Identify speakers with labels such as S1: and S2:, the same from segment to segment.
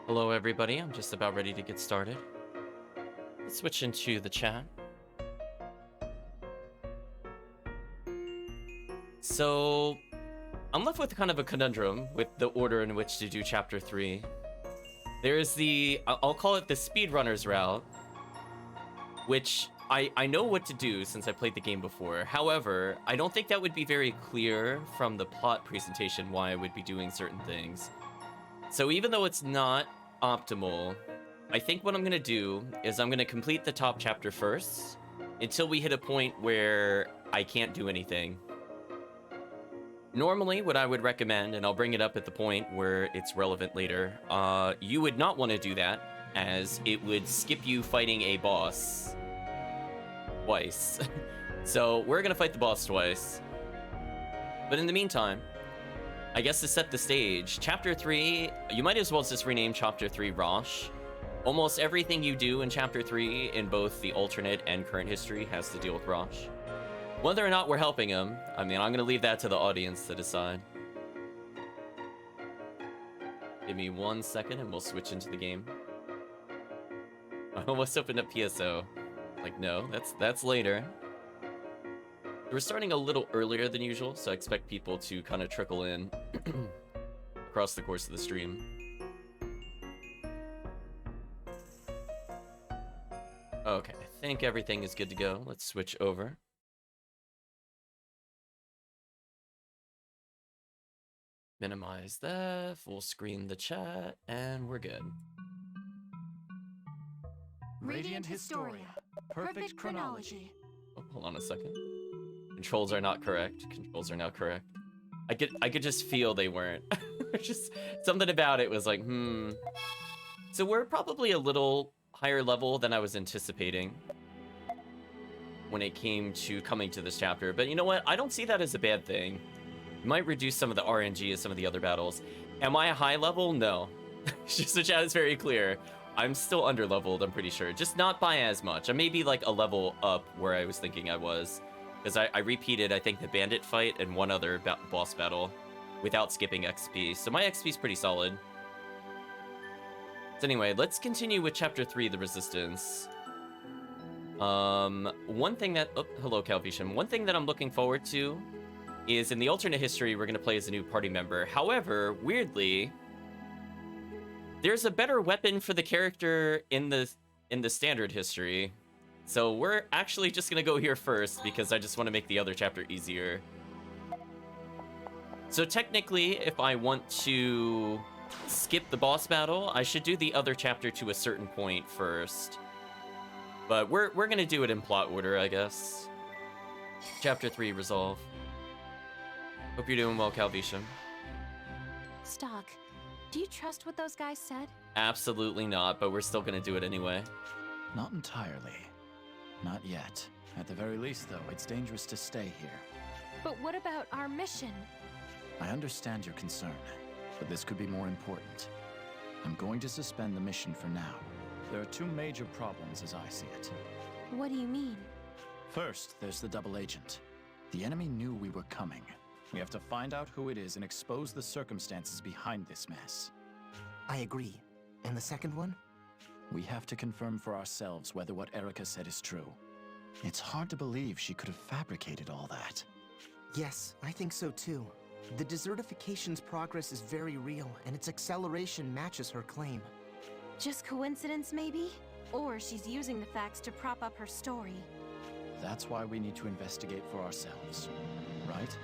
S1: Hello, everybody. I'm just about ready to get started. Let's switch into the chat. So, I'm left with kind of a conundrum with the order in which to do Chapter 3. There's I'll call it the speedrunner's route, which I know what to do since I played the game before. However, I don't think that would be very clear from the plot presentation why I would be doing certain things. So even though it's not optimal, I think what I'm going to do is I'm going to complete the top chapter first until we hit a point where I can't do anything. Normally, what I would recommend, and I'll bring it up at the point where it's relevant later, you would not want to do that, as it would skip you fighting a boss twice. So we're going to fight the boss twice. But in the meantime, I guess to set the stage, Chapter 3, you might as well just rename Chapter 3 Rosche. Almost everything you do in Chapter 3 in both the alternate and current history has to deal with Rosche. Whether or not we're helping him, I mean, I'm going to leave that to the audience to decide. Give me 1 second and we'll switch into the game. I almost opened up PSO. Like, no, that's later. We're starting a little earlier than usual, so I expect people to kind of trickle in across the course of the stream. Okay, I think everything is good to go. Let's switch over. Minimize that, full screen the chat, and we're good.
S2: Radiant Historia. Perfect chronology.
S1: Oh, hold on a second. Controls are not correct. Controls are now correct. I could just feel they weren't. Just something about it was like, So we're probably a little higher level than I was anticipating when it came to coming to this chapter. But you know what? I don't see that as a bad thing. It might reduce some of the RNG of some of the other battles. Am I a high level? No. Just so chat is very clear. I'm still under leveled, I'm pretty sure. Just not by as much. I may be like a level up where I was thinking I was. Because I repeated, I think, the bandit fight and one other boss battle without skipping XP. So my XP is pretty solid. So anyway, let's continue with Chapter 3, The Resistance. One thing that... Oh, hello, Calvisham. One thing that I'm looking forward to is in the alternate history, we're going to play as a new party member. However, weirdly, there's a better weapon for the character in the standard history. So we're actually just going to go here first because I just want to make the other chapter easier. So technically, if I want to skip the boss battle, I should do the other chapter to a certain point first. But we're going to do it in plot order, I guess. Chapter 3, Resolve. Hope you're doing well, Calvisham.
S2: Stock, do you trust what those guys said?
S1: Absolutely not, but we're still going to do it anyway.
S3: Not entirely. Not yet. At the very least, though, it's dangerous to stay here.
S2: But what about our mission?
S3: I understand your concern, but this could be more important. I'm going to suspend the mission for now. There are two major problems as I see it.
S2: What do you mean?
S3: First, there's the double agent. The enemy knew we were coming. We have to find out who it is and expose the circumstances behind this mess.
S4: I agree. And the second one?
S3: We have to confirm for ourselves whether what Erica said is true. It's hard to believe she could have fabricated all that.
S4: Yes, I think so too. The desertification's progress is very real, and its acceleration matches her claim.
S2: Just coincidence, maybe? Or she's using the facts to prop up her story.
S3: That's why we need to investigate for ourselves, right?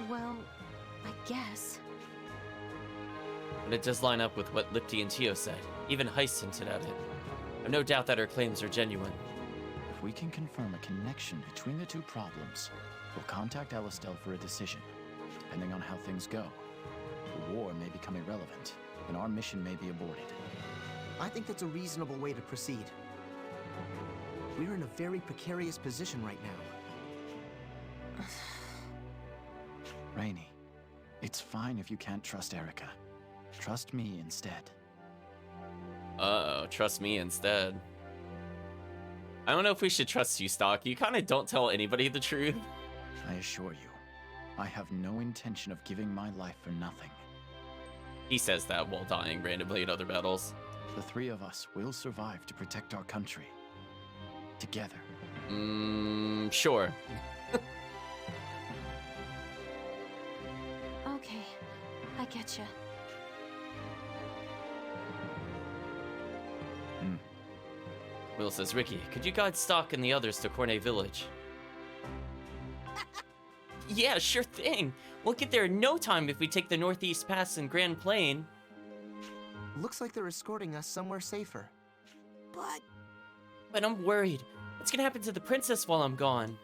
S2: Well, I guess.
S1: But it does line up with what Lipti and Tio said. Even Heist hinted at it. I've no doubt that her claims are genuine.
S3: If we can confirm a connection between the two problems, we'll contact Alistel for a decision. Depending on how things go, the war may become irrelevant, and our mission may be aborted.
S4: I think that's a reasonable way to proceed. We're in a very precarious position right now.
S3: Rainy, it's fine if you can't trust Erica. Trust me instead.
S1: Uh-oh, trust me instead. I don't know if we should trust you, Stock. You kind of don't tell anybody the truth.
S3: I assure you, I have no intention of giving my life for nothing.
S1: He says that while dying randomly in other battles.
S3: The three of us will survive to protect our country. Together.
S1: Sure.
S2: Okay, I getcha.
S1: Will says, Ricky, could you guide Stock and the others to Cornet Village? Yeah, sure thing. We'll get there in no time if we take the Northeast Pass and Grand Plain.
S4: Looks like they're escorting us somewhere safer.
S1: But I'm worried. What's gonna happen to the princess while I'm gone?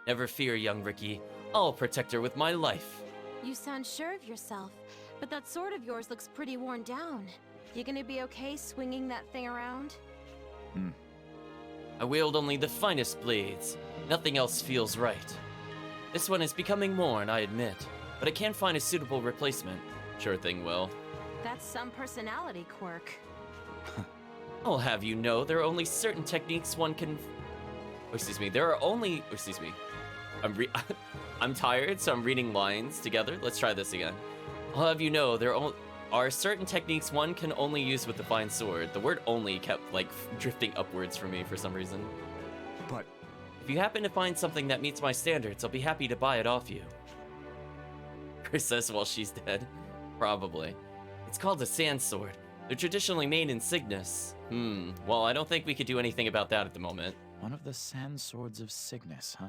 S1: Never fear, young Ricky. I'll protect her with my life.
S2: You sound sure of yourself, but that sword of yours looks pretty worn down. You gonna be okay swinging that thing around?
S1: I wield only the finest blades. Nothing else feels right. This one is becoming worn, I admit, but I can't find a suitable replacement. Sure thing, Will.
S2: That's some personality quirk.
S1: I'll have you know, there are only certain techniques one can... Oh, excuse me, there are only... Oh, excuse me. I'm tired, so I'm reading lines together. Let's try this again. I'll have you know, there are certain techniques one can only use with the fine sword. The word only kept, like, drifting upwards for me for some reason.
S4: But
S1: If you happen to find something that meets my standards, I'll be happy to buy it off you. Chris says while she's dead. Probably. It's called a sand sword. They're traditionally made in Cygnus. Well, I don't think we could do anything about that at the moment.
S3: One of the sand swords of Cygnus, huh?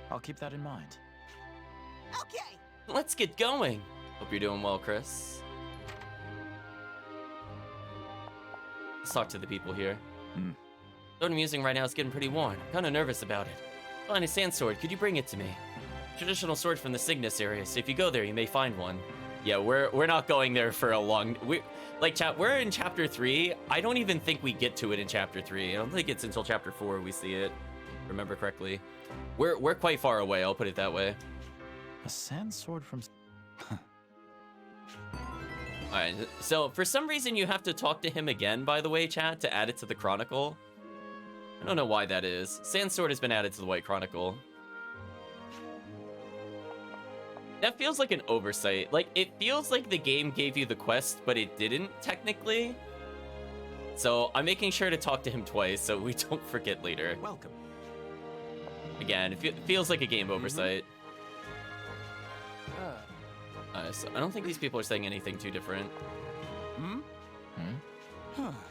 S3: I'll keep that in mind.
S4: okay.
S1: Let's get going. Hope you're doing well, Chris. Let's talk to the people here. What I'm using right now is getting pretty worn. I'm kind of nervous about it. Find a sand sword. Could you bring it to me? Traditional sword from the Cygnus area, so if you go there, you may find one. Yeah, we're not going there for a long... we're in chapter 3. I don't even think we get to it in chapter 3. I don't think it's until chapter 4 we see it. Remember correctly. We're quite far away, I'll put it that way.
S3: A sand sword from...
S1: Alright, so for some reason you have to talk to him again, by the way, chat, to add it to the Chronicle. I don't know why that is. Sand sword has been added to the White Chronicle. That feels like an oversight. Like, it feels like the game gave you the quest, but it didn't, technically. So, I'm making sure to talk to him twice so we don't forget later.
S4: Welcome.
S1: Again, it feels like a game oversight. So I don't think these people are saying anything too different.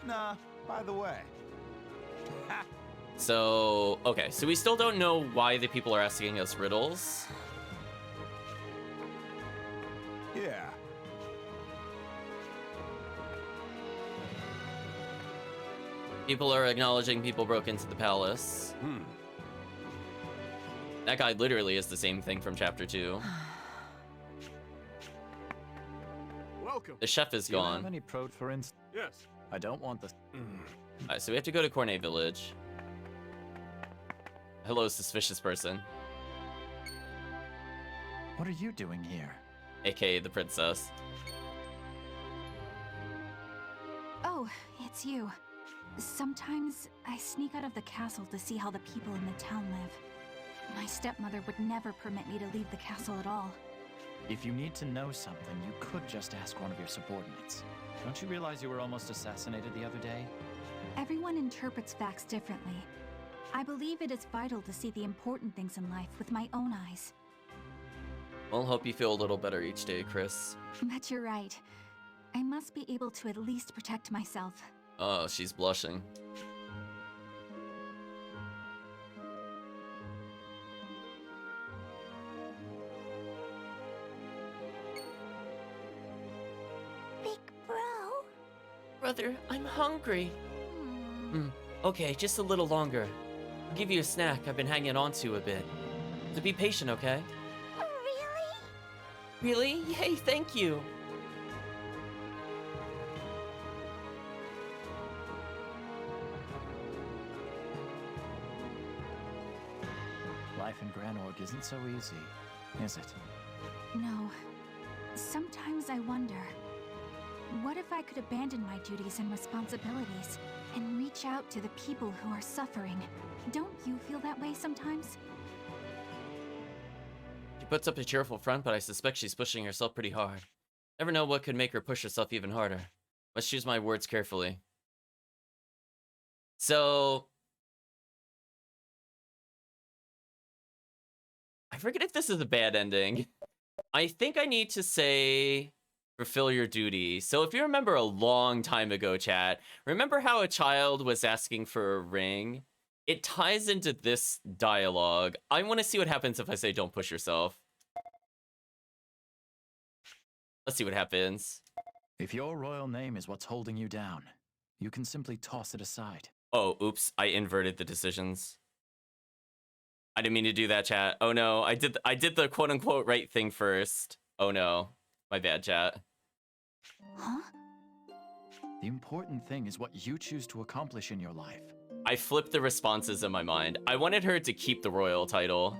S5: Nah, by the way.
S1: So, okay, so we still don't know why the people are asking us riddles.
S5: Yeah.
S1: People are acknowledging people broke into the palace. That guy literally is the same thing from chapter 2.
S5: Welcome.
S1: The chef is
S3: Do you have
S1: gone.
S3: any prode for instance?
S5: Yes.
S3: I don't want the...
S1: Alright, so we have to go to Cornet Village. Hello, suspicious person.
S3: What are you doing here?
S1: AKA the princess.
S6: Oh, it's you. Sometimes I sneak out of the castle to see how the people in the town live. My stepmother would never permit me to leave the castle at all.
S3: If you need to know something, you could just ask one of your subordinates. Don't you realize you were almost assassinated the other day?
S6: Everyone interprets facts differently. I believe it is vital to see the important things in life with my own eyes.
S1: Well, hope you feel a little better each day, Chris.
S6: But you're right. I must be able to at least protect myself.
S1: Oh, she's blushing.
S6: Big bro.
S1: Brother, I'm hungry. Okay, just a little longer. I'll give you a snack I've been hanging on to a bit. So be patient, okay?
S6: Really?
S1: Really? Yay, thank you.
S3: Life in Granorg isn't so easy, is it?
S6: No. Sometimes I wonder, what if I could abandon my duties and responsibilities and reach out to the people who are suffering? Don't you feel that way sometimes?
S1: She puts up a cheerful front, but I suspect she's pushing herself pretty hard. Never know what could make her push herself even harder. Must choose my words carefully. So... I forget if this is a bad ending. I think I need to say... fulfill your duty. So if you remember a long time ago, chat, remember how a child was asking for a ring? It ties into this dialogue. I want to see what happens if I say don't push yourself. Let's see what happens.
S3: If your royal name is what's holding you down, you can simply toss it aside.
S1: Oh, oops, I inverted the decisions. I didn't mean to do that, chat. Oh no, I did the quote-unquote right thing first. Oh no, my bad, chat.
S6: Huh?
S3: The important thing is what you choose to accomplish in your life.
S1: I flipped the responses in my mind. I wanted her to keep the royal title.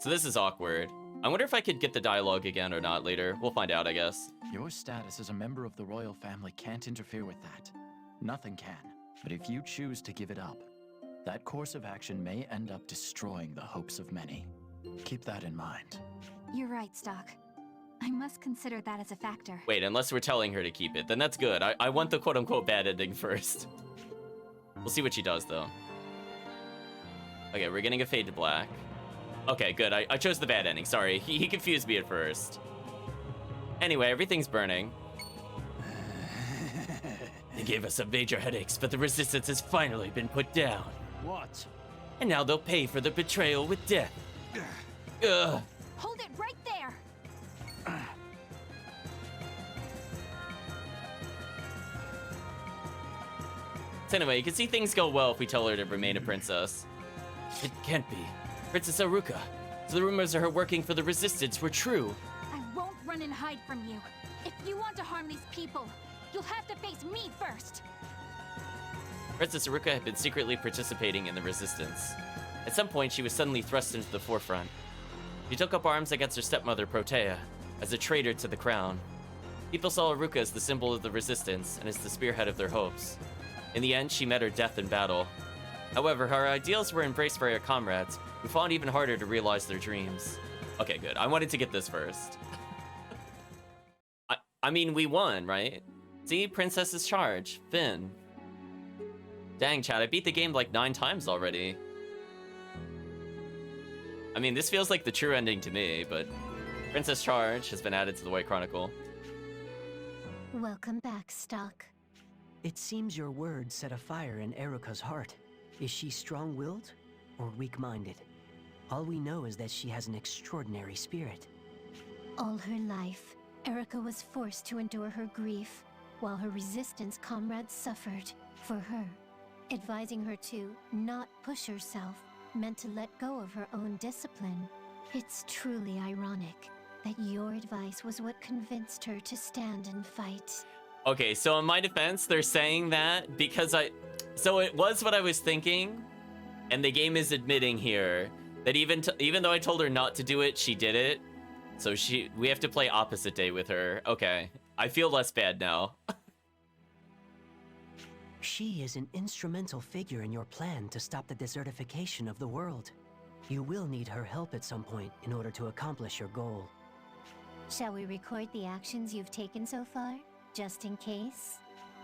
S1: So this is awkward. I wonder if I could get the dialogue again or not later. We'll find out, I guess.
S3: Your status as a member of the royal family can't interfere with that. Nothing can. But if you choose to give it up, that course of action may end up destroying the hopes of many. Keep that in mind.
S6: You're right, Stock. I must consider that as a factor.
S1: Wait, unless we're telling her to keep it, then that's good. I want the quote-unquote bad ending first. We'll see what she does, though. Okay, we're getting a fade to black. Okay, good. I chose the bad ending. Sorry, he confused me at first. Anyway, everything's burning. They gave us some major headaches, but the resistance has finally been put down.
S5: What?
S1: And now they'll pay for the betrayal with death. Ugh.
S6: Hold it right there!
S1: So anyway, you can see things go well if we tell her to remain a princess. It can't be. Princess Aruka. So the rumors of her working for the resistance were true.
S6: I won't run and hide from you. If you want to harm these people, you'll have to face me first.
S1: Princess Aruka had been secretly participating in the resistance. At some point, she was suddenly thrust into the forefront. She took up arms against her stepmother, Protea, as a traitor to the crown. People saw Aruka as the symbol of the resistance and as the spearhead of their hopes. In the end, she met her death in battle. However, her ideals were embraced by her comrades, who fought even harder to realize their dreams. Okay, good. I wanted to get this first. I mean, we won, right? See? Princess's charge. Finn. Dang, Chad, I beat the game like 9 times already. I mean, this feels like the true ending to me, but... Princess Charge has been added to the White Chronicle.
S2: Welcome back, Stock.
S4: It seems your words set a fire in Eruka's heart. Is she strong-willed or weak-minded? All we know is that she has an extraordinary spirit.
S2: All her life, Erica was forced to endure her grief, while her resistance comrades suffered for her. Advising her to not push herself meant to let go of her own discipline. It's truly ironic that your advice was what convinced her to stand and fight.
S1: Okay, so in my defense, they're saying that because so it was what I was thinking, and the game is admitting here that even though I told her not to do it, she did it. So we have to play opposite day with her. Okay, I feel less bad now.
S4: She is an instrumental figure in your plan to stop the desertification of the world. You will need her help at some point in order to accomplish your goal.
S2: Shall we record the actions you've taken so far, just in case?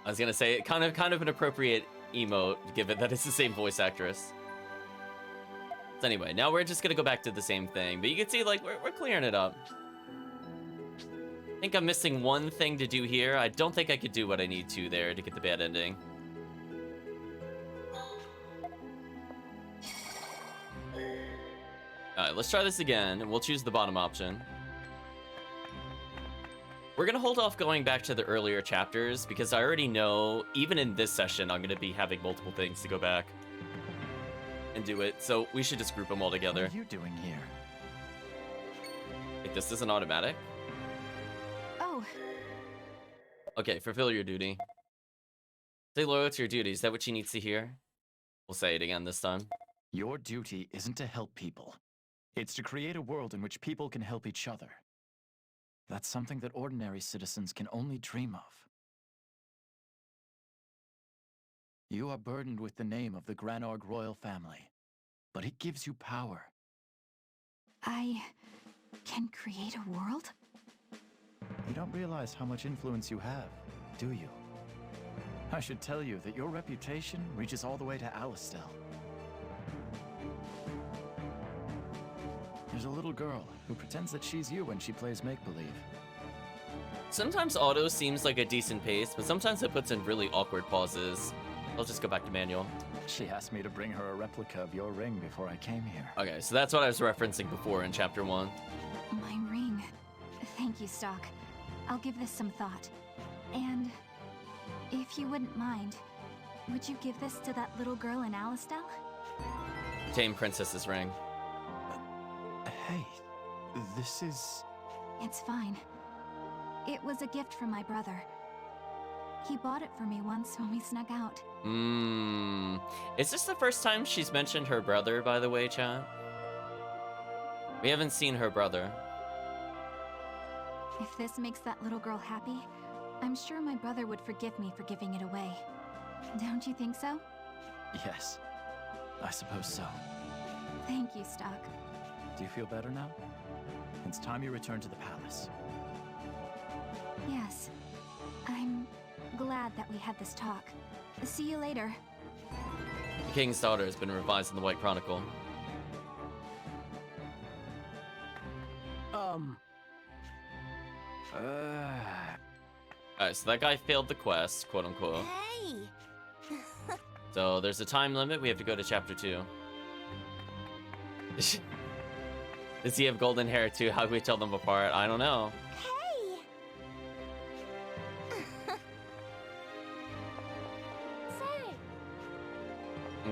S1: I was gonna say, kind of an appropriate emote, given that it's the same voice actress. So anyway, now we're just gonna go back to the same thing, but you can see, like, we're clearing it up. I think I'm missing one thing to do here. I don't think I could do what I need to there to get the bad ending. Alright, let's try this again, and we'll choose the bottom option. We're gonna hold off going back to the earlier chapters, because I already know, even in this session, I'm gonna be having multiple things to go back and do it, so we should just group them all together.
S3: What are you doing here?
S1: Wait, this isn't automatic?
S6: Oh,
S1: Okay, fulfill your duty. Stay loyal to your duty, is that what she needs to hear? We'll say it again this time.
S3: Your duty isn't to help people. It's to create a world in which people can help each other. That's something that ordinary citizens can only dream of. You are burdened with the name of the Granorg royal family, but it gives you power.
S6: I can create a world?
S3: You don't realize how much influence you have, do you? I should tell you that your reputation reaches all the way to Alistel. There's a little girl who pretends that she's you when she plays make-believe.
S1: Sometimes auto seems like a decent pace, but sometimes it puts in really awkward pauses. I'll just go back to manual.
S3: She asked me to bring her a replica of your ring before I came here.
S1: Okay, so that's what I was referencing before in chapter 1.
S6: My ring. Thank you, Stock. I'll give this some thought. And if you wouldn't mind, would you give this to that little girl in Alistel?
S1: Tame Princess's ring.
S3: Hey, this is...
S6: It's fine. It was a gift from my brother. He bought it for me once when we snuck out.
S1: Is this the first time she's mentioned her brother, by the way, chat? We haven't seen her brother.
S6: If this makes that little girl happy, I'm sure my brother would forgive me for giving it away. Don't you think so?
S3: Yes, I suppose so.
S6: Thank you, Stock.
S3: Do you feel better now? It's time you return to the palace.
S6: Yes. I'm glad that we had this talk. See you later.
S1: The King's Daughter has been revised in the White Chronicle. Alright, so that guy failed the quest, quote unquote.
S2: Hey!
S1: So there's a time limit, we have to go to chapter 2. Does he have golden hair too? How can we tell them apart? I don't know.
S2: Hey! Say!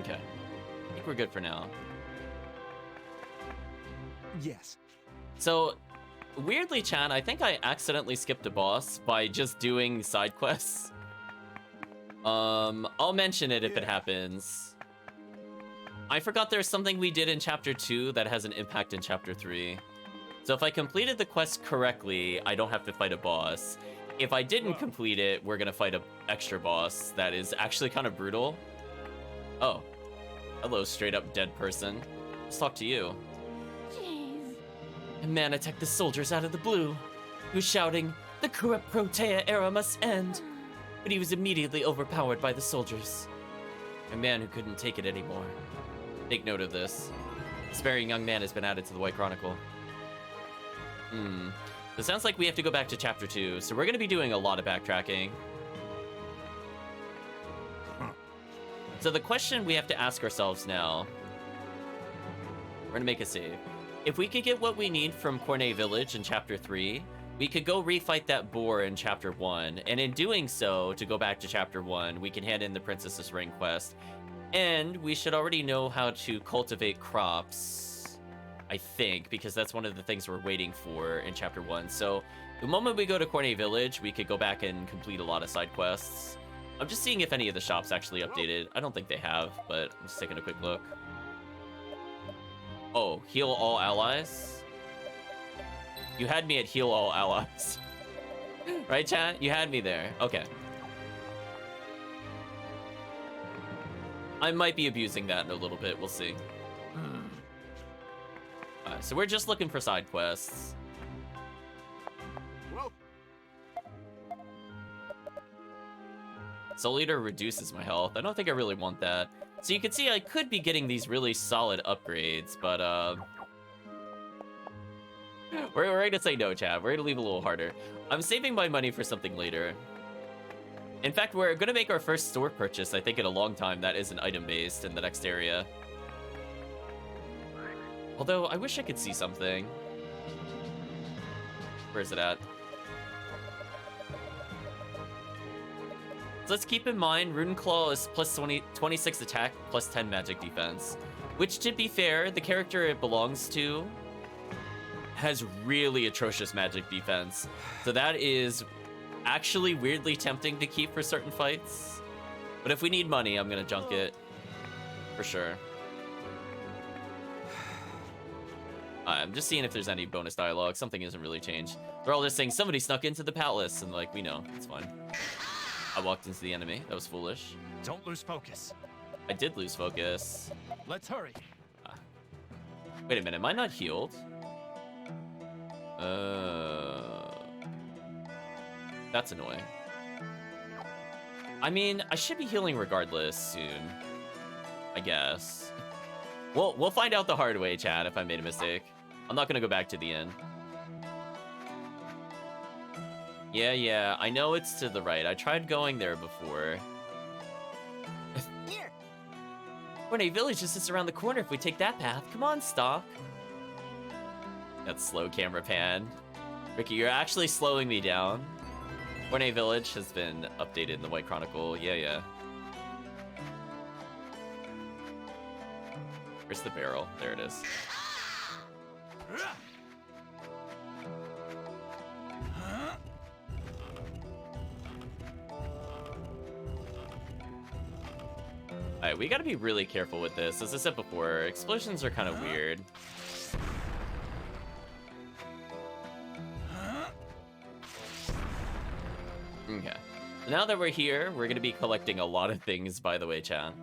S1: Okay. I think we're good for now.
S5: Yes.
S1: So, weirdly, chat, I think I accidentally skipped a boss by just doing side quests. I'll mention it if it happens. I forgot there's something we did in chapter 2 that has an impact in chapter 3. So if I completed the quest correctly, I don't have to fight a boss. If I didn't complete it, we're gonna fight an extra boss that is actually kind of brutal. Oh. Hello, straight up dead person. Let's talk to you.
S2: Jeez.
S1: A man attacked the soldiers out of the blue. He was shouting, "The corrupt Protea era must end!" But he was immediately overpowered by the soldiers. A man who couldn't take it anymore. Take note of this. This very young man has been added to the White Chronicle. It sounds like we have to go back to chapter 2, so we're going to be doing a lot of backtracking. So the question we have to ask ourselves now... We're going to make a save. If we could get what we need from Cornet Village in chapter 3, we could go refight that boar in chapter 1, and in doing so, to go back to chapter 1, we can hand in the Princess's Ring quest. And we should already know how to cultivate crops, I think, because that's one of the things we're waiting for in chapter 1. So the moment we go to Cornet Village, we could go back and complete a lot of side quests. I'm just seeing if any of the shops actually updated. I don't think they have, but I'm just taking a quick look. Oh, heal all allies? You had me at heal all allies. Right, chat? You had me there. Okay. I might be abusing that in a little bit. We'll see. So we're just looking for side quests.
S5: Well,
S1: Soul Eater reduces my health. I don't think I really want that. So you can see I could be getting these really solid upgrades, but we're gonna say no, chat. We're gonna leave a little harder. I'm saving my money for something later. In fact, we're gonna make our first store purchase, I think, in a long time that isn't item-based in the next area. Although, I wish I could see something. Where is it at? So let's keep in mind, Runenclaw is plus 26 attack, plus 10 magic defense. Which, to be fair, the character it belongs to has really atrocious magic defense. So that is actually weirdly tempting to keep for certain fights. But if we need money, I'm gonna junk it. For sure. I'm just seeing if there's any bonus dialogue. Something hasn't really changed. They're all just saying, somebody snuck into the palace, and like, we know, it's fine. I walked into the enemy. That was foolish.
S3: Don't lose focus.
S1: I did lose focus.
S3: Let's hurry.
S1: Wait a minute, am I not healed? That's annoying. I mean, I should be healing regardless soon. I guess. We'll find out the hard way, chat, if I made a mistake. I'm not gonna go back to the end. Yeah, I know it's to the right. I tried going there before.
S4: Here.
S1: Cornet Village is just around the corner if we take that path. Come on, Stock. That slow camera pan. Ricky, you're actually slowing me down. Cornet Village has been updated in the White Chronicle. Yeah. Where's the barrel? There it is. Alright, we gotta be really careful with this. As I said before, explosions are kind of weird. Okay. Now that we're here, we're gonna be collecting a lot of things, by the way, chat.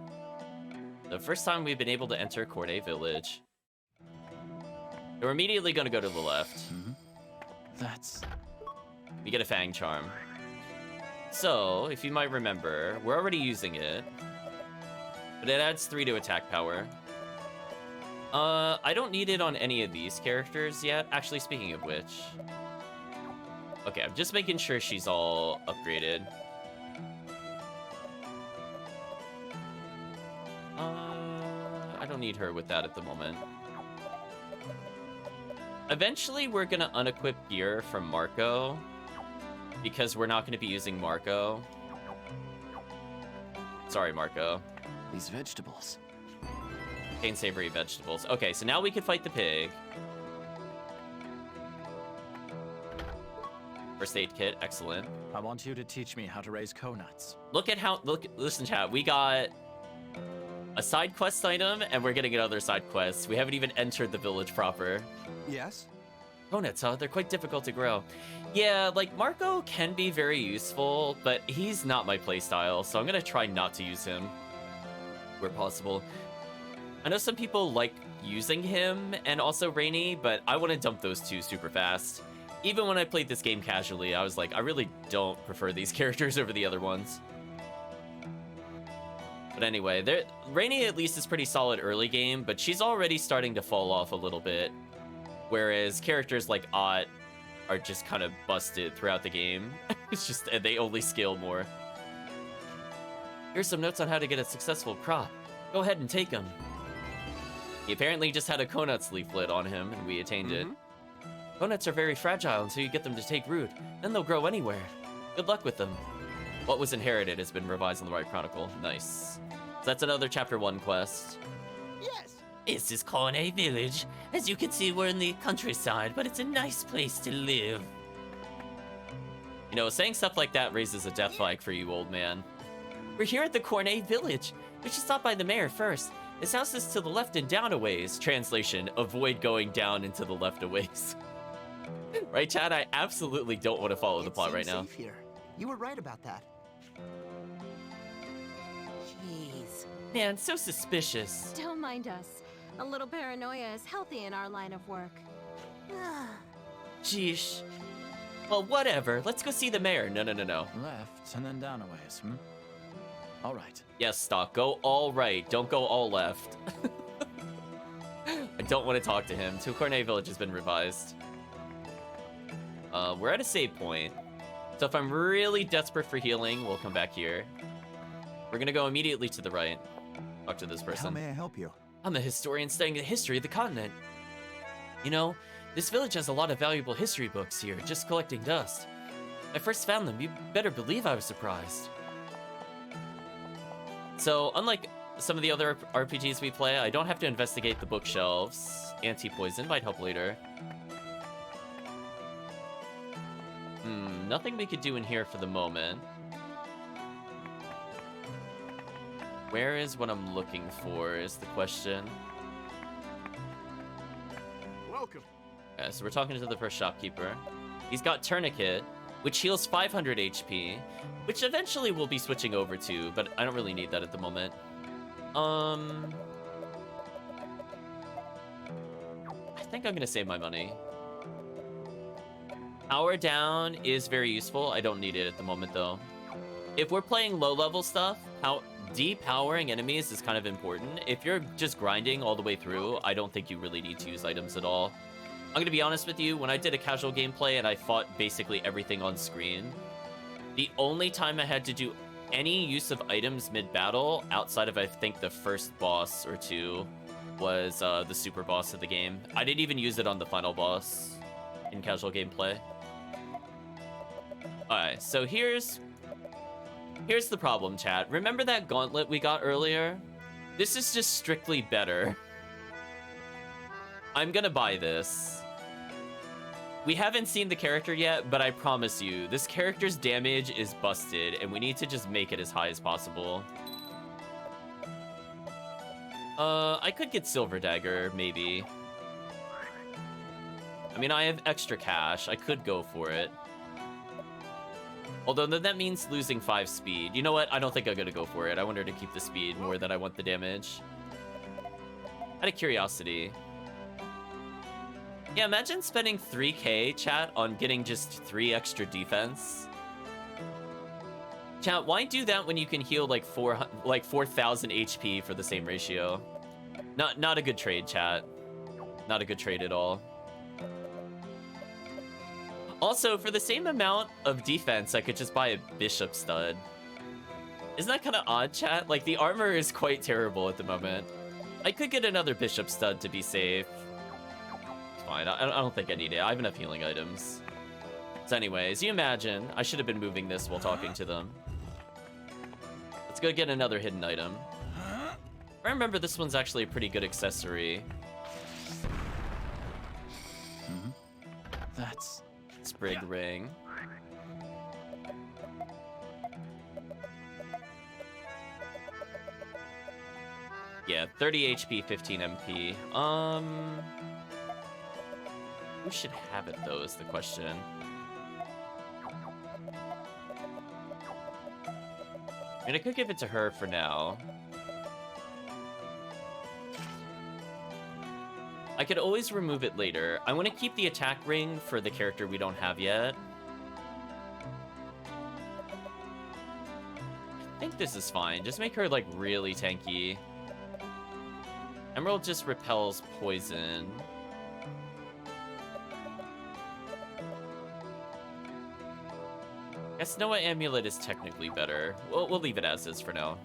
S1: The first time we've been able to enter Cornet Village. We're immediately gonna go to the left.
S3: That's...
S1: We get a Fang Charm. So, if you might remember, we're already using it. But it adds 3 to attack power. I don't need it on any of these characters yet. Actually, speaking of which... Okay, I'm just making sure she's all upgraded. I don't need her with that at the moment. Eventually, we're gonna unequip gear from Marco. Because we're not gonna be using Marco. Sorry, Marco.
S3: These vegetables.
S1: Cane savory vegetables. Okay, so now we can fight the pig. First aid kit, excellent.
S3: I want you to teach me how to raise conuts.
S1: Listen, chat, we got a side quest item, and we're getting another side quest. We haven't even entered the village proper.
S5: Yes?
S1: Conuts, huh? They're quite difficult to grow. Yeah, like, Marco can be very useful, but he's not my playstyle, so I'm gonna try not to use him where possible. I know some people like using him and also Rainy, but I want to dump those two super fast. Even when I played this game casually, I was like, I really don't prefer these characters over the other ones. But anyway, Rainy at least is pretty solid early game, but she's already starting to fall off a little bit. Whereas characters like Ott are just kind of busted throughout the game. It's just, and they only scale more. Here's some notes on how to get a successful crop. Go ahead and take them. He apparently just had a Conuts leaflet on him, and we attained it. Conuts are very fragile until you get them to take root. Then they'll grow anywhere. Good luck with them. What was inherited has been revised in the White Chronicle. Nice. So that's another Chapter 1 quest.
S5: Yes!
S1: This is Cornet Village. As you can see, we're in the countryside, but it's a nice place to live. You know, saying stuff like that raises a death flag for you, old man. We're here at the Cornet Village. We should stop by the mayor first. His house is to the left and down a ways. Translation, avoid going down and to the left a ways. Right, Chad? I absolutely don't want to follow the plot right now.
S4: Safe here. You were right about that.
S2: Jeez.
S1: Man, so suspicious.
S2: Don't mind us. A little paranoia is healthy in our line of work.
S1: Sheesh. Well, whatever. Let's go see the mayor. No.
S3: Left and then down a ways, All right.
S1: Yes, Stock. Go all right. Don't go all left. I don't want to talk to him. To Cornet Village has been revised. We're at a save point. So if I'm really desperate for healing, we'll come back here. We're gonna go immediately to the right. Talk to this
S5: How
S1: person.
S5: may I help you?
S1: I'm a historian studying the history of the continent. You know, this village has a lot of valuable history books here, just collecting dust. I first found them. You better believe I was surprised. So, unlike some of the other RPGs we play, I don't have to investigate the bookshelves. Anti-poison might help later. Nothing we could do in here for the moment. Where is what I'm looking for is the question.
S5: Welcome.
S1: Okay, so we're talking to the first shopkeeper. He's got Tourniquet, which heals 500 HP, which eventually we'll be switching over to, but I don't really need that at the moment. I think I'm gonna save my money. Power down is very useful. I don't need it at the moment, though. If we're playing low-level stuff, depowering enemies is kind of important. If you're just grinding all the way through, I don't think you really need to use items at all. I'm gonna be honest with you, when I did a casual gameplay and I fought basically everything on screen, the only time I had to do any use of items mid-battle, outside of I think the first boss or two, was the super boss of the game. I didn't even use it on the final boss in casual gameplay. Alright, so here's the problem, chat. Remember that gauntlet we got earlier? This is just strictly better. I'm gonna buy this. We haven't seen the character yet, but I promise you, this character's damage is busted, and we need to just make it as high as possible. I could get Silver Dagger, maybe. I mean, I have extra cash. I could go for it. Although then that means losing 5 speed. You know what? I don't think I'm gonna go for it. I want her to keep the speed more than I want the damage. Out of curiosity. Yeah, imagine spending 3k, chat, on getting just 3 extra defense. Chat, why do that when you can heal like 4,000 HP for the same ratio? Not a good trade, chat. Not a good trade at all. Also, for the same amount of defense, I could just buy a bishop stud. Isn't that kind of odd, chat? Like, the armor is quite terrible at the moment. I could get another bishop stud to be safe. It's fine. I don't think I need it. I have enough healing items. So anyways, you imagine, I should have been moving this while talking to them. Let's go get another hidden item. I remember this one's actually a pretty good accessory.
S3: That's...
S1: Sprig ring. Yeah, 30 HP, 15 MP. Who should have it though is the question. I mean, I could give it to her for now. I could always remove it later. I want to keep the attack ring for the character we don't have yet. I think this is fine. Just make her, like, really tanky. Emerald just repels poison. Guess Noah Amulet is technically better. We'll leave it as is for now.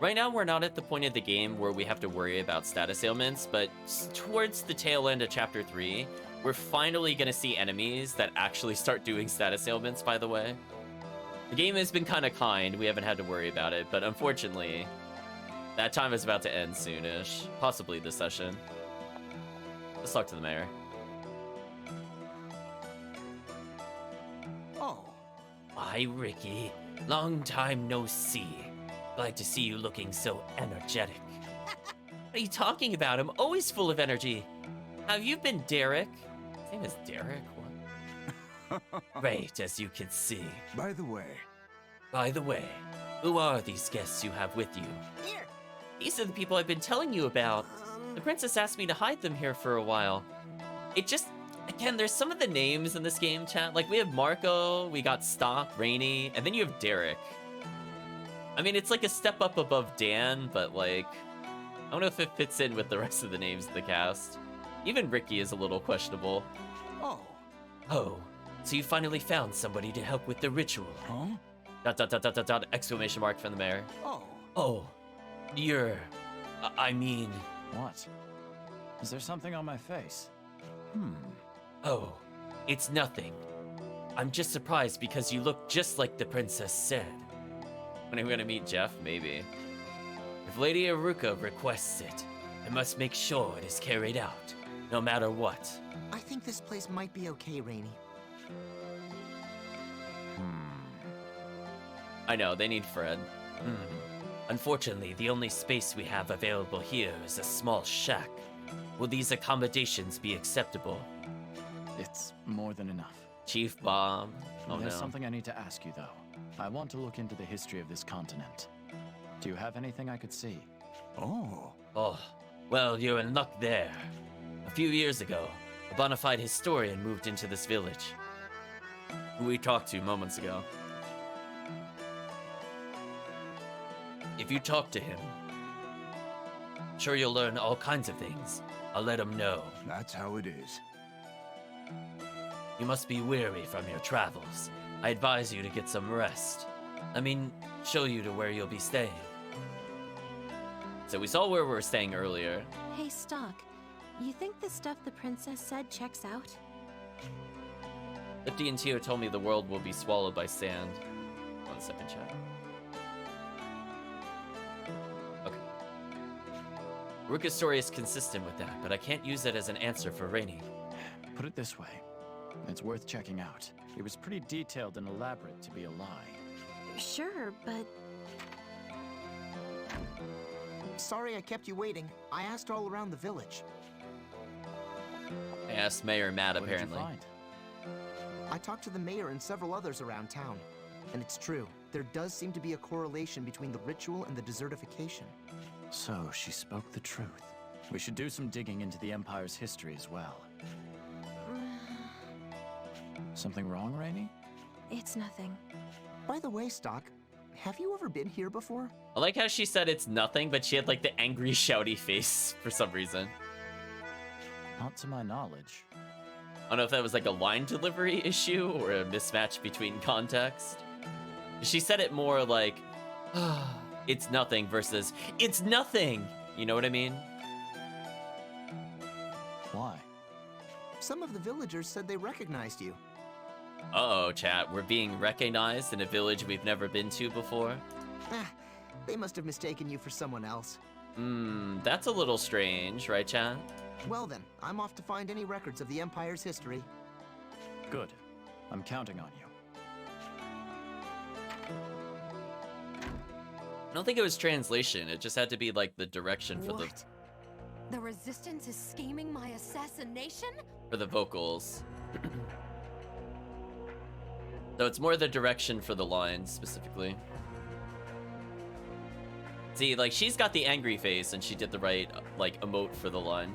S1: Right now, we're not at the point of the game where we have to worry about status ailments, but towards the tail end of Chapter 3, we're finally going to see enemies that actually start doing status ailments, by the way. The game has been kind of kind, we haven't had to worry about it, but unfortunately, that time is about to end soonish. Possibly this session. Let's talk to the mayor.
S5: Oh.
S1: Hi, Ricky. Long time no see. Glad to see you looking so energetic. What are you talking about? I'm always full of energy. Have you been Derek? His name is Derek? What? Great, as you can see.
S5: By the way,
S1: Who are these guests you have with you?
S4: Here.
S1: These are the people I've been telling you about. The princess asked me to hide them here for a while. It just... Again, there's some of the names in this game, chat. Like, we have Marco, we got Stock, Rainy, and then you have Derek. I mean, it's like a step up above Dan, but like, I don't know if it fits in with the rest of the names of the cast. Even Ricky is a little questionable.
S5: oh.
S1: Oh, so you finally found somebody to help with the ritual.
S5: Huh?
S1: Exclamation mark from the mayor.
S5: Oh.
S1: Oh, you're... I mean...
S3: What? Is there something on my face?
S1: Oh, it's nothing. I'm just surprised because you look just like the princess said. When are we gonna meet Jeff? Maybe. If Lady Aruka requests it, I must make sure it is carried out, no matter what.
S7: I think this place might be okay, Rainy.
S1: I know, they need Fred. Unfortunately, the only space we have available here is a small shack. Will these accommodations be acceptable?
S3: It's more than enough.
S1: Chief Bob. Oh
S3: There's
S1: no.
S3: something I need to ask you, though. I want to look into the history of this continent. Do you have anything I could see?
S5: Oh.
S1: Oh, well, you're in luck there. A few years ago, a bona fide historian moved into this village, who we talked to moments ago. If you talk to him, I'm sure you'll learn all kinds of things. I'll let him know.
S5: That's how it is.
S1: You must be weary from your travels. I advise you to get some rest. I mean, show you to where you'll be staying. So we saw where we were staying earlier.
S2: Hey, Stock. You think the stuff the princess said checks out?
S1: Lifty and Tio told me the world will be swallowed by sand. 1 second, chat. Okay. Ruka's story is consistent with that, but I can't use it as an answer for Rainy.
S3: Put it this way. It's worth checking out. It was pretty detailed and elaborate to be a lie.
S2: Sure, but
S7: Sorry I kept you waiting. I asked all around the village.
S1: I asked Mayor Matt,
S3: What did you
S1: apparently.
S3: find?
S7: I talked to the mayor and several others around town. And it's true. There does seem to be a correlation between the ritual and the desertification.
S3: So, she spoke the truth. We should do some digging into the Empire's history as well. Something wrong, Rainy?
S2: it's nothing.
S7: By the way, Stock, have you ever been here before?
S1: I like how she said it's nothing, but she had like the angry, shouty face for some reason.
S3: Not to my knowledge.
S1: I don't know if that was like a line delivery issue or a mismatch between context. She said it more like, it's nothing versus, it's nothing! You know what I mean?
S3: Why?
S7: Some of the villagers said they recognized you.
S1: Uh-oh, chat, we're being recognized in a village we've never been to before?
S7: They must have mistaken you for someone else.
S1: That's a little strange, right, chat?
S7: Well then, I'm off to find any records of the Empire's history.
S3: Good. I'm counting on you.
S1: I don't think it was translation, it just had to be like the direction for
S8: What? The Resistance is scheming my assassination?
S1: the vocals. So it's more the direction for the lines, specifically. See, like, she's got the angry face, and she did the right, like, emote for the line.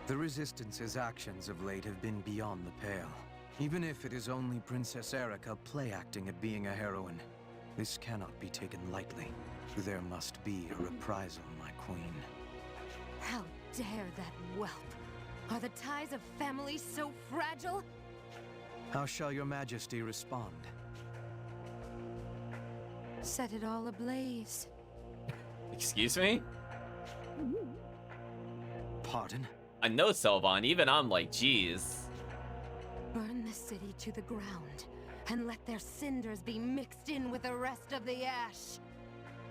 S9: The Resistance's actions of late have been beyond the pale. Even if it is only Princess Erica play-acting at being a heroine, this cannot be taken lightly. There must be a reprisal, my queen.
S8: How dare that whelp? Are the ties of family so fragile?
S9: How shall your majesty respond?
S8: Set it all ablaze.
S1: Excuse me?
S9: Pardon?
S1: I know, Selvon, even I'm like, geez.
S8: Burn the city to the ground, and let their cinders be mixed in with the rest of the ash.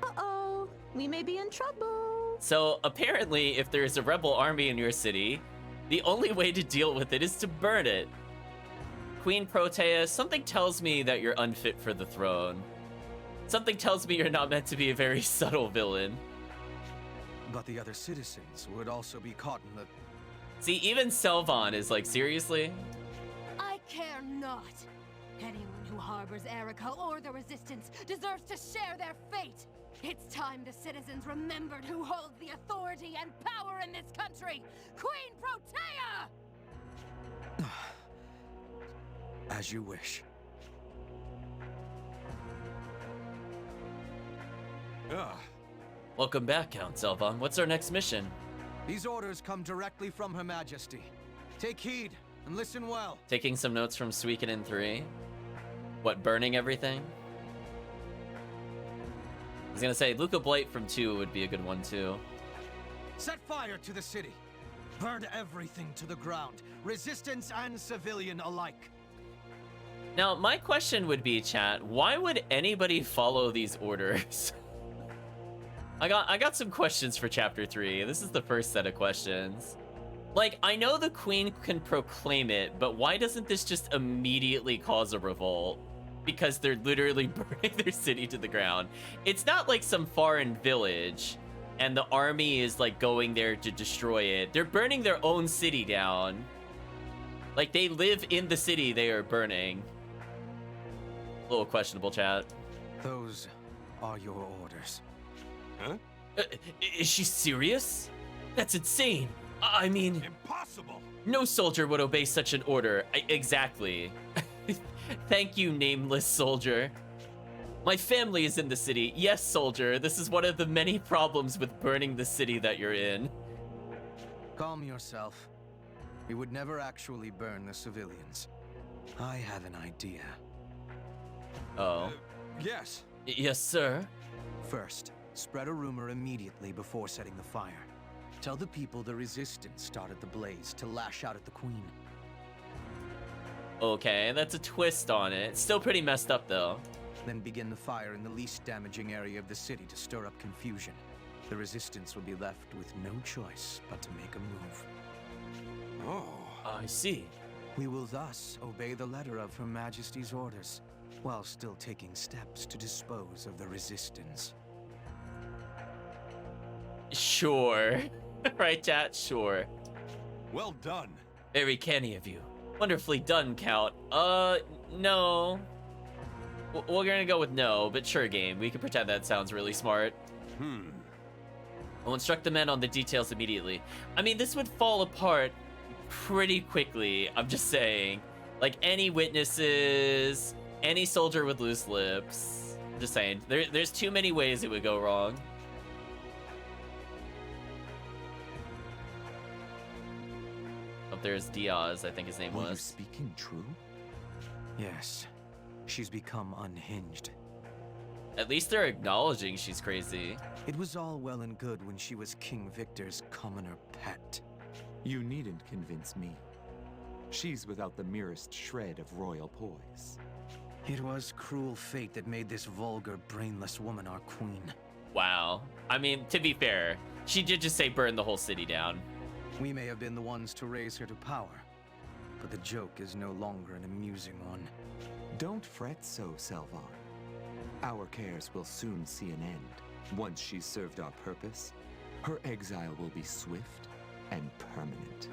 S2: Uh-oh, we may be in trouble.
S1: So, apparently, if there's a rebel army in your city, the only way to deal with it is to burn it. Queen Protea, something tells me that you're unfit for the throne. Something tells me you're not meant to be a very subtle villain.
S9: But the other citizens would also be caught in the...
S1: See, even Selvon is like, seriously?
S8: I care not. Anyone who harbors Erica or the Resistance deserves to share their fate. It's time the citizens remembered who holds the authority and power in this country. Queen Protea!
S9: As you wish.
S1: Welcome back, Count Selvon. What's our next mission?
S9: These orders come directly from Her Majesty. Take heed and listen well.
S1: Taking some notes from Suikoden 3. What, burning everything? I was gonna say, Luca Blight from 2 would be a good one, too.
S9: Set fire to the city. Burn everything to the ground. Resistance and civilian alike.
S1: Now, my question would be, chat, why would anybody follow these orders? I got some questions for Chapter 3. This is the first set of questions. Like, I know the Queen can proclaim it, but why doesn't this just immediately cause a revolt? Because they're literally burning their city to the ground. It's not like some foreign village, and the army is, like, going there to destroy it. They're burning their own city down. Like, they live in the city they are burning. A little questionable, chat.
S9: Those are your orders.
S1: Is she serious? That's insane. I mean,
S5: Impossible!
S1: no soldier would obey such an order. Exactly. Thank you, nameless soldier. My family is in the city. Yes, soldier. This is one of the many problems with burning the city that you're in.
S9: Calm yourself. We would never actually burn the civilians. I have an idea.
S1: Oh.
S5: Yes.
S1: Yes, sir.
S9: First, spread a rumor immediately before setting the fire. Tell the people the resistance started the blaze to lash out at the queen.
S1: Okay, that's a twist on it. It's still pretty messed up, though.
S9: Then begin the fire in the least damaging area of the city to stir up confusion. The resistance will be left with no choice but to make a move.
S5: Oh.
S1: I see.
S9: We will thus obey the letter of Her Majesty's orders, while still taking steps to dispose of the resistance.
S1: Sure. Right, chat? Sure.
S5: Well done.
S1: Very canny of you. Wonderfully done, Count. No. We're gonna go with no, but sure, game. We can pretend that sounds really smart. We'll instruct the men on the details immediately. I mean, this would fall apart pretty quickly. I'm just saying. Like, any witnesses, any soldier with loose lips. I'm just saying. There's too many ways it would go wrong. Oh, there's Diaz, I think his name
S3: Were you
S1: was.
S3: speaking true?
S9: Yes, she's become unhinged.
S1: At least they're acknowledging she's crazy.
S9: It was all well and good when she was King Victor's commoner pet.
S10: You needn't convince me. She's without the merest shred of royal poise.
S9: It was cruel fate that made this vulgar, brainless woman our queen.
S1: Wow. I mean, to be fair, she did just say burn the whole city down.
S9: We may have been the ones to raise her to power, but the joke is no longer an amusing one.
S10: Don't fret so, Selvar. Our cares will soon see an end. Once she's served our purpose, her exile will be swift and permanent.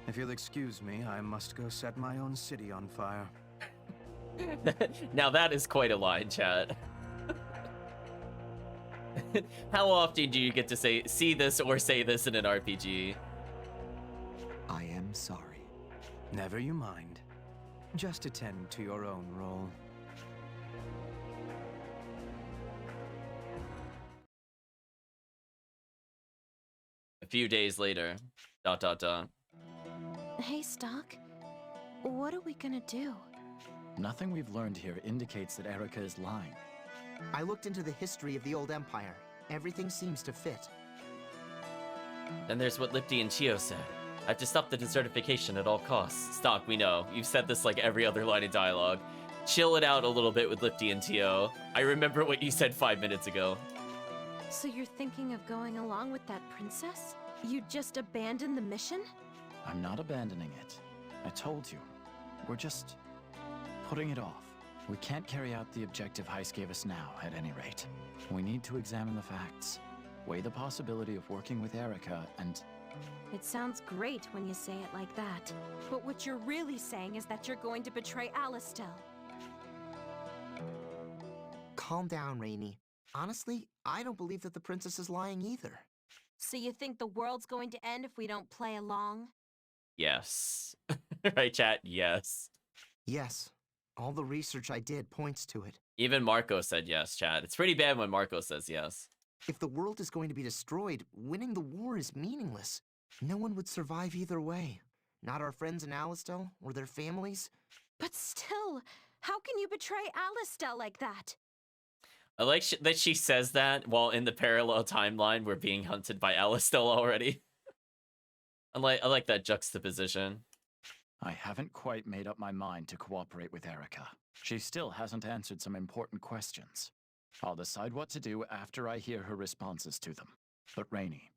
S9: If you'll excuse me, I must go set my own city on fire.
S1: Now that is quite a line, chat. How often do you get to see this or say this in an RPG?
S10: I am sorry.
S9: Never you mind. Just attend to your own role.
S1: A few days later. ...
S2: Hey, Stock. What are we gonna do?
S3: Nothing we've learned here indicates that Erica is lying.
S7: I looked into the history of the old empire. Everything seems to fit.
S1: Then there's what Lipti and Chio said. I have to stop the desertification at all costs. Stock, we know. You've said this like every other line of dialogue. Chill it out a little bit with Lipti and Tio. I remember what you said 5 minutes ago.
S2: So you're thinking of going along with that princess? You just abandoned the mission?
S3: I'm not abandoning it. I told you. We're just putting it off. We can't carry out the objective Heist gave us now, at any rate. We need to examine the facts, weigh the possibility of working with Erica, and...
S2: It sounds great when you say it like that. But what you're really saying is that you're going to betray Alistel.
S7: Calm down, Rainy. Honestly, I don't believe that the princess is lying either.
S2: So you think the world's going to end if we don't play along?
S1: Yes. Right, chat? Yes.
S7: Yes. All the research I did points to it.
S1: Even Marco said yes, chat. It's pretty bad when Marco says yes.
S7: If the world is going to be destroyed, winning the war is meaningless. No one would survive either way. Not our friends in Alistel or their families.
S2: But still, how can you betray Alistel like that?
S1: I like that she says that while in the parallel timeline we're being hunted by Alistel already. I like that juxtaposition.
S3: I haven't quite made up my mind to cooperate with Erica. She still hasn't answered some important questions. I'll decide what to do after I hear her responses to them. But Rainy,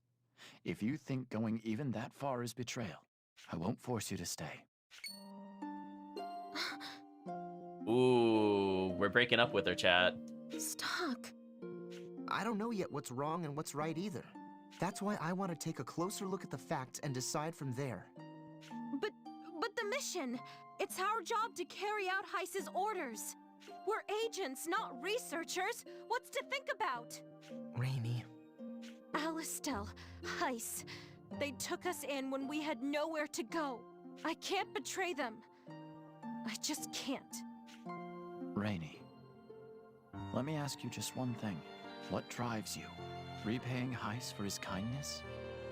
S3: if you think going even that far is betrayal, I won't force you to stay.
S1: Ooh, we're breaking up with her, chat.
S2: Stock.
S7: I don't know yet what's wrong and what's right either. That's why I want to take a closer look at the facts and decide from there.
S2: But the mission! It's our job to carry out Heist's orders. We're agents, not researchers. What's to think about?
S7: Rainy,
S8: Alistel, Heiss. They took us in when we had nowhere to go. I can't betray them. I just can't.
S3: Rainy, let me ask you just one thing. What drives you? Repaying Heiss for his kindness?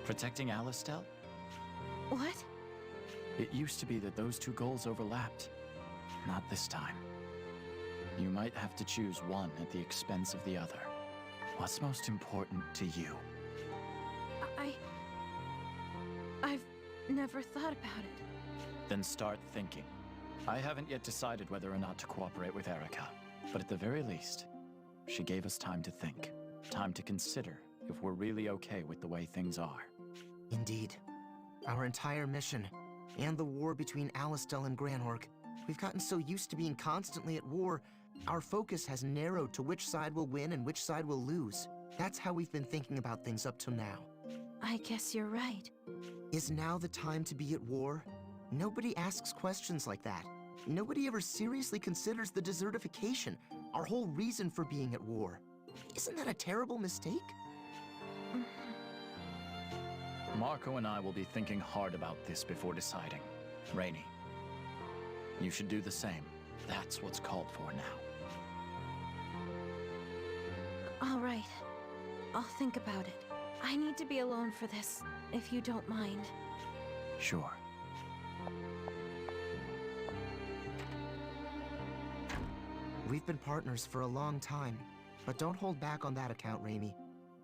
S3: Protecting Alistel?
S8: What?
S3: It used to be that those two goals overlapped. Not this time. You might have to choose one at the expense of the other. What's most important to you?
S8: I've never thought about it.
S3: Then start thinking. I haven't yet decided whether or not to cooperate with Erica, but at the very least, she gave us time to think. Time to consider if we're really okay with the way things are.
S7: Indeed. Our entire mission, and the war between Alistel and Granorg, we've gotten so used to being constantly at war, our focus has narrowed to which side will win and which side will lose. That's how we've been thinking about things up till now.
S8: I guess you're right.
S7: Is now the time to be at war? Nobody asks questions like that. Nobody ever seriously considers the desertification, our whole reason for being at war. Isn't that a terrible mistake?
S3: Marco and I will be thinking hard about this before deciding. Rainy, you should do the same. That's what's called for now.
S8: All right. I'll think about it. I need to be alone for this, if you don't mind.
S3: Sure.
S7: We've been partners for a long time, but don't hold back on that account, Rainy.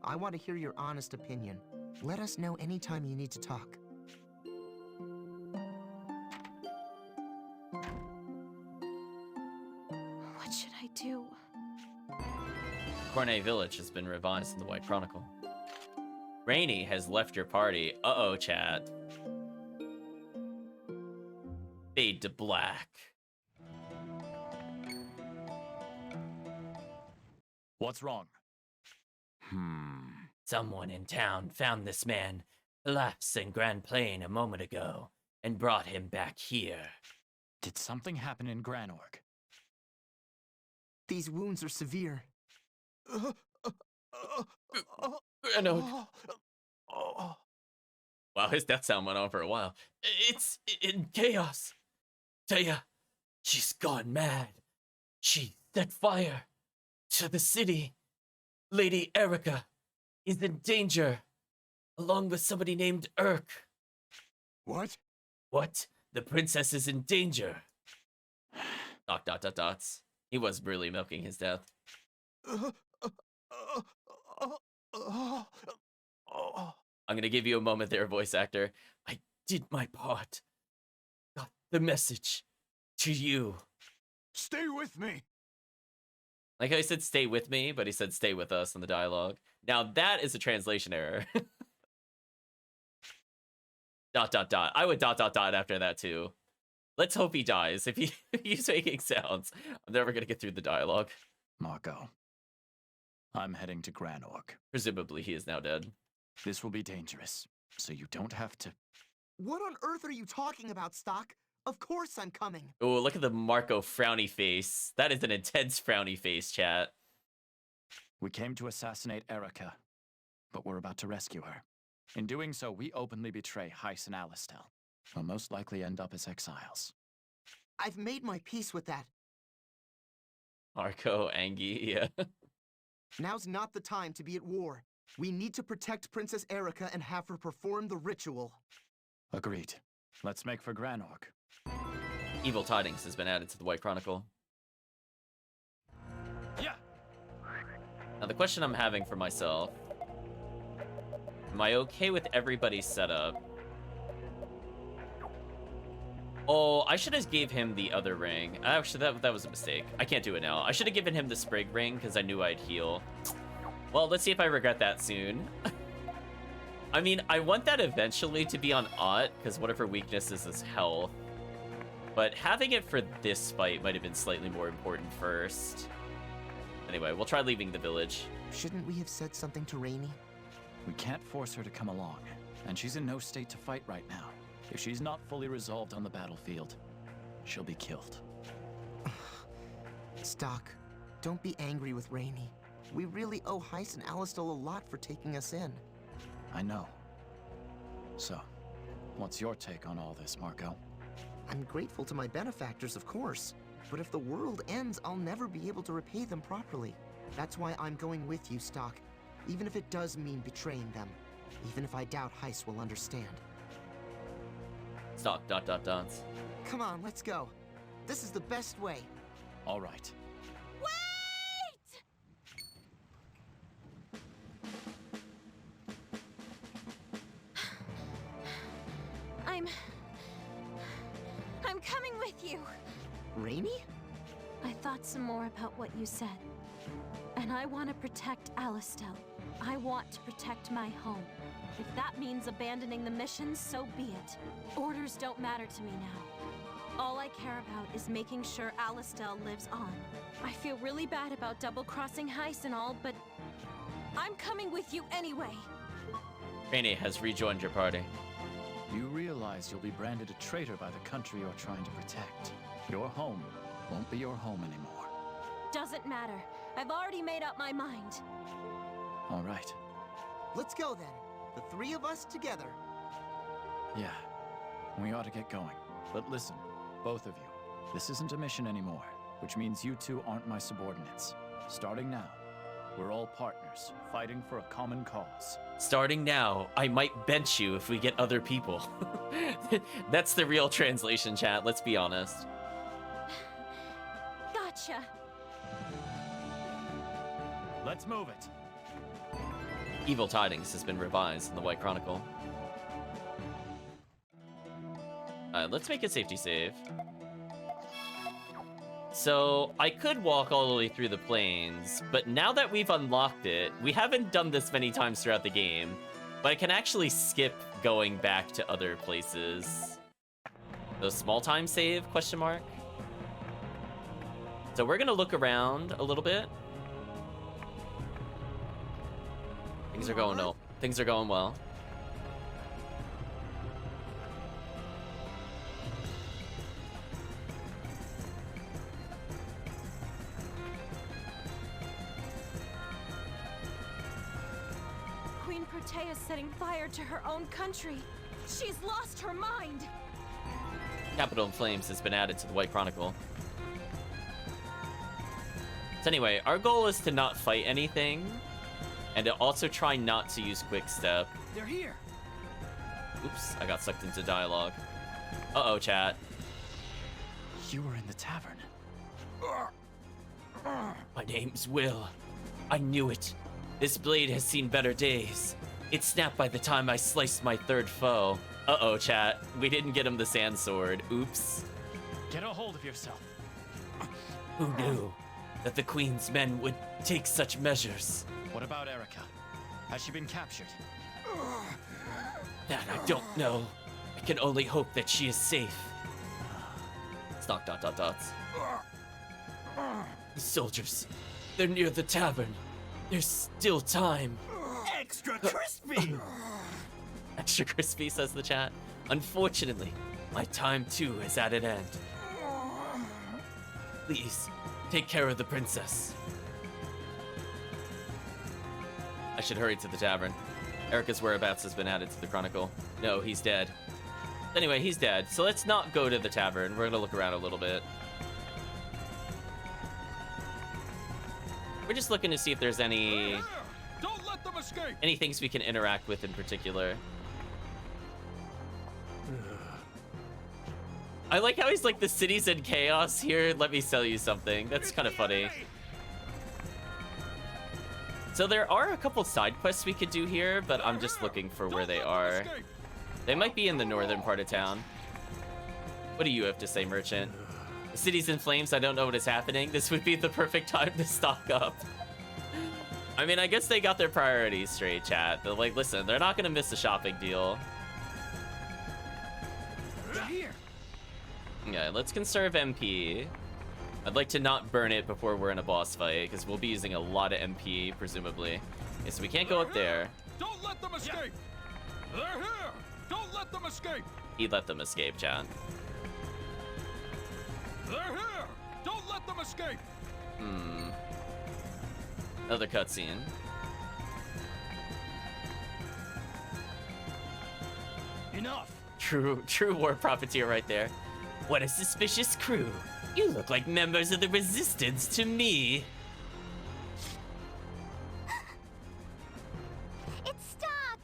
S7: I want to hear your honest opinion. Let us know anytime you need to talk.
S8: What should I do?
S1: Cornet Village has been revised in the White Chronicle. Rainy has left your party. Uh-oh, chat. Fade to black.
S3: What's wrong?
S1: Someone in town found this man collapsed in Grand Plain a moment ago and brought him back here.
S3: Did something happen in Granorg?
S7: These wounds are severe.
S1: Granorg. Wow, his death sound went on for a while. It's in chaos. Taya, she's gone mad. She set fire to the city. Lady Erica is in danger, along with somebody named Urk.
S5: What?
S1: What? The princess is in danger. ... He was really milking his death. I'm gonna give you a moment there, voice actor. I did my part. Got the message to you.
S5: Stay with me.
S1: Like how he said stay with me, but he said stay with us in the dialogue. Now that is a translation error. ... I would ... after that too. Let's hope he dies. If he's making sounds, I'm never gonna get through the dialogue.
S3: Marco, I'm heading to Granorg.
S1: Presumably he is now dead.
S3: This will be dangerous, so you don't have to...
S7: What on earth are you talking about, Stock? Of course I'm coming.
S1: Oh, look at the Marco frowny face. That is an intense frowny face, chat.
S3: We came to assassinate Erica, but we're about to rescue her. In doing so, we openly betray Heiss and Alistel. We'll most likely end up as exiles.
S7: I've made my peace with that.
S1: Marco, Angie, yeah.
S7: Now's not the time to be at war. We need to protect Princess Erica and have her perform the ritual.
S3: Agreed. Let's make for Granorg.
S1: Evil Tidings has been added to the White Chronicle.
S3: Yeah.
S1: Now the question I'm having for myself, am I okay with everybody's setup? Oh, I should have gave him the other ring. Actually, that was a mistake. I can't do it now. I should have given him the Sprig ring because I knew I'd heal. Well, let's see if I regret that soon. I mean, I want that eventually to be on Ott because one of her weaknesses is health. But having it for this fight might have been slightly more important first. Anyway, we'll try leaving the village.
S7: Shouldn't we have said something to Rainy?
S3: We can't force her to come along, and she's in no state to fight right now. If she's not fully resolved on the battlefield, she'll be killed.
S7: Stock, don't be angry with Rainy. We really owe Heiss and Alistel a lot for taking us in.
S3: I know. So, what's your take on all this, Marco?
S7: I'm grateful to my benefactors, of course. But if the world ends, I'll never be able to repay them properly. That's why I'm going with you, Stock. Even if it does mean betraying them. Even if I doubt Heiss will understand.
S1: Stock, ...
S7: Come on, let's go. This is the best way.
S3: All right.
S8: Wait! I'm coming with you.
S7: Rainy?
S2: I thought some more about what you said. And I want to protect Alistel. I want to protect my home. If that means abandoning the mission, so be it. Orders don't matter to me now. All I care about is making sure Alistel lives on. I feel really bad about double-crossing Heiss and all, but I'm coming with you anyway.
S1: Rainy has rejoined your party.
S3: You realize you'll be branded a traitor by the country you're trying to protect. Your home won't be your home anymore.
S2: Doesn't matter. I've already made up my mind.
S3: All right.
S7: Let's go then. The three of us together.
S3: Yeah, we ought to get going. But listen, both of you, this isn't a mission anymore, which means you two aren't my subordinates. Starting now, we're all partners, fighting for a common cause.
S1: Starting now, I might bench you if we get other people. That's the real translation, chat, let's be honest.
S2: Gotcha.
S3: Let's move it.
S1: Evil Tidings has been revised in the White Chronicle. Let's make a safety save. So, I could walk all the way through the plains, but now that we've unlocked it, we haven't done this many times throughout the game, but I can actually skip going back to other places. The small time save, question mark? So we're gonna look around a little bit. Things are going well. Things are going well.
S2: Queen Protea's setting fire to her own country. She's lost her mind.
S1: Capital in Flames has been added to the White Chronicle. So anyway, our goal is to not fight anything, and to also try not to use Quick Step.
S9: They're here.
S1: Oops, I got sucked into dialogue. Uh-oh, chat.
S3: You were in the tavern.
S1: My name's Will. I knew it. This blade has seen better days. It snapped by the time I sliced my third foe. Uh-oh, chat. We didn't get him the sand sword. Oops.
S3: Get a hold of yourself.
S1: Who knew that the Queen's men would take such measures?
S3: What about Erica? Has she been captured?
S1: That I don't know. I can only hope that she is safe. Stock ... The soldiers. They're near the tavern. There's still time.
S5: Extra crispy!
S1: Extra crispy, says the chat. Unfortunately, my time too is at an end. Please, take care of the princess. I should hurry to the tavern. Erica's whereabouts has been added to the chronicle. No, he's dead. Anyway, he's dead, so let's not go to the tavern. We're gonna look around a little bit. We're just looking to see if there's any...
S5: Don't let them escape!
S1: any things we can interact with in particular. I like how he's like, the city's in chaos here. Let me sell you something. That's kind of funny. So there are a couple side quests we could do here, but I'm just looking for where they are. They might be in the northern part of town. What do you have to say, merchant? The city's in flames. I don't know what is happening. This would be the perfect time to stock up. I mean, I guess they got their priorities straight, chat. They're like, listen, they're not gonna miss a shopping deal.
S9: Here.
S1: Yeah, let's conserve MP. I'd like to not burn it before we're in a boss fight, because we'll be using a lot of MP, presumably. Okay, so we can't go up there.
S5: Don't let them escape! They're here! Don't let them escape!
S1: He let them escape, chat.
S5: They're here! Don't let them escape!
S1: Another cutscene.
S5: Enough!
S1: True war profiteer right there. What a suspicious crew. You look like members of the Resistance to me.
S2: It's Stock!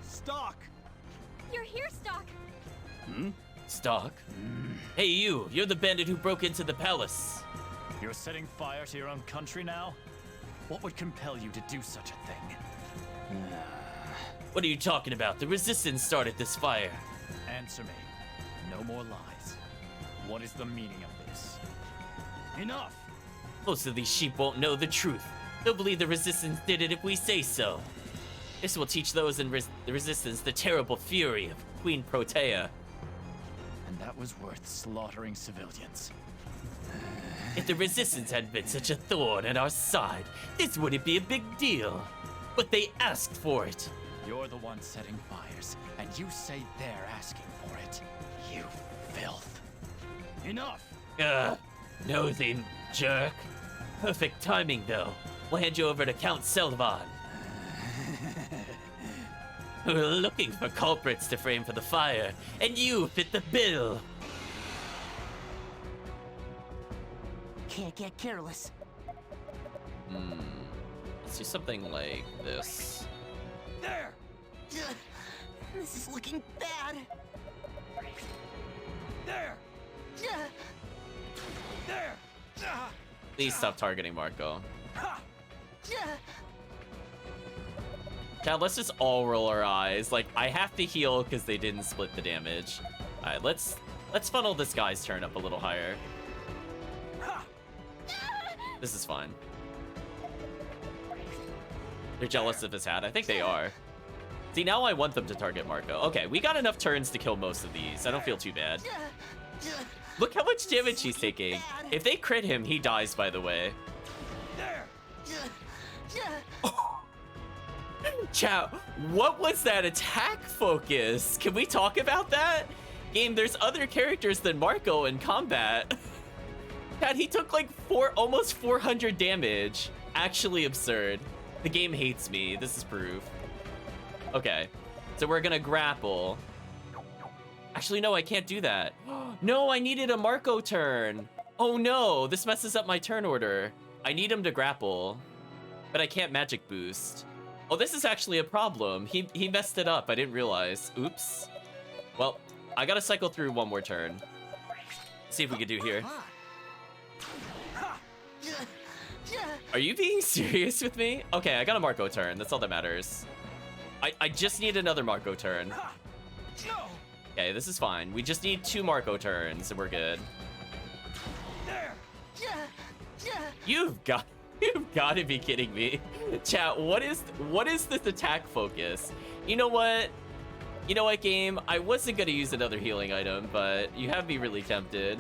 S5: Stock!
S8: You're here, Stock!
S1: Stock? Hey you're the bandit who broke into the palace.
S3: You're setting fire to your own country now? What would compel you to do such a thing?
S1: What are you talking about? The Resistance started this fire.
S3: Answer me. No more lies. What is the meaning of this?
S5: Enough!
S1: Most of these sheep won't know the truth. They'll believe the Resistance did it if we say so. This will teach those in the Resistance the terrible fury of Queen Protea.
S3: And that was worth slaughtering civilians.
S1: If the Resistance had been such a thorn at our side, this wouldn't be a big deal. But they asked for it.
S3: You're the one setting fires, and you say they're asking for it. You filth.
S5: Enough!
S1: Nosy jerk. Perfect timing, though. We'll hand you over to Count Selvan. We're looking for culprits to frame for the fire, and you fit the bill.
S4: Can't get careless.
S1: Let's do something like this.
S5: There!
S4: This is looking bad.
S5: There! There!
S1: Please stop targeting Marco.
S5: Ha!
S1: Chat, let's just all roll our eyes. Like, I have to heal because they didn't split the damage. All right, let's funnel this guy's turn up a little higher. This is fine. They're jealous of his hat. I think they are. See, now I want them to target Marco. Okay, we got enough turns to kill most of these. I don't feel too bad. Look how much damage he's taking. If they crit him, he dies, by the way.
S5: There!
S1: Chat, what was that attack focus? Can we talk about that? Game, there's other characters than Marco in combat. Chat, he took like almost 400 damage. Actually absurd. The game hates me. This is proof. Okay, so we're gonna grapple. Actually, no, I can't do that. No, I needed a Marco turn. Oh no, this messes up my turn order. I need him to grapple, but I can't magic boost. Oh, this is actually a problem. He messed it up. I didn't realize. Oops. Well, I gotta cycle through one more turn. See if we can do here. Are you being serious with me? Okay, I got a Marco turn. That's all that matters. I just need another Marco turn. Okay, this is fine. We just need 2 Marco turns and we're good. You've got to be kidding me. Chat, what is this attack focus? You know what? You know what, game? I wasn't gonna use another healing item, but you have me really tempted.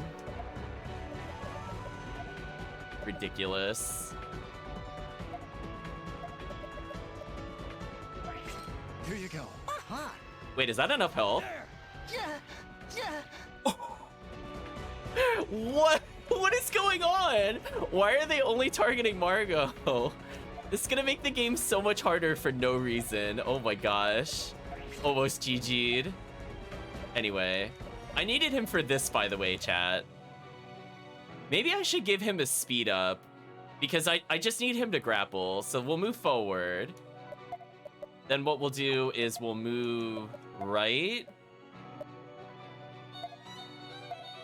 S1: Ridiculous.
S3: Here you go.
S1: Wait, is that enough health? What is going on? Why are they only targeting Margot? This is gonna make the game so much harder for no reason. Oh my gosh. Almost GG'd. Anyway, I needed him for this, by the way, chat. Maybe I should give him a speed up because I just need him to grapple. So we'll move forward. Then what we'll do is we'll move right.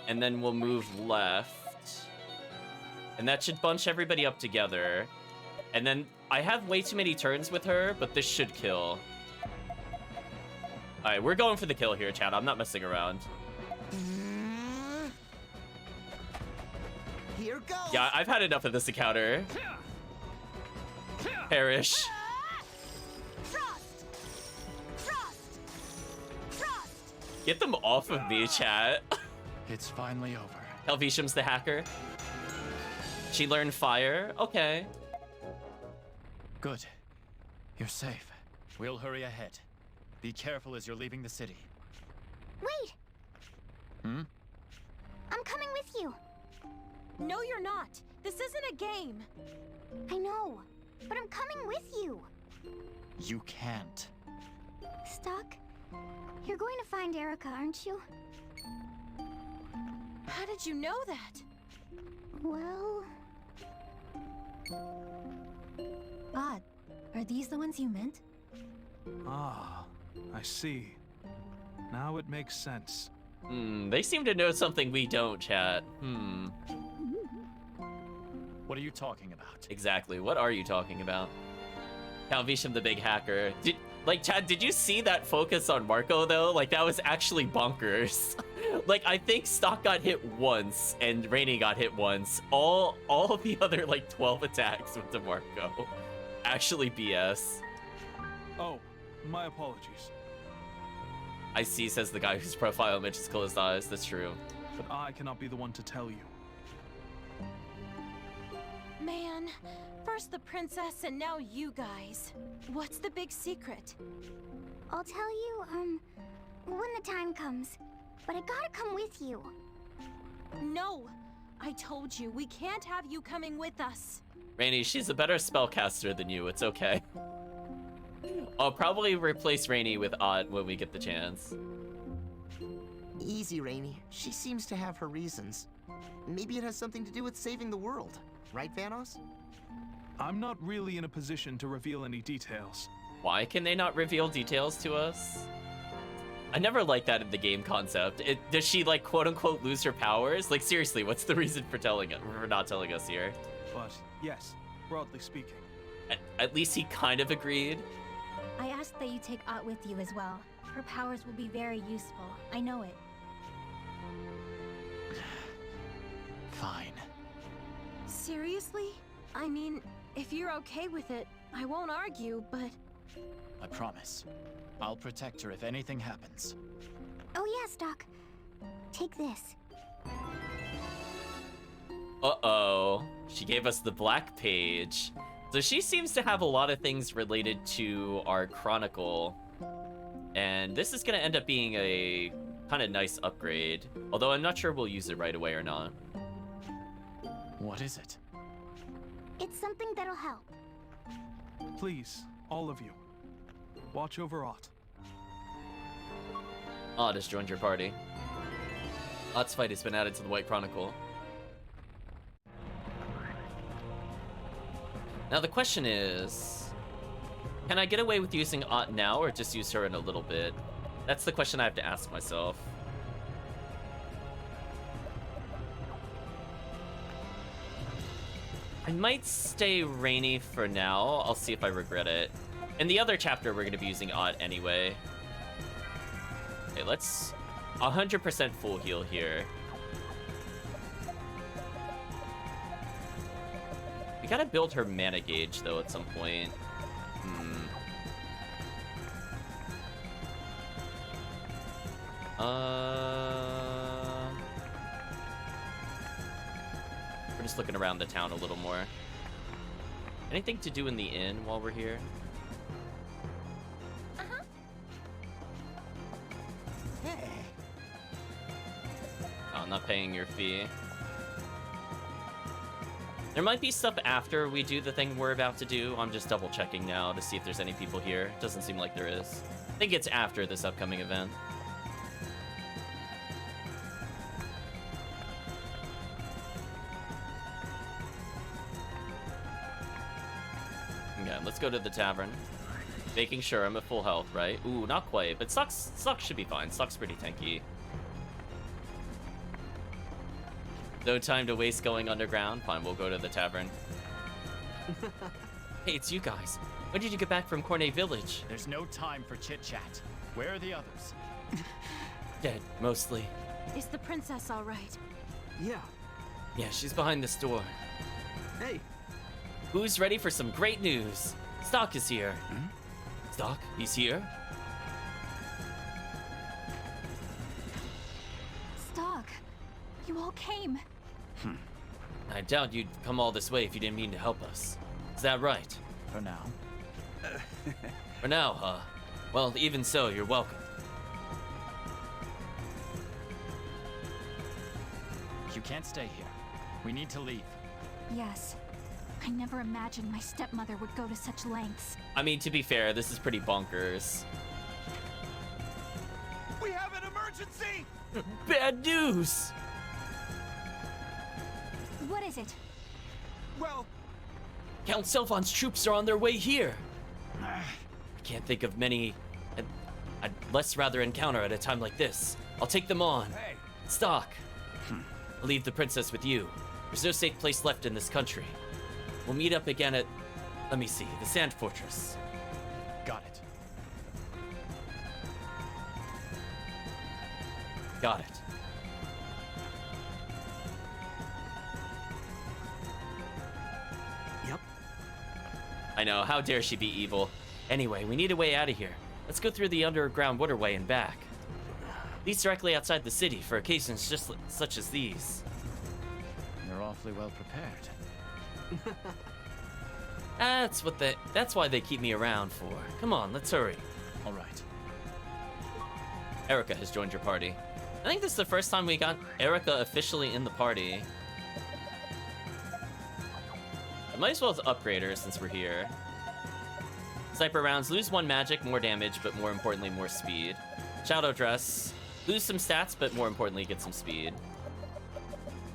S1: And then we'll move left. And that should bunch everybody up together. And then I have way too many turns with her, but this should kill. All right, we're going for the kill here, chat. I'm not messing around.
S7: Here goes.
S1: Yeah, I've had enough of this encounter. Perish. Get them off of me, chat.
S3: It's finally over.
S1: Helvetium's the hacker. She learned fire. Okay.
S3: Good. You're safe. We'll hurry ahead. Be careful as you're leaving the city.
S2: Wait!
S3: Hmm?
S2: I'm coming with you.
S8: No, you're not. This isn't a game.
S2: I know.
S11: but I'm coming with you.
S3: You can't.
S11: Stock, you're going to find Erica, aren't you?
S8: How did you know that?
S11: Well...
S2: Odd. Are these the ones you meant?
S5: Ah, I see. Now it makes sense.
S1: They seem to know something we don't, chat.
S3: What are you talking about?
S1: Exactly. What are you talking about? Calvisham the big hacker. Chad, did you see that focus on Marco, though? Like, that was actually bonkers. Like, I think Stock got hit once, and Rainy got hit once. All of the other, 12 attacks went to Marco. Actually BS.
S5: Oh, my apologies.
S1: I see, says the guy whose profile image is closed eyes. That's true.
S5: But I cannot be the one to tell you.
S8: Man, first the princess and now you guys. What's the big secret?
S11: I'll tell you, when the time comes. But I gotta come with you.
S8: No! I told you, we can't have you coming with us.
S1: Rainy, she's a better spellcaster than you. It's okay. I'll probably replace Rainy with Odd when we get the chance.
S7: Easy, Rainy. She seems to have her reasons. Maybe it has something to do with saving the world. Right, Vanos?
S5: I'm not really in a position to reveal any details.
S1: Why can they not reveal details to us? I never liked that in the game concept. Does she, quote-unquote, lose her powers? Like, seriously, what's the reason for not telling us here?
S5: But, yes, broadly speaking.
S1: At least he kind of agreed.
S2: I asked that you take Ott with you as well. Her powers will be very useful. I know it.
S3: Fine.
S8: Seriously? I mean, if you're okay with it, I won't argue, but...
S3: I promise. I'll protect her if anything happens.
S11: Oh yes, Doc. Take this.
S1: Uh-oh. She gave us the black page. So she seems to have a lot of things related to our chronicle. And this is going to end up being a kind of nice upgrade. Although I'm not sure we'll use it right away or not.
S3: What is it?
S11: It's something that'll help.
S5: Please, all of you, watch over Ott.
S1: Ott has joined your party. Ott's fight has been added to the White Chronicle. Now the question is, can I get away with using Ott now or just use her in a little bit? That's the question I have to ask myself. I might stay Rainy for now. I'll see if I regret it. In the other chapter, we're going to be using Ott anyway. Okay, let's 100% full heal here. We gotta build her mana gauge, though, at some point. We're just looking around the town a little more. Anything to do in the inn while we're here?
S7: Hey.
S1: Oh, I'm not paying your fee. There might be stuff after we do the thing we're about to do. I'm just double checking now to see if there's any people here. Doesn't seem like there is. I think it's after this upcoming event. Okay, let's go to the tavern. Making sure I'm at full health, right? Ooh, not quite, but Sucks should be fine. Sucks pretty tanky. No time to waste going underground. Fine, we'll go to the tavern. Hey, it's you guys. When did you get back from Cornet Village?
S3: There's no time for chit-chat. Where are the others?
S1: Dead, mostly.
S8: Is the princess all right?
S9: Yeah.
S1: Yeah, she's behind this door.
S9: Hey.
S1: Who's ready for some great news? Stock is here. Stock, he's here?
S6: Stock, you all came.
S1: I doubt you'd come all this way if you didn't mean to help us. Is that right?
S3: For now.
S1: For now, huh? Well, even so, you're welcome.
S3: You can't stay here. We need to leave.
S6: Yes. I never imagined my stepmother would go to such lengths.
S1: I mean, to be fair, this is pretty bonkers.
S9: We have an emergency!
S1: Bad news!
S6: What is it?
S9: Well,
S1: Count Selphon's troops are on their way here. I can't think of many I'd less rather encounter at a time like this. I'll take them on.
S9: hey,
S1: Stock. I'll leave the princess with you. There's no safe place left in this country. We'll meet up again at, let me see, the Sand Fortress.
S3: Got it.
S1: Got it.
S4: Yep.
S1: I know, how dare she be evil. Anyway, we need a way out of here. Let's go through the underground waterway and back. Leads directly outside the city for occasions just such as these.
S3: You're awfully well prepared.
S1: That's why they keep me around for. Come on, let's hurry.
S3: All right.
S1: Erica has joined your party. I think this is the first time we got Erica officially in the party. I might as well upgrade her since we're here. Sniper rounds, lose 1 magic, more damage, but more importantly, more speed. Shadow dress, lose some stats, but more importantly, get some speed.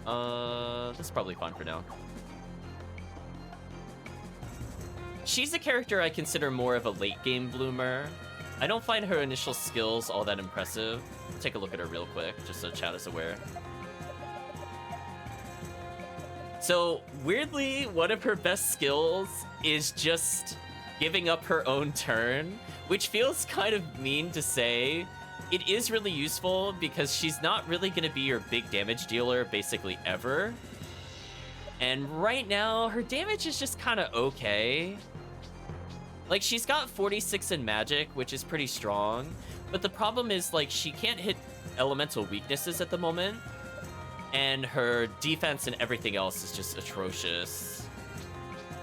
S1: This is probably fine for now. She's a character I consider more of a late game bloomer. I don't find her initial skills all that impressive. Take a look at her real quick, just so chat is aware. So, weirdly, one of her best skills is just giving up her own turn, which feels kind of mean to say. It is really useful because she's not really going to be your big damage dealer basically ever. And right now, her damage is just kind of okay. Like, she's got 46 in magic, which is pretty strong. But the problem is, like, she can't hit elemental weaknesses at the moment. And her defense and everything else is just atrocious.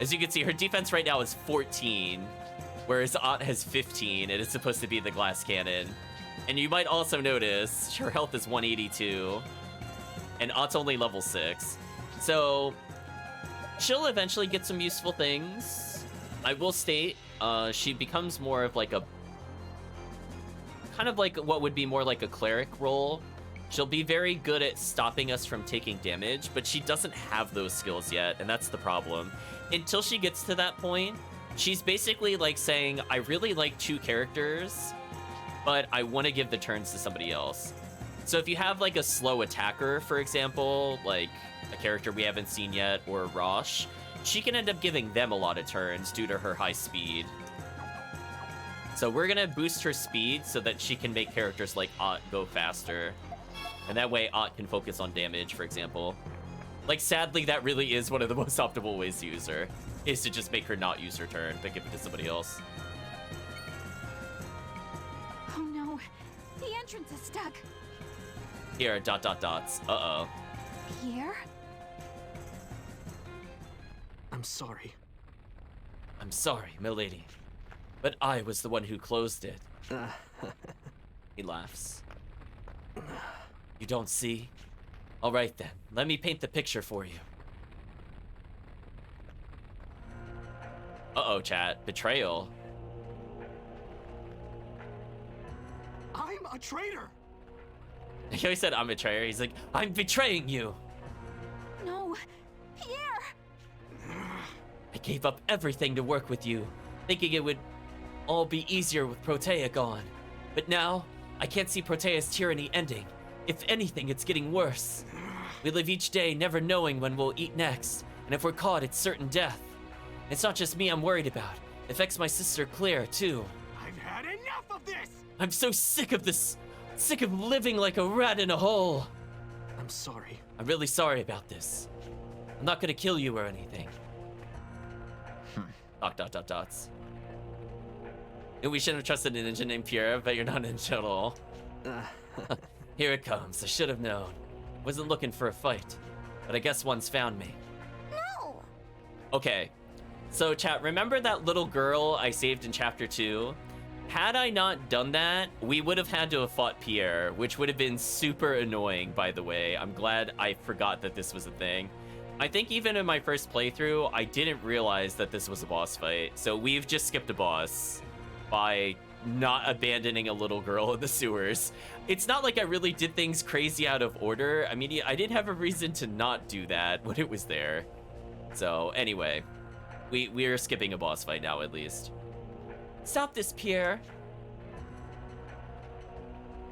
S1: As you can see, her defense right now is 14, whereas Ott has 15, and it's supposed to be the glass cannon. And you might also notice her health is 182, and Ott's only level 6. So she'll eventually get some useful things. I will state, she becomes more of like a, kind of like what would be more like a cleric role. She'll be very good at stopping us from taking damage, but she doesn't have those skills yet, and that's the problem. Until she gets to that point, she's basically like saying, I really like 2 characters, but I want to give the turns to somebody else. So if you have like a slow attacker, for example, like a character we haven't seen yet, or Rosche, she can end up giving them a lot of turns due to her high speed. So we're gonna boost her speed so that she can make characters like Ott go faster. And that way Ott can focus on damage, for example. Like, sadly, that really is one of the most optimal ways to use her, is to just make her not use her turn, but give it to somebody else.
S6: Oh no, the entrance is stuck.
S1: Here, dots. Uh-oh.
S6: Pierre?
S4: I'm sorry.
S1: I'm sorry, milady. But I was the one who closed it. He laughs. You don't see? All right then, let me paint the picture for you. Uh-oh, chat. Betrayal.
S9: I'm a traitor!
S1: He always said I'm a traitor. He's like, I'm betraying you.
S6: No, Pierre!
S1: I gave up everything to work with you, thinking it would all be easier with Protea gone. But now, I can't see Protea's tyranny ending. If anything, it's getting worse. We live each day never knowing when we'll eat next, and if we're caught, it's certain death. It's not just me I'm worried about. It affects my sister Claire, too.
S9: I've had enough of this!
S1: I'm so sick of this. Sick of living like a rat in a hole.
S4: I'm sorry.
S1: I'm really sorry about this. I'm not gonna kill you or anything. Dots. And we shouldn't have trusted a ninja named Pierre, but you're not a ninja at all. Here it comes. I should have known. Wasn't looking for a fight, but I guess one's found me.
S11: No!
S1: Okay, so chat, remember that little girl I saved in chapter 2? Had I not done that, we would have had to have fought Pierre, which would have been super annoying, by the way. I'm glad I forgot that this was a thing. I think even in my first playthrough, I didn't realize that this was a boss fight. So we've just skipped a boss by not abandoning a little girl in the sewers. It's not like I really did things crazy out of order. I mean, I did have a reason to not do that when it was there. So anyway, we're skipping a boss fight now at least. Stop this, Pierre.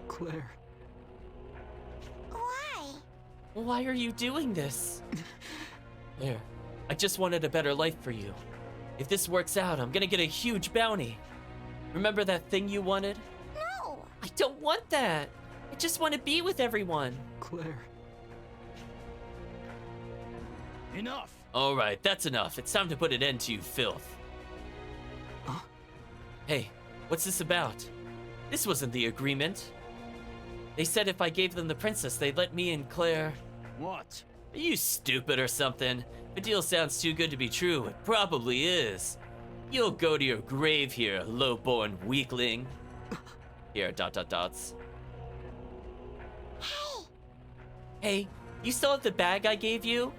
S4: Claire.
S11: Why?
S1: Why are you doing this? There, I just wanted a better life for you. If this works out, I'm gonna get a huge bounty. Remember that thing you wanted?
S11: No!
S1: I don't want that. I just want to be with everyone.
S4: Claire.
S3: Enough!
S1: All right, that's enough. It's time to put an end to you, filth.
S4: Huh?
S1: Hey, what's this about? This wasn't the agreement. They said if I gave them the princess, they'd let me and Claire...
S3: What?
S1: Are you stupid or something? The deal sounds too good to be true. It probably is. You'll go to your grave here, low-born weakling. Here, ... dots.
S11: Hey!
S1: Hey, you still have the bag I gave you?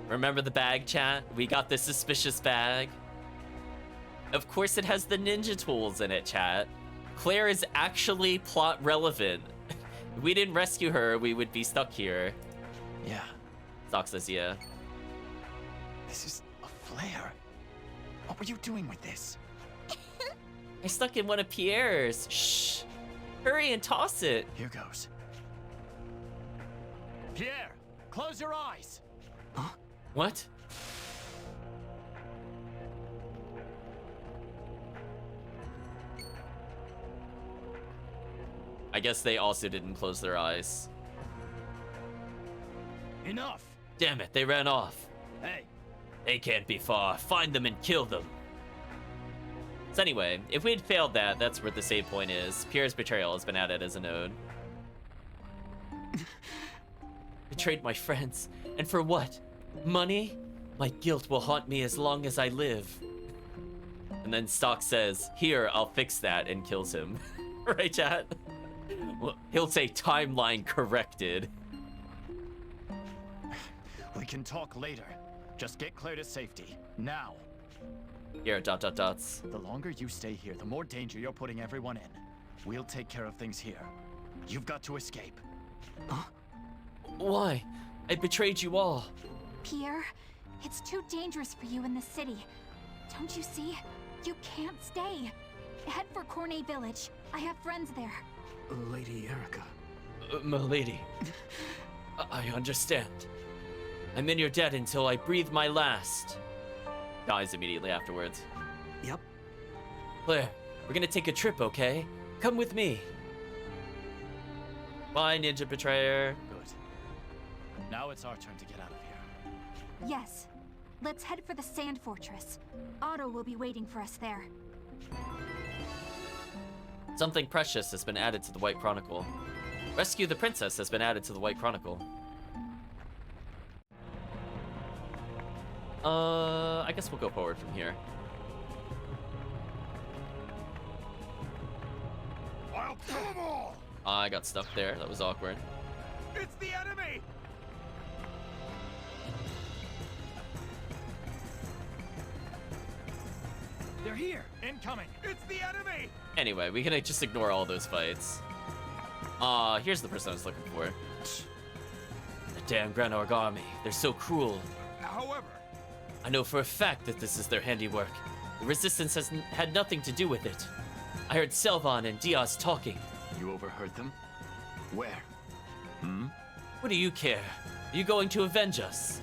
S1: Remember the bag, chat? We got this suspicious bag. Of course it has the ninja tools in it, chat. Claire is actually plot relevant. If we didn't rescue her, we would be stuck here.
S3: Yeah.
S1: Stock says yeah.
S3: This is a flare. What were you doing with this?
S1: I stuck in one of Pierre's. Shh. Hurry and toss it.
S3: Here goes. Pierre, close your eyes.
S4: Huh?
S1: What? I guess they also didn't close their eyes.
S3: Enough.
S1: Damn it, they ran off.
S3: Hey.
S1: They can't be far. Find them and kill them. So anyway, if we'd failed that, that's where the save point is. Pierre's betrayal has been added as a node. Betrayed my friends. And for what? Money? My guilt will haunt me as long as I live. And then Stock says, here, I'll fix that, and kills him. Right, chat? Well, he'll say timeline corrected.
S3: We can talk later. Just get Claire to safety. Now.
S1: Here, ... dots.
S3: The longer you stay here, the more danger you're putting everyone in. We'll take care of things here. You've got to escape.
S4: Huh?
S1: Why? I betrayed you all.
S6: Pierre, it's too dangerous for you in the city. Don't you see? You can't stay. Head for Cornet Village. I have friends there.
S4: Lady Erica.
S1: Milady. I understand. I'm in your debt until I breathe my last. Dies immediately afterwards.
S4: Yep.
S1: Claire, we're gonna take a trip, okay? Come with me. Bye, Ninja Betrayer.
S3: Good. Now it's our turn to get out of here.
S6: Yes. Let's head for the Sand Fortress. Otto will be waiting for us there.
S1: Something precious has been added to the White Chronicle. Rescue the Princess has been added to the White Chronicle. I guess we'll go forward from here.
S5: I'll kill them all!
S1: I got stuck there. That was awkward.
S5: It's the enemy!
S3: They're here! Incoming!
S5: It's the enemy!
S1: Anyway, we can just ignore all those fights. Here's the person I was looking for. The damn Granorg army. They're so cruel.
S5: However,
S1: I know for a fact that this is their handiwork. The Resistance has had nothing to do with it. I heard Selvon and Diaz talking.
S3: You overheard them? Where?
S1: What do you care? Are you going to avenge us?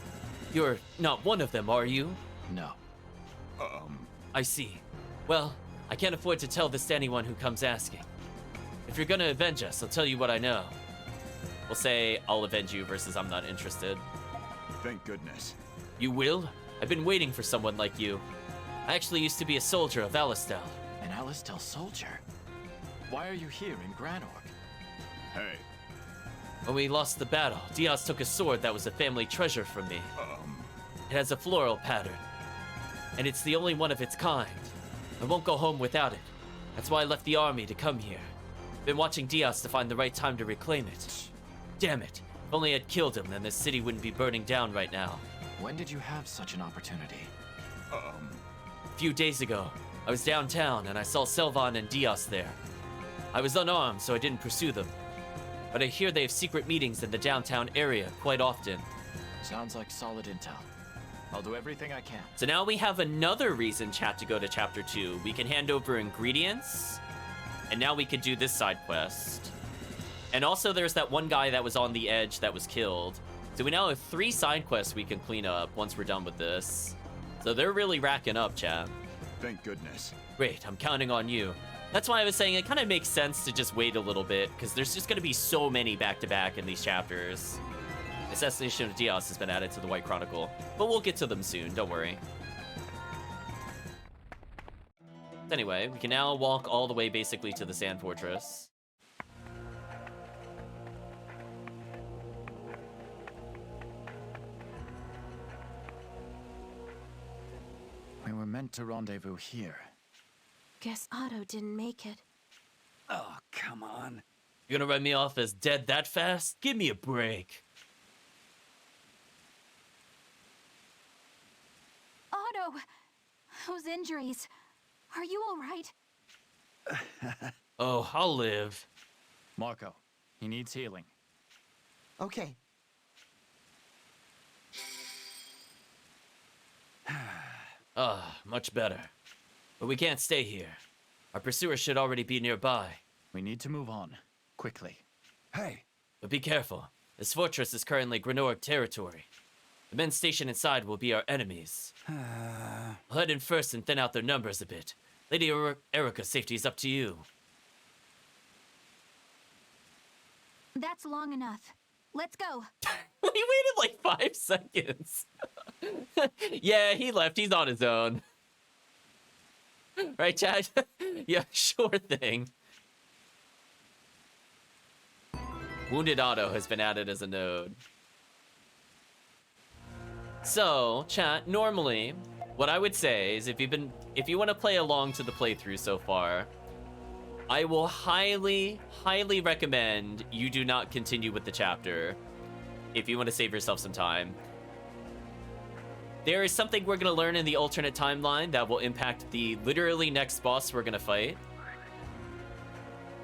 S1: You're not one of them, are you?
S3: No.
S1: I see. Well, I can't afford to tell this to anyone who comes asking. If you're gonna avenge us, I'll tell you what I know. We'll say, I'll avenge you versus I'm not interested.
S5: thank goodness.
S1: You will? I've been waiting for someone like you. I actually used to be a soldier of Alistel.
S3: An Alistel soldier? Why are you here in Granorg?
S5: Hey,
S1: When we lost the battle, Diaz took a sword that was a family treasure from me. It has a floral pattern, and it's the only one of its kind. I won't go home without it. That's why I left the army to come here. Been watching Diaz to find the right time to reclaim it. Damn it, If only I'd killed him, then this city wouldn't be burning down right now.
S3: When did you have such an opportunity?
S1: A few days ago, I was downtown and I saw Selvan and Dios there. I was unarmed, so I didn't pursue them. But I hear they have secret meetings in the downtown area quite often.
S3: Sounds like solid intel. I'll do everything I can.
S1: So now we have another reason, chat, to go to chapter 2. We can hand over ingredients, and now we can do this side quest. And also there's that one guy that was on the edge that was killed. So we now have 3 side quests we can clean up once we're done with this. So they're really racking up, chat.
S12: Thank goodness.
S1: Great, I'm counting on you. That's why I was saying it kind of makes sense to just wait a little bit, because there's just going to be so many back-to-back in these chapters. Assassination of Dios has been added to the White Chronicle, but we'll get to them soon, don't worry. Anyway, we can now walk all the way basically to the Sand Fortress.
S3: We were meant to rendezvous here.
S6: Guess Otto didn't make it.
S12: Oh, come on.
S1: You're gonna run me off as dead that fast? Give me a break.
S6: Otto! Those injuries. Are you alright?
S1: Oh, I'll live.
S3: Marco, he needs healing.
S7: Okay.
S1: Much better. But we can't stay here. Our pursuers should already be nearby.
S3: We need to move on. Quickly.
S12: Hey.
S1: But be careful. This fortress is currently Granorg territory. The men stationed inside will be our enemies. I'll head in first and thin out their numbers a bit. Lady Erica's safety is up to you.
S6: That's long enough. Let's go.
S1: We waited like 5 seconds. Yeah, he left. He's on his own. Right, Chad? Yeah, sure thing. Wounded Otto has been added as a node. So, chat, normally, what I would say is if you want to play along to the playthrough so far, I will highly, highly recommend you do not continue with the chapter if you want to save yourself some time. There is something we're going to learn in the alternate timeline that will impact the literally next boss we're going to fight.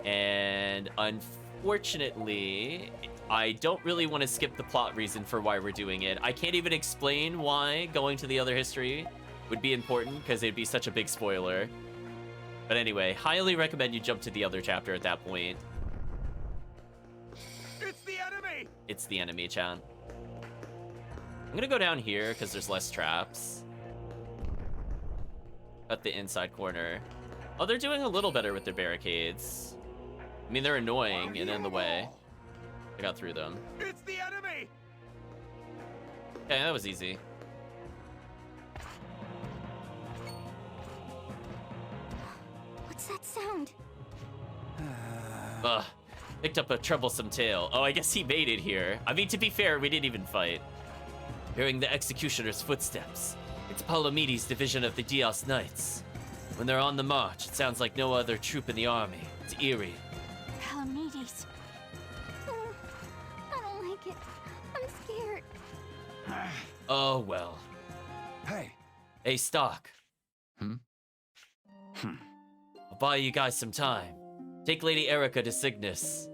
S1: And unfortunately, I don't really want to skip the plot reason for why we're doing it. I can't even explain why going to the other history would be important, because it'd be such a big spoiler. But anyway, highly recommend you jump to the other chapter at that point.
S12: It's the enemy!
S1: It's the enemy, chat. I'm gonna go down here because there's less traps. At the inside corner. Oh, they're doing a little better with their barricades. I mean, they're annoying and in the way. I got through them.
S12: It's the enemy!
S1: Okay, that was easy.
S11: What's that sound?
S1: Ugh. Picked up a troublesome tale. Oh, I guess he made it here. I mean, to be fair, we didn't even fight. Hearing the executioner's footsteps. It's Palamedes' division of the Dios Knights. When they're on the march, it sounds like no other troop in the army. It's eerie.
S6: Palamedes.
S11: I don't like it. I'm scared.
S1: Oh, well.
S12: Hey.
S1: Hey, Stock. I'll buy you guys some time. Take Lady Erica to Cygnus.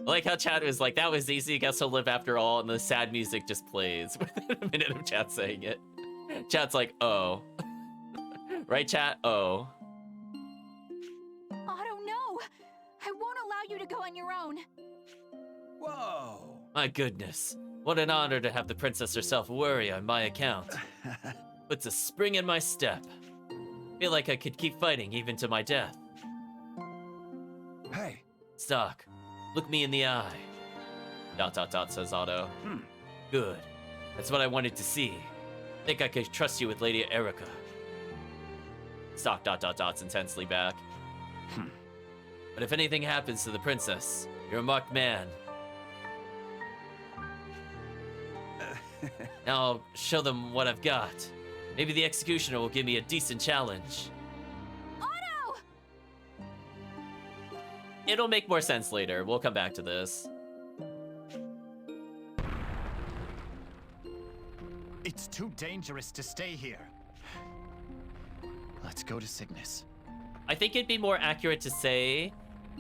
S1: I like how chat was like, that was easy, guess he'll live after all, and the sad music just plays within a minute of chat saying it. Chat's like, oh. Right, chat? Oh.
S6: Otto, no! I won't allow you to go on your own.
S12: Whoa.
S1: My goodness. What an honor to have the princess herself worry on my account. Puts a spring in my step. Feel like I could keep fighting even to my death.
S12: Hey.
S1: Stock, look me in the eye. ... says Otto. Good. That's what I wanted to see. Think I could trust you with Lady Erica. Stock ... intensely back. But if anything happens to the princess, you're a marked man. Now I'll show them what I've got. Maybe the executioner will give me a decent challenge.
S6: Otto!
S1: It'll make more sense later. We'll come back to this.
S3: It's too dangerous to stay here. Let's go to Cygnus.
S1: I think it'd be more accurate to say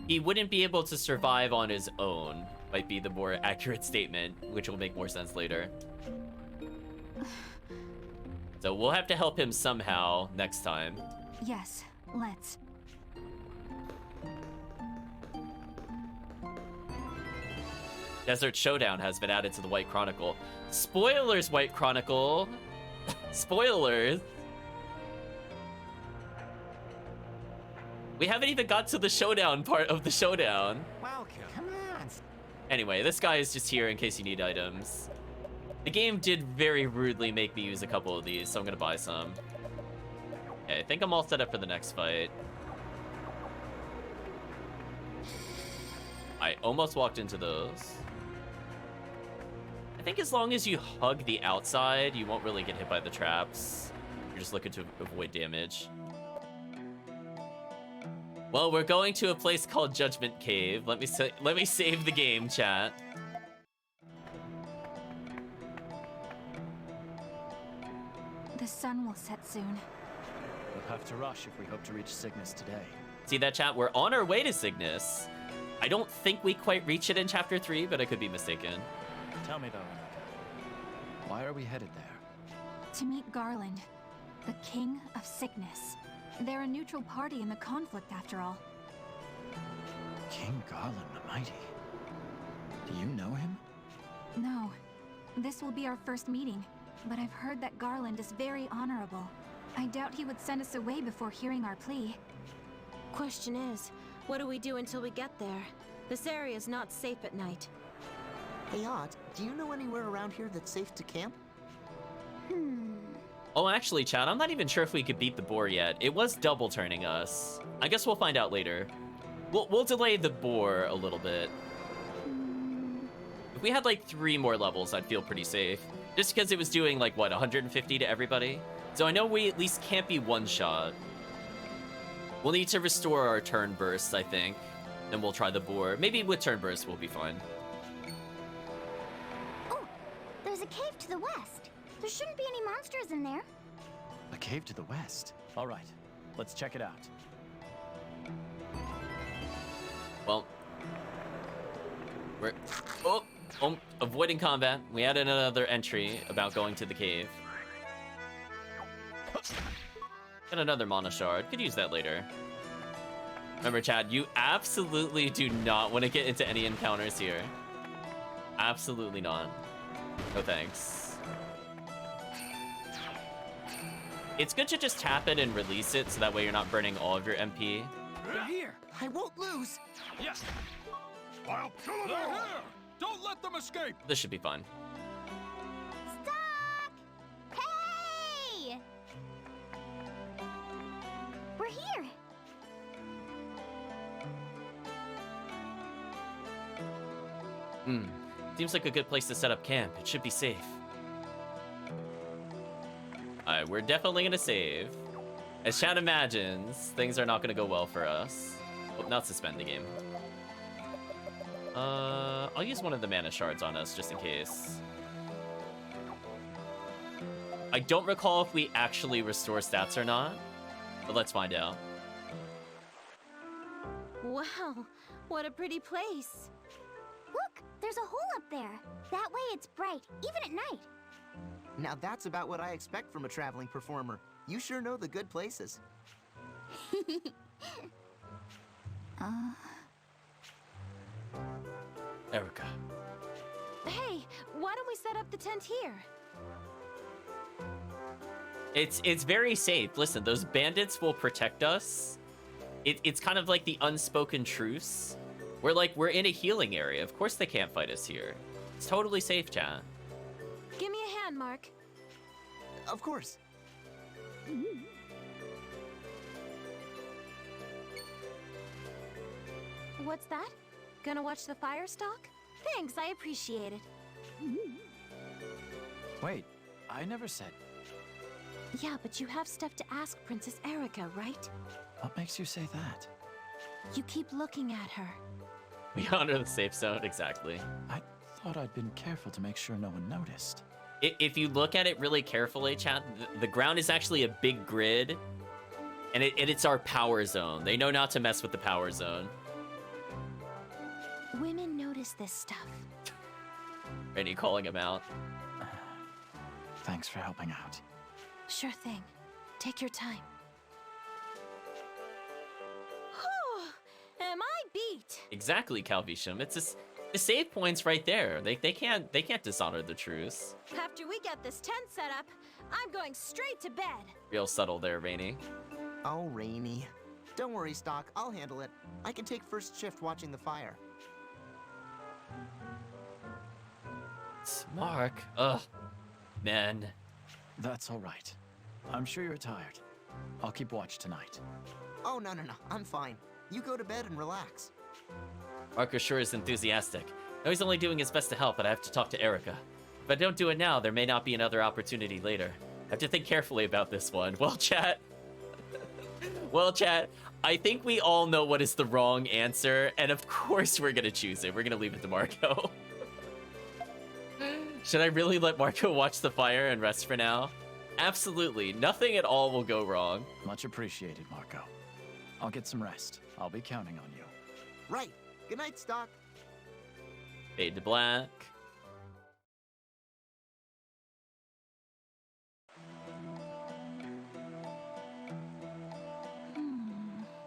S1: he wouldn't be able to survive on his own. Might be the more accurate statement, which will make more sense later. So we'll have to help him somehow next time.
S6: Yes, let's.
S1: Desert Showdown has been added to the White Chronicle. Spoilers, White Chronicle. Spoilers. We haven't even got to the showdown part of the showdown.
S7: Welcome. Come on.
S1: Anyway, this guy is just here in case you need items. The game did very rudely make me use a couple of these, so I'm gonna buy some. Okay, I think I'm all set up for the next fight. I almost walked into those. I think as long as you hug the outside, you won't really get hit by the traps. You're just looking to avoid damage. Well, we're going to a place called Judgment Cave. Let me save the game, chat.
S6: The sun will set soon.
S3: We'll have to rush if we hope to reach Cygnus today.
S1: See that, chat? We're on our way to Cygnus. I don't think we quite reach it in Chapter 3, but I could be mistaken.
S3: Tell me though, Erica. Why are we headed there?
S6: To meet Garland, the King of Cygnus. They're a neutral party in the conflict, after all.
S3: King Garland the Mighty. Do you know him?
S6: No. This will be our first meeting, but I've heard that Garland is very honorable. I doubt he would send us away before hearing our plea.
S13: Question is, what do we do until we get there? This area is not safe at night.
S7: Hey, Odd, do you know anywhere around here that's safe to camp?
S1: Oh, actually, chat, I'm not even sure if we could beat the boar yet. It was double turning us. I guess we'll find out later. We'll delay the boar a little bit. If we had like 3 more levels, I'd feel pretty safe. Just because it was doing like, what, 150 to everybody? So I know we at least can't be one shot. We'll need to restore our turn bursts, I think. Then we'll try the boar. Maybe with turn bursts we'll be fine.
S11: Oh, there's a cave to the west. There shouldn't be any monsters in there.
S3: A cave to the west. All right, let's check it out.
S1: Well, we're avoiding combat. We added another entry about going to the cave. And another mana shard. Could use that later. Remember, Chad, you absolutely do not want to get into any encounters here. Absolutely not. No thanks. It's good to just tap it and release it so that way you're not burning all of your MP.
S12: They're here.
S7: I won't lose.
S12: Yes. I'll kill them all. They're here. Don't let them escape.
S1: This should be fun.
S11: Stuck! Hey! We're here.
S1: Seems like a good place to set up camp. It should be safe. Alright, we're definitely gonna save. As Chad imagines, things are not gonna go well for us. Oh, not suspend the game. I'll use one of the mana shards on us just in case. I don't recall if we actually restore stats or not, but let's find out.
S13: Wow, what a pretty place.
S11: Look, there's a hole up there. That way it's bright, even at night.
S7: Now that's about what I expect from a traveling performer. You sure know the good places.
S1: Erica.
S13: Hey, why don't we set up the tent here?
S1: It's very safe. Listen, those bandits will protect us. It's kind of like the unspoken truce. We're in a healing area. Of course they can't fight us here. It's totally safe, chat.
S13: Give me a hand, Mark.
S7: Of course.
S13: What's that? Gonna watch the fire stalk? Thanks, I appreciate it.
S3: Wait, I never said.
S13: Yeah, but you have stuff to ask Princess Erica, right?
S3: What makes you say that?
S13: You keep looking at her.
S1: We honor the safe zone, exactly.
S3: I thought I'd been careful to make sure no one noticed.
S1: If you look at it really carefully, chat, the ground is actually a big grid, and it's our power zone. They know not to mess with the power zone.
S2: Women notice this stuff.
S1: Randy calling him out.
S3: Thanks for helping out.
S2: Sure thing. Take your time.
S13: Am I beat?
S1: Exactly, Calvisham. It's just the save points right there. They can't dishonor the truce.
S13: After we get this tent set up, I'm going straight to bed.
S1: Real subtle there, Rainy.
S7: Oh, Rainy. Don't worry, Stock. I'll handle it. I can take first shift watching the fire.
S1: It's Mark. Ugh. Man.
S3: That's all right. I'm sure you're tired. I'll keep watch tonight.
S7: Oh, no. I'm fine. You go to bed and relax.
S1: Marco sure is enthusiastic. I know he's only doing his best to help, but I have to talk to Erica. If I don't do it now, there may not be another opportunity later. I have to think carefully about this one. Well, chat. Well, chat, I think we all know what is the wrong answer, and of course we're gonna choose it. We're gonna leave it to Marco. Should I really let Marco watch the fire and rest for now? Absolutely. Nothing at all will go wrong.
S3: Much appreciated, Marco. I'll get some rest. I'll be counting on you.
S7: Right. Good night, Stock.
S1: Fade to black.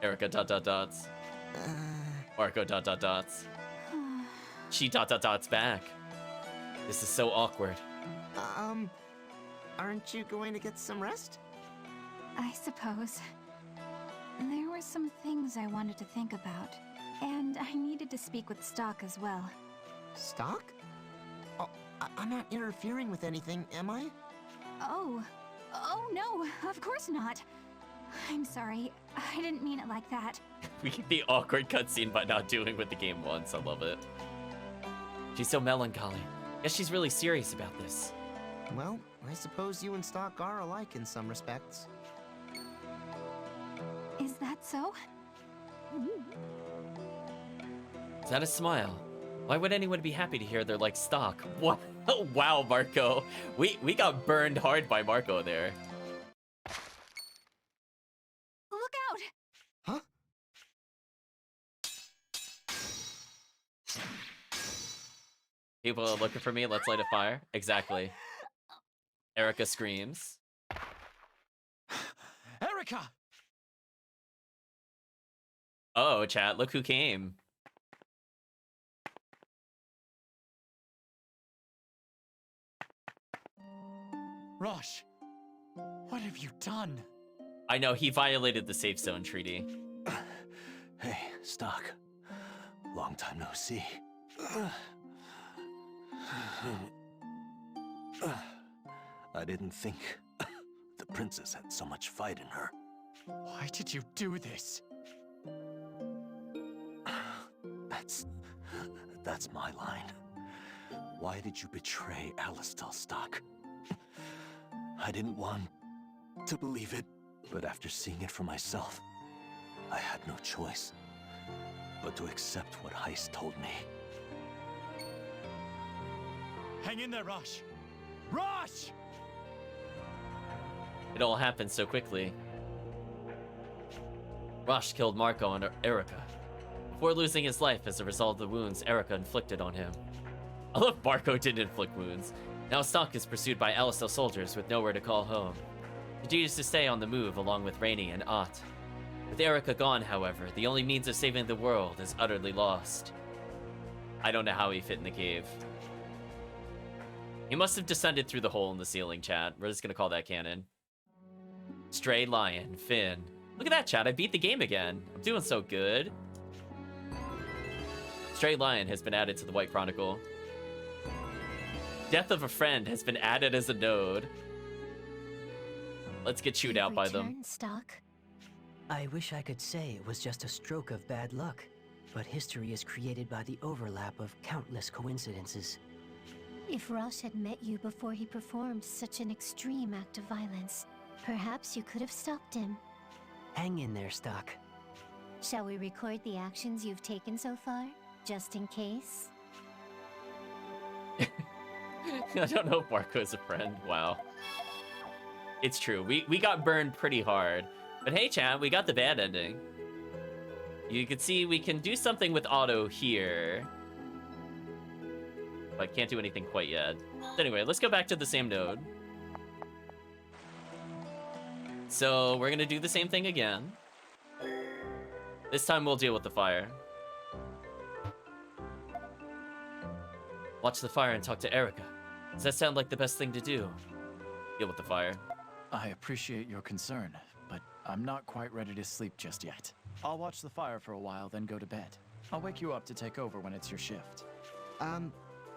S1: Erica ... Marco ... She ... back. This is so awkward.
S7: Aren't you going to get some rest?
S6: I suppose. There were some things I wanted to think about, and I needed to speak with Stock as well.
S7: Stock? Oh, I'm not interfering with anything, am I?
S6: Oh no, of course not. I'm sorry, I didn't mean it like that.
S1: We get the awkward cutscene by not doing what the game wants. I love it. She's so melancholy. Guess she's really serious about this.
S7: Well, I suppose you and Stock are alike in some respects.
S6: Is that so?
S1: Is that a smile? Why would anyone be happy to hear they're like Stock? What? Oh, wow, Marco. We got burned hard by Marco there.
S6: Look out!
S7: Huh?
S1: People are looking for me. Let's light a fire. Exactly. Erica screams.
S3: Erica!
S1: Oh, chat, look who came.
S3: Rosche, what have you done?
S1: I know, he violated the safe zone treaty.
S14: Hey, Stock. Long time no see. I didn't think the princess had so much fight in her.
S3: Why did you do this?
S14: That's my line. Why did you betray Alistel, Stock? I didn't want to believe it, but after seeing it for myself, I had no choice but to accept what Heist told me.
S3: Hang in there, Rosche! Rosche!
S1: It all happened so quickly. Rosche killed Marco and Erica before losing his life as a result of the wounds Erica inflicted on him. I love Marco didn't inflict wounds. Now Stock is pursued by Alistel soldiers with nowhere to call home. He continues to stay on the move along with Rainy and Ott. With Erica gone, however, the only means of saving the world is utterly lost. I don't know how he fit in the cave. He must have descended through the hole in the ceiling, chat. We're just gonna call that canon. Stray Lion, Finn. Look at that, chat. I beat the game again. I'm doing so good. Stray Lion has been added to the White Chronicle. Death of a friend has been added as a node. Let's get chewed out by them.
S2: Stock.
S4: I wish I could say it was just a stroke of bad luck, but history is created by the overlap of countless coincidences.
S2: If Rosche had met you before he performed such an extreme act of violence, perhaps you could have stopped him.
S4: Hang in there, Stock.
S2: Shall we record the actions you've taken so far, just in case?
S1: I don't know if Barco's a friend. Wow. It's true. We got burned pretty hard. But hey, chat, we got the bad ending. You can see we can do something with auto here. But can't do anything quite yet. Anyway, let's go back to the same node. So we're gonna do the same thing again. This time we'll deal with the fire. Watch the fire and talk to Erica. Does that sound like the best thing to do? Deal with the fire.
S3: I appreciate your concern, but I'm not quite ready to sleep just yet. I'll watch the fire for a while, then go to bed. I'll wake you up to take over when it's your shift.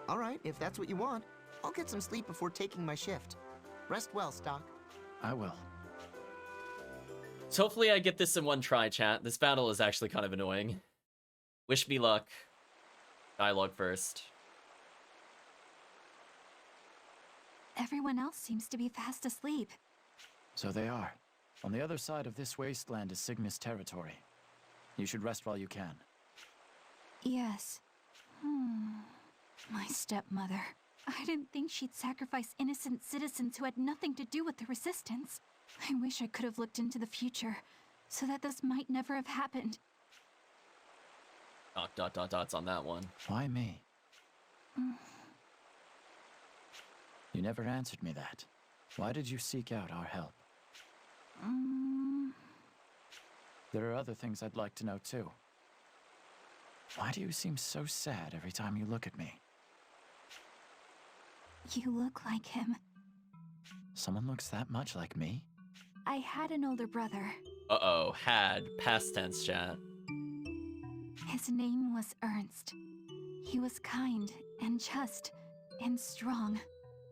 S7: Alright, if that's what you want. I'll get some sleep before taking my shift. Rest well, Stock.
S3: I will.
S1: So hopefully I get this in one try, chat. This battle is actually kind of annoying. Wish me luck. Dialogue first.
S6: Everyone else seems to be fast asleep.
S3: So they are. On the other side of this wasteland is Cygnus territory. You should rest while you can.
S6: Yes. My stepmother. I didn't think she'd sacrifice innocent citizens who had nothing to do with the Resistance. I wish I could have looked into the future, so that this might never have happened.
S1: Dots on that one.
S3: Why me? You never answered me that. Why did you seek out our help? There are other things I'd like to know too. Why do you seem so sad every time you look at me?
S6: You look like him.
S3: Someone looks that much like me?
S6: I had an older brother.
S1: Uh-oh, had. Past tense, chat.
S6: His name was Ernst. He was kind and just and strong.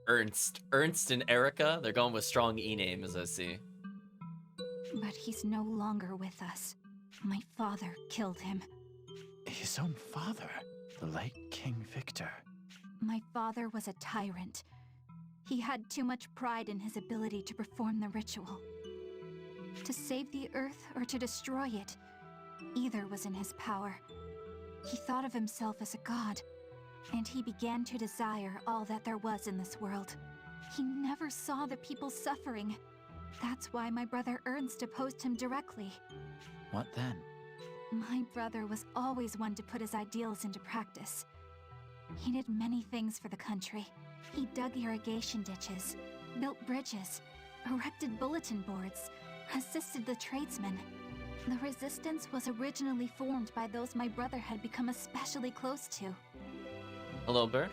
S1: Ernst. Ernst and Erica, they're going with strong E names, I see.
S6: But he's no longer with us. My father killed him.
S3: His own father? The late King Victor.
S6: My father was a tyrant. He had too much pride in his ability to perform the ritual. To save the Earth or to destroy it, either was in his power. He thought of himself as a god, and he began to desire all that there was in this world. He never saw the people suffering. That's why my brother Ernst opposed him directly.
S3: What then?
S6: My brother was always one to put his ideals into practice. He did many things for the country. He dug irrigation ditches, built bridges, erected bulletin boards, assisted the tradesmen. The Resistance was originally formed by those my brother had become especially close to.
S1: Hello, Bird.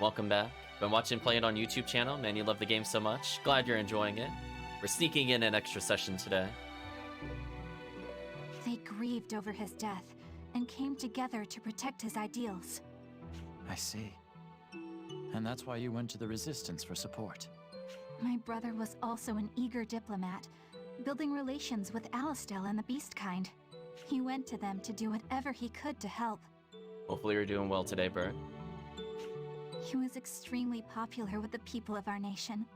S1: Welcome back. Been watching Play It on YouTube channel. Man, you love the game so much. Glad you're enjoying it. We're sneaking in an extra session today.
S6: They grieved over his death and came together to protect his ideals.
S3: I see. And that's why you went to the Resistance for support.
S6: My brother was also an eager diplomat, building relations with Alastel and the Beastkind. He went to them to do whatever he could to help.
S1: Hopefully you're doing well today, Bert.
S6: He was extremely popular with the people of our nation.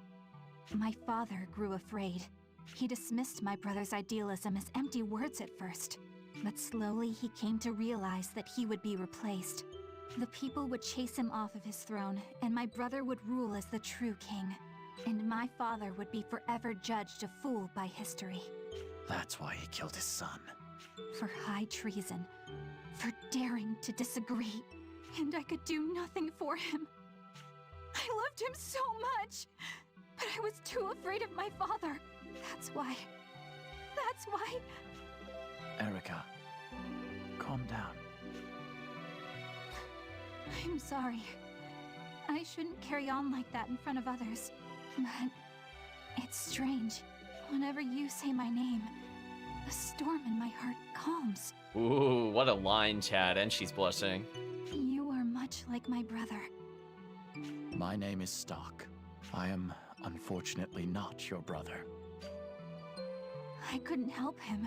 S6: My father grew afraid. He dismissed my brother's idealism as empty words at first, but slowly he came to realize that he would be replaced. The people would chase him off of his throne, and my brother would rule as the true king. And my father would be forever judged a fool by history.
S3: That's why he killed his son.
S6: For high treason. For daring to disagree. And I could do nothing for him. I loved him so much. But I was too afraid of my father. That's why.
S3: Erica, calm down.
S6: I'm sorry. I shouldn't carry on like that in front of others. But it's strange. Whenever you say my name, a storm in my heart calms.
S1: Ooh, what a line, Chad, and she's blushing.
S6: You are much like my brother.
S3: My name is Stock. I am, unfortunately, not your brother.
S6: I couldn't help him.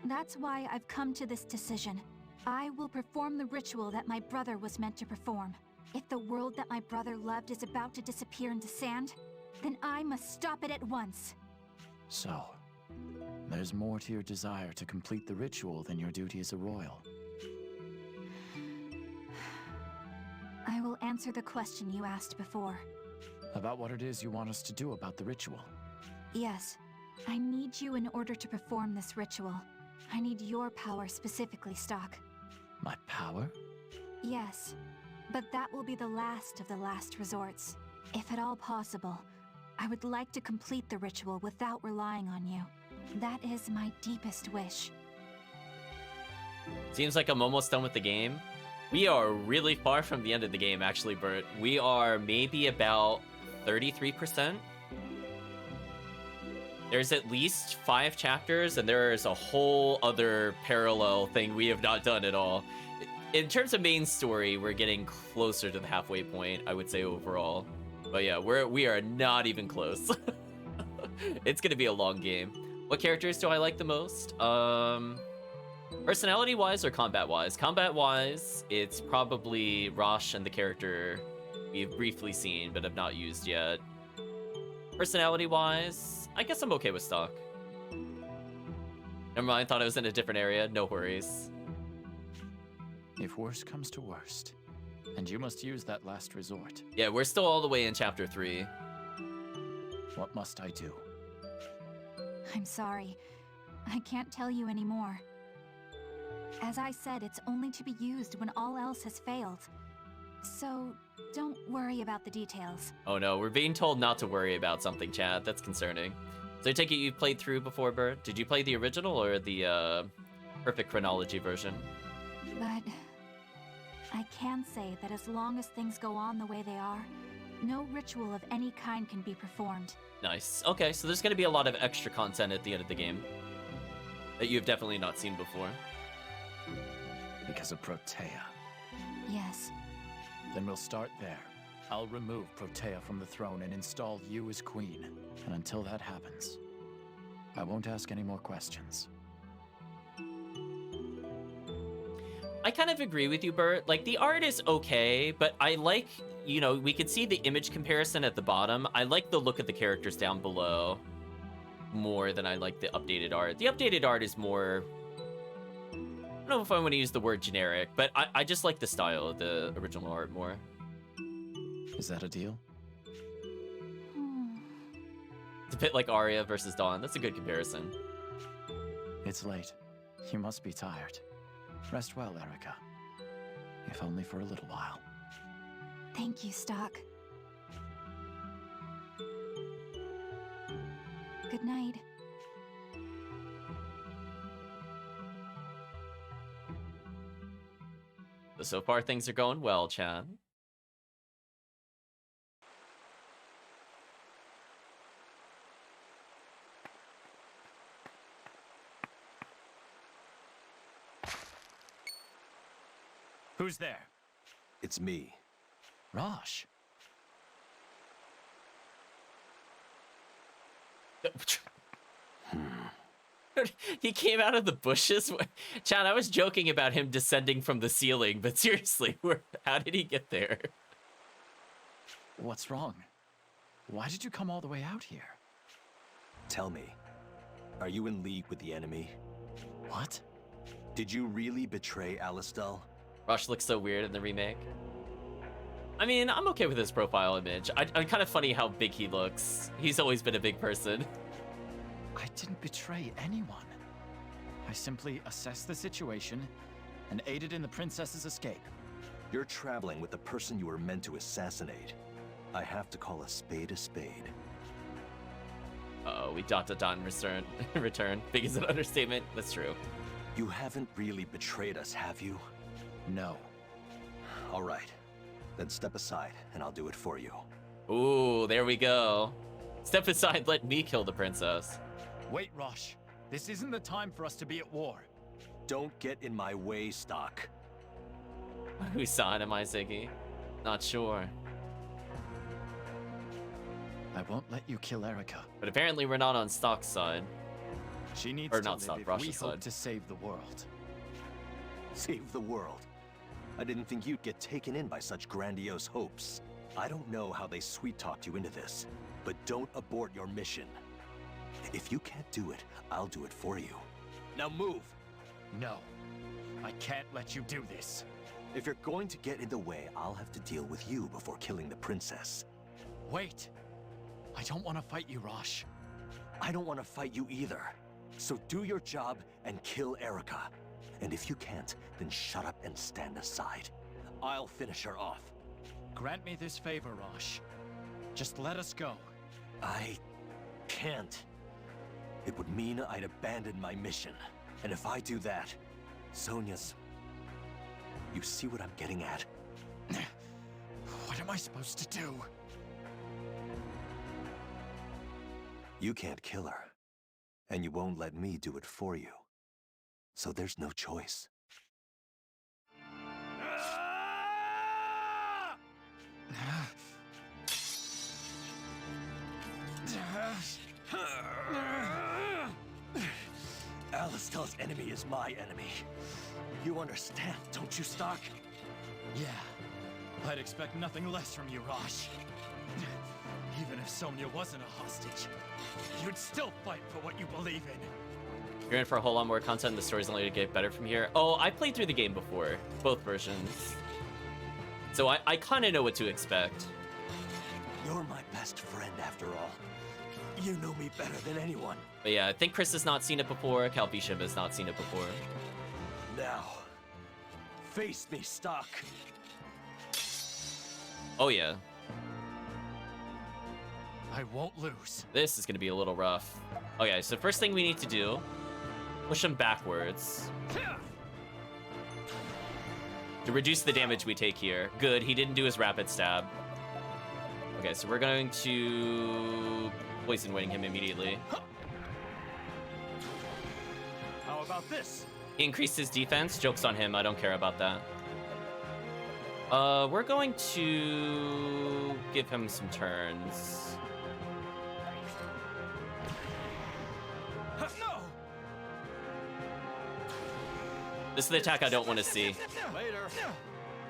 S6: That's why I've come to this decision. I will perform the ritual that my brother was meant to perform. If the world that my brother loved is about to disappear into sand, then I must stop it at once.
S3: So, there's more to your desire to complete the ritual than your duty as a royal.
S6: I will will answer the question you asked before.
S3: About what it is you want us to do about the ritual.
S6: Yes. I need you in order to perform this ritual. I need your power specifically, Stock.
S3: My power?
S6: Yes. But that will be the last of the last resorts. If at all possible, I would like to complete the ritual without relying on you. That is my deepest wish.
S1: Seems like I'm almost done with the game. We are really far from the end of the game, actually, Bert. We are maybe about 33%. There's at least 5 chapters, and there's a whole other parallel thing we have not done at all. In terms of main story, we're getting closer to the halfway point, I would say, overall. But yeah, we are not even close. It's gonna be a long game. What characters do I like the most? Personality-wise or combat-wise? Combat-wise, it's probably Rosche and the character we've briefly seen, but have not used yet. Personality-wise, I guess I'm okay with Stock. Never mind, thought I was in a different area. No worries.
S3: If worst comes to worst, and you must use that last resort.
S1: Yeah, we're still all the way in Chapter 3.
S3: What must I do?
S6: I'm sorry. I can't tell you anymore. As I said, it's only to be used when all else has failed. So, don't worry about the details.
S1: Oh no, we're being told not to worry about something, Chad. That's concerning. So I take it you've played through before, Bert? Did you play the original or the perfect chronology version?
S6: But I can say that as long as things go on the way they are, no ritual of any kind can be performed.
S1: Nice. Okay, so there's going to be a lot of extra content at the end of the game that you've definitely not seen before.
S3: Because of Protea.
S6: Yes.
S3: Then we'll start there. I'll remove Protea from the throne and install you as queen. And until that happens, I won't ask any more questions.
S1: I kind of agree with you, Bert. Like, the art is okay, but I like, you know, we could see the image comparison at the bottom. I like the look of the characters down below more than I like the updated art. The updated art is more, I don't know if I want to use the word generic, but I just like the style of the original art more.
S3: Is that a deal?
S1: It's a bit like Arya versus Dawn. That's a good comparison.
S3: It's late. You must be tired. Rest well, Erica. If only for a little while.
S6: Thank you, Stock. Good night.
S1: So far, things are going well, Chan.
S3: Who's there?
S14: It's me.
S3: Rosche.
S1: He came out of the bushes? Chan, I was joking about him descending from the ceiling, but seriously, how did he get there?
S3: What's wrong? Why did you come all the way out here?
S14: Tell me, are you in league with the enemy?
S3: What?
S14: Did you really betray Alistel?
S1: Rosche looks so weird in the remake. I mean, I'm okay with his profile image. I'm kind of funny how big he looks. He's always been a big person.
S3: I didn't betray anyone. I simply assessed the situation and aided in the princess's escape.
S14: You're traveling with the person you were meant to assassinate. I have to call a spade a spade.
S1: Uh-oh, we ... in return. Big is an understatement. That's true.
S14: You haven't really betrayed us, have you?
S3: No.
S14: All right. Then step aside, and I'll do it for you.
S1: Ooh, there we go. Step aside, let me kill the princess.
S3: Wait, Rosche. This isn't the time for us to be at war.
S14: Don't get in my way, Stock.
S1: Whose side am I, Ziggy? Not sure.
S3: I won't let you kill Erica.
S1: But apparently we're not on Stock's side.
S3: She needs
S1: or
S3: to
S1: not
S3: live
S1: Stock,
S3: if
S1: Rosche's
S3: we
S1: side.
S3: hope to save the world.
S14: Save the world? I didn't think you'd get taken in by such grandiose hopes. I don't know how they sweet-talked you into this, but don't abort your mission. If you can't do it, I'll do it for you. Now move!
S3: No. I can't let you do this.
S14: If you're going to get in the way, I'll have to deal with you before killing the princess.
S3: Wait! I don't want to fight you, Rosche.
S14: I don't want to fight you either. So do your job and kill Erica. And if you can't, then shut up and stand aside. I'll finish her off.
S3: Grant me this favor, Rosche. Just let us go.
S14: I can't. It would mean I'd abandon my mission. And if I do that, Sonia's... You see what I'm getting at?
S3: What am I supposed to do?
S14: You can't kill her. And you won't let me do it for you. So there's no choice. Alistel's enemy is my enemy. You understand, don't you, Stark?
S3: Yeah. I'd expect nothing less from you, Rosche. Even if Sonia wasn't a hostage, you'd still fight for what you believe in.
S1: You're in for a whole lot more content, and the story's only to get better from here. Oh, I played through the game before, both versions. So I kind of know what to expect.
S14: You're my best friend, after all. You know me better than anyone.
S1: But yeah, I think Chris has not seen it before. Calvisha has not seen it before.
S14: Now, face me, Stark.
S1: Oh yeah.
S3: I won't lose.
S1: This is gonna be a little rough. Okay, so first thing we need to do, push him backwards to reduce the damage we take here. Good, he didn't do his rapid stab. Okay, so we're going to poison wing him immediately.
S14: How about this?
S1: He increased his defense. Joke's on him. I don't care about that. We're going to give him some turns.
S14: No!
S1: This is the attack I don't want to see.
S14: Later.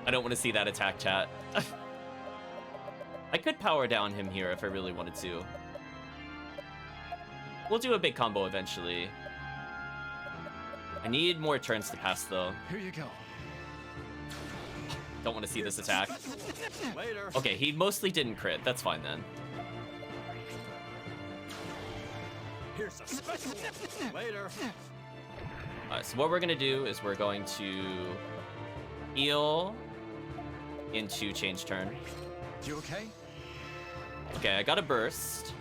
S1: I don't want to see that attack, chat. I could power down him here if I really wanted to. We'll do a big combo eventually. I need more turns to pass, though.
S3: Here you go.
S1: Don't want to see this attack.
S14: Later.
S1: Okay, he mostly didn't crit. That's fine, then.
S14: Here's a special one. Later.
S1: Alright, so what we're going to do is we're going to heal into change turn.
S3: You okay?
S1: Okay, I got a burst.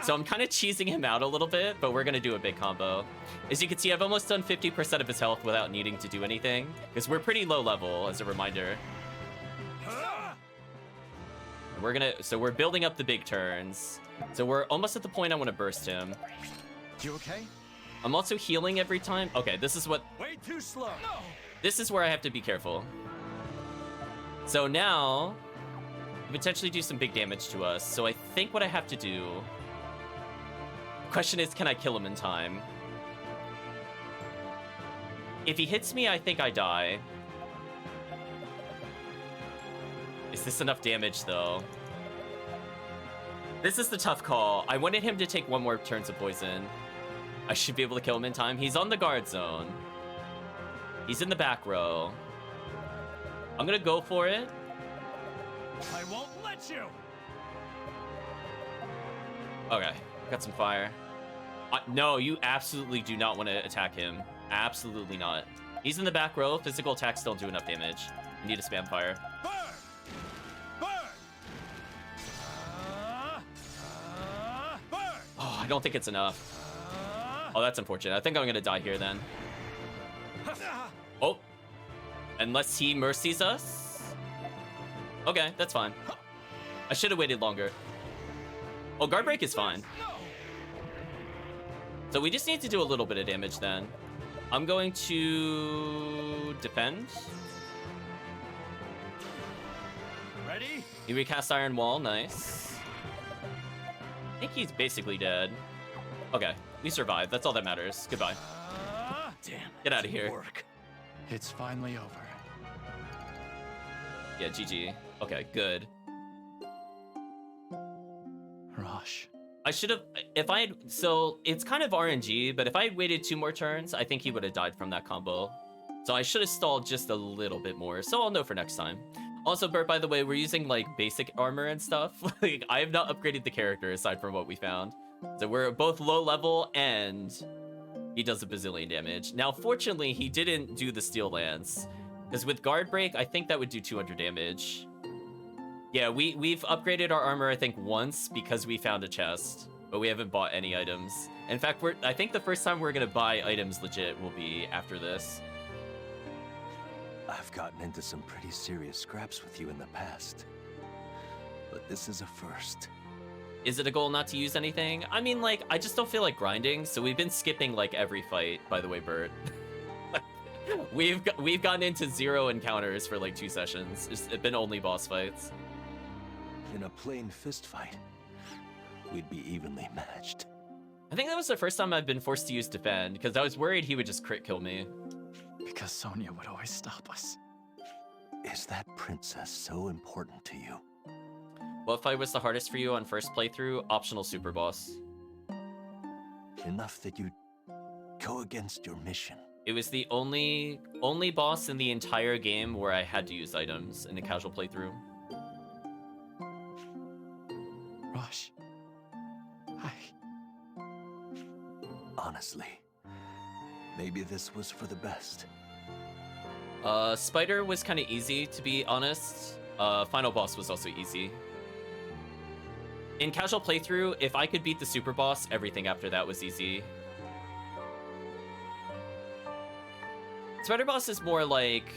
S1: So I'm kind of cheesing him out a little bit, but we're going to do a big combo. As you can see, I've almost done 50% of his health without needing to do anything, because we're pretty low level, as a reminder. So we're building up the big turns. So we're almost at the point I want to burst him.
S3: You okay?
S1: I'm also healing every time. Okay, this is what...
S14: Way too slow. No.
S1: This is where I have to be careful. So now, potentially do some big damage to us. So I think what I have to do... Question is, can I kill him in time? If he hits me, I think I die. Is this enough damage, though? This is the tough call. I wanted him to take one more turn of poison. I should be able to kill him in time. He's on the guard zone. He's in the back row. I'm gonna go for it.
S14: I won't let you.
S1: Okay, got some fire. No, you absolutely do not want to attack him. Absolutely not. He's in the back row. Physical attacks don't do enough damage. You need to spam fire.
S14: Burn! Burn! Burn!
S1: Oh, I don't think it's enough. Oh, that's unfortunate. I think I'm gonna die here then. Oh, unless he mercies us. Okay, that's fine. I should have waited longer. Oh, guard break is fine. So we just need to do a little bit of damage then. I'm going to defend.
S14: Ready?
S1: He recast Iron Wall, nice. I think he's basically dead. Okay, we survived. That's all that matters. Goodbye.
S14: Damn.
S1: Get out of here.
S14: Work.
S3: It's finally over.
S1: Yeah, GG. Okay, good.
S3: Rosche.
S1: I should have, if I had, so it's kind of RNG, but if I had waited 2 more turns, I think he would have died from that combo. So I should have stalled just a little bit more, so I'll know for next time. Also, Bert, by the way, we're using like basic armor and stuff. Like, I have not upgraded the character aside from what we found. So we're both low level and he does a bazillion damage. Now, fortunately, he didn't do the Steel Lance. Because with Guard Break, I think that would do 200 damage. Yeah, we've upgraded our armor, I think, once because we found a chest. But we haven't bought any items. In fact, I think the first time we're going to buy items legit will be after this.
S14: I've gotten into some pretty serious scraps with you in the past. But this is a first.
S1: Is it a goal not to use anything? I mean, like, I just don't feel like grinding, so we've been skipping, like, every fight, by the way, Bert. We've gotten into 0 encounters for, like, 2 sessions. It's been only boss fights.
S14: In a plain fist fight, we'd be evenly matched.
S1: I think that was the first time I've been forced to use Defend, because I was worried he would just crit kill me.
S3: Because Sonia would always stop us.
S14: Is that princess so important to you?
S1: What fight was the hardest for you on first playthrough? Optional super boss.
S14: Enough that you'd go against your mission.
S1: It was the only boss in the entire game where I had to use items in a casual playthrough.
S3: Rosche.
S14: Honestly, maybe this was for the best.
S1: Spider was kind of easy, to be honest. Final boss was also easy. In casual playthrough, if I could beat the super boss, everything after that was easy. Spider boss is more like...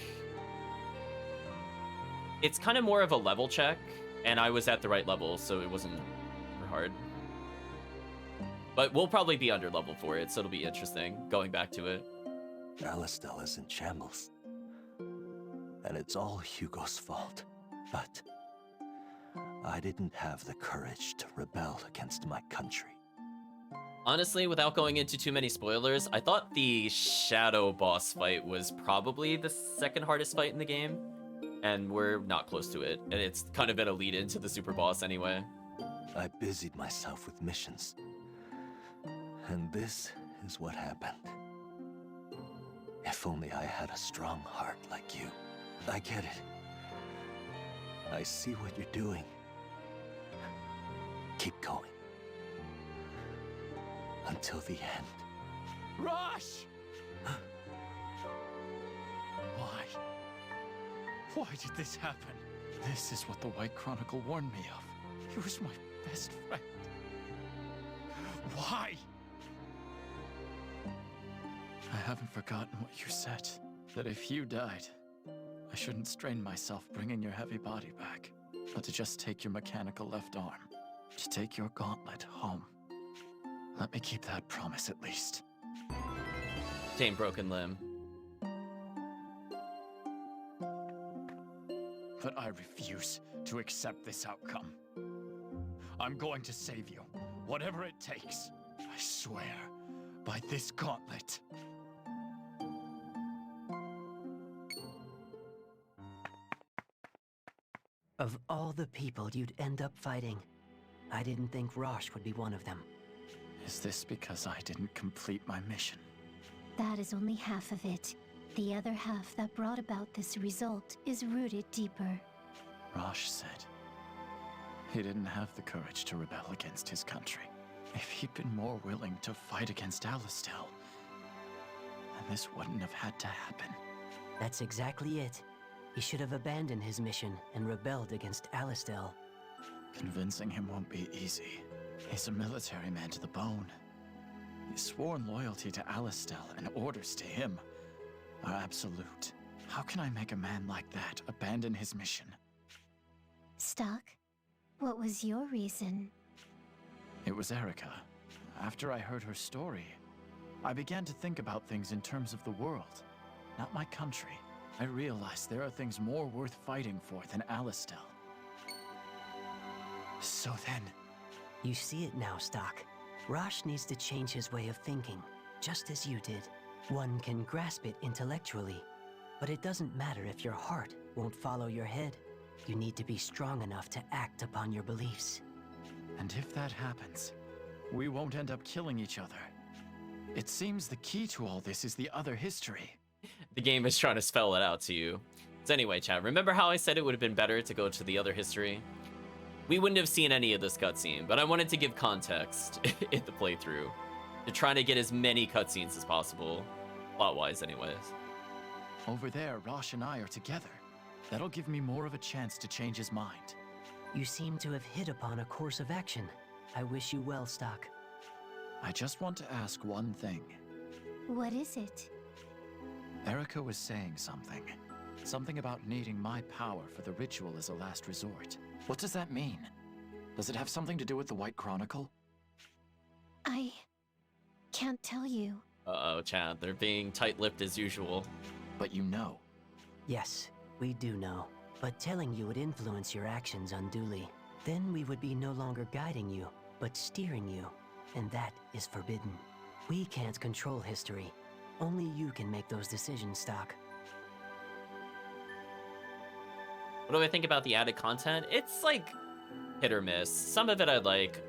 S1: It's kind of more of a level check, and I was at the right level, so it wasn't super hard. But we'll probably be under level for it, so it'll be interesting going back to it.
S14: Alastel is in shambles. And it's all Hugo's fault. But I didn't have the courage to rebel against my country.
S1: Honestly, without going into too many spoilers, I thought the Shadow boss fight was probably the second hardest fight in the game. And we're not close to it. And it's kind of been a lead into the super boss anyway.
S14: I busied myself with missions. And this is what happened. If only I had a strong heart like you. I get it. I see what you're doing. Keep going. Until the end.
S3: Rosche! Why? Why did this happen? This is what the White Chronicle warned me of. He was my best friend. Why? I haven't forgotten what you said. That if you died, I shouldn't strain myself bringing your heavy body back, but to just take your mechanical left arm. To take your gauntlet home. Let me keep that promise at least.
S1: Tame broken limb.
S3: But I refuse to accept this outcome. I'm going to save you, whatever it takes. I swear, by this gauntlet.
S4: Of all the people you'd end up fighting, I didn't think Rosche would be one of them.
S3: Is this because I didn't complete my mission?
S2: That is only half of it. The other half that brought about this result is rooted deeper.
S3: Rosche said he didn't have the courage to rebel against his country. If he'd been more willing to fight against Alastel, then this wouldn't have had to happen.
S4: That's exactly it. He should have abandoned his mission and rebelled against Alastel.
S3: Convincing him won't be easy. He's a military man to the bone. His sworn loyalty to Alastel and orders to him are absolute. How can I make a man like that abandon his mission?
S2: Stuck? What was your reason?
S3: It was Erica. After I heard her story, I began to think about things in terms of the world, not my country. I realized there are things more worth fighting for than Alastel. So then...
S4: You see it now, Stock. Rosche needs to change his way of thinking, just as you did. One can grasp it intellectually, but it doesn't matter if your heart won't follow your head. You need to be strong enough to act upon your beliefs.
S3: And if that happens, we won't end up killing each other. It seems the key to all this is the other history.
S1: the game is trying to spell it out to you. So anyway, chat, remember how I said it would have been better to go to the other history? We wouldn't have seen any of this cutscene, but I wanted to give context in the playthrough to try to get as many cutscenes as possible, plot-wise anyways.
S3: Over there, Rosche and I are together. That'll give me more of a chance to change his mind.
S4: You seem to have hit upon a course of action. I wish you well, Stock.
S3: I just want to ask one thing.
S2: What is it?
S3: Erica was saying something. Something about needing my power for the ritual as a last resort. What does that mean? Does it have something to do with the White Chronicle?
S2: I can't tell you.
S1: Uh-oh, Chad, they're being tight-lipped as usual.
S3: But you know.
S4: Yes, we do know. But telling you would influence your actions unduly. Then we would be no longer guiding you, but steering you. And that is forbidden. We can't control history. Only you can make those decisions, Stock.
S1: What do I think about the added content? It's like hit or miss. Some of it I like,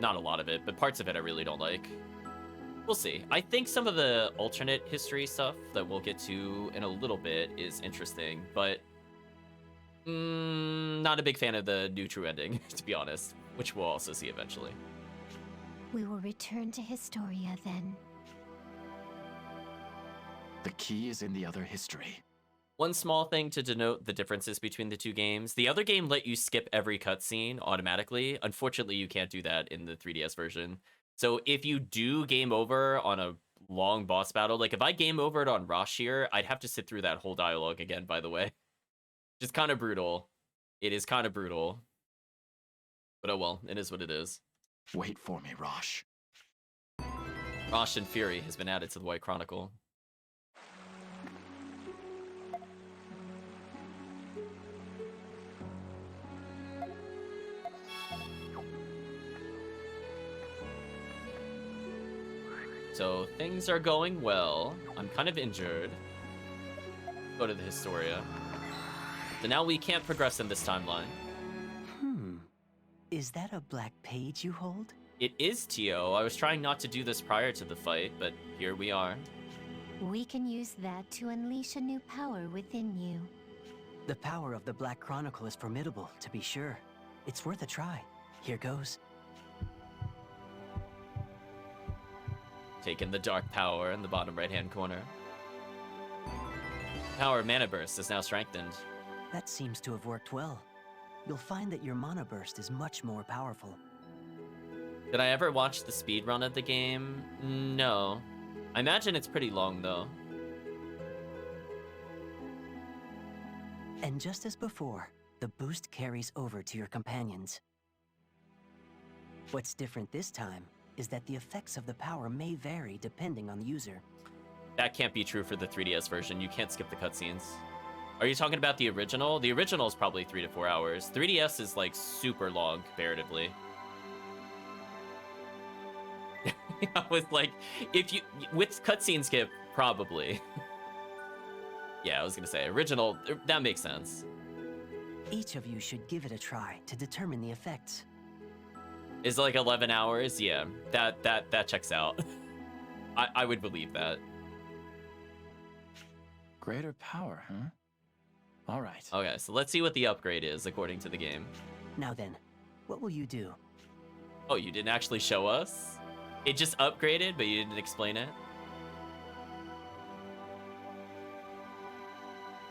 S1: not a lot of it, but parts of it I really don't like. We'll see. I think some of the alternate history stuff that we'll get to in a little bit is interesting, but not a big fan of the new true ending, to be honest, which we'll also see eventually.
S2: We will return to Historia then.
S3: The key is in the other history.
S1: One small thing to denote the differences between the two games. The other game let you skip every cutscene automatically. Unfortunately, you can't do that in the 3DS version. So if you do game over on a long boss battle, like if I game overed on Rosche here, I'd have to sit through that whole dialogue again, by the way. Just kind of brutal. It is kind of brutal. But oh well, it is what it is.
S3: Wait for me, Rosche.
S1: Rosche and Fury has been added to the White Chronicle. So things are going well. I'm kind of injured. Go to the Historia. So now we can't progress in this timeline.
S4: Is that a black page you hold?
S1: It is, Tio. I was trying not to do this prior to the fight, but here we are.
S2: We can use that to unleash a new power within you.
S4: The power of the Black Chronicle is formidable, to be sure. It's worth a try. Here goes.
S1: Taking the dark power in the bottom right-hand corner. Power of Mana Burst is now strengthened.
S4: That seems to have worked well. You'll find that your Mana Burst is much more powerful.
S1: Did I ever watch the speedrun of the game? No. I imagine it's pretty long, though.
S4: And just as before, the boost carries over to your companions. What's different this time is that the effects of the power may vary depending on the user.
S1: That can't be true for the 3DS version. You can't skip the cutscenes. Are you talking about the original? The original is probably 3 to 4 hours. 3DS is like super long comparatively. I was like, if you with cutscene skip, probably. Yeah, I was gonna say original. That makes sense.
S4: Each of you should give it a try to determine the effects.
S1: Is like 11 hours? Yeah, that checks out. I would believe that.
S3: Greater power, huh? All right.
S1: Okay, so let's see what the upgrade is according to the game.
S4: Now then, what will you do?
S1: Oh, you didn't actually show us? It just upgraded, but you didn't explain it?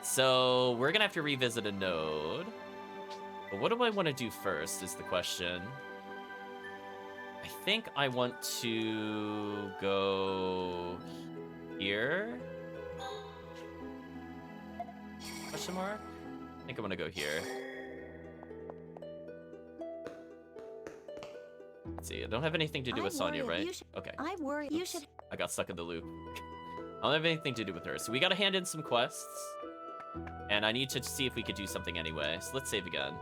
S1: So we're gonna have to revisit a node. But what do I want to do first is the question. I think I want to go here. Question mark? I think I'm gonna go here. Let's see, I don't have anything to do with Sonya, right? Okay.
S13: I worry you should.
S1: I got stuck in the loop. I don't have anything to do with her. So we gotta hand in some quests. And I need to see if we could do something anyway. So let's save again.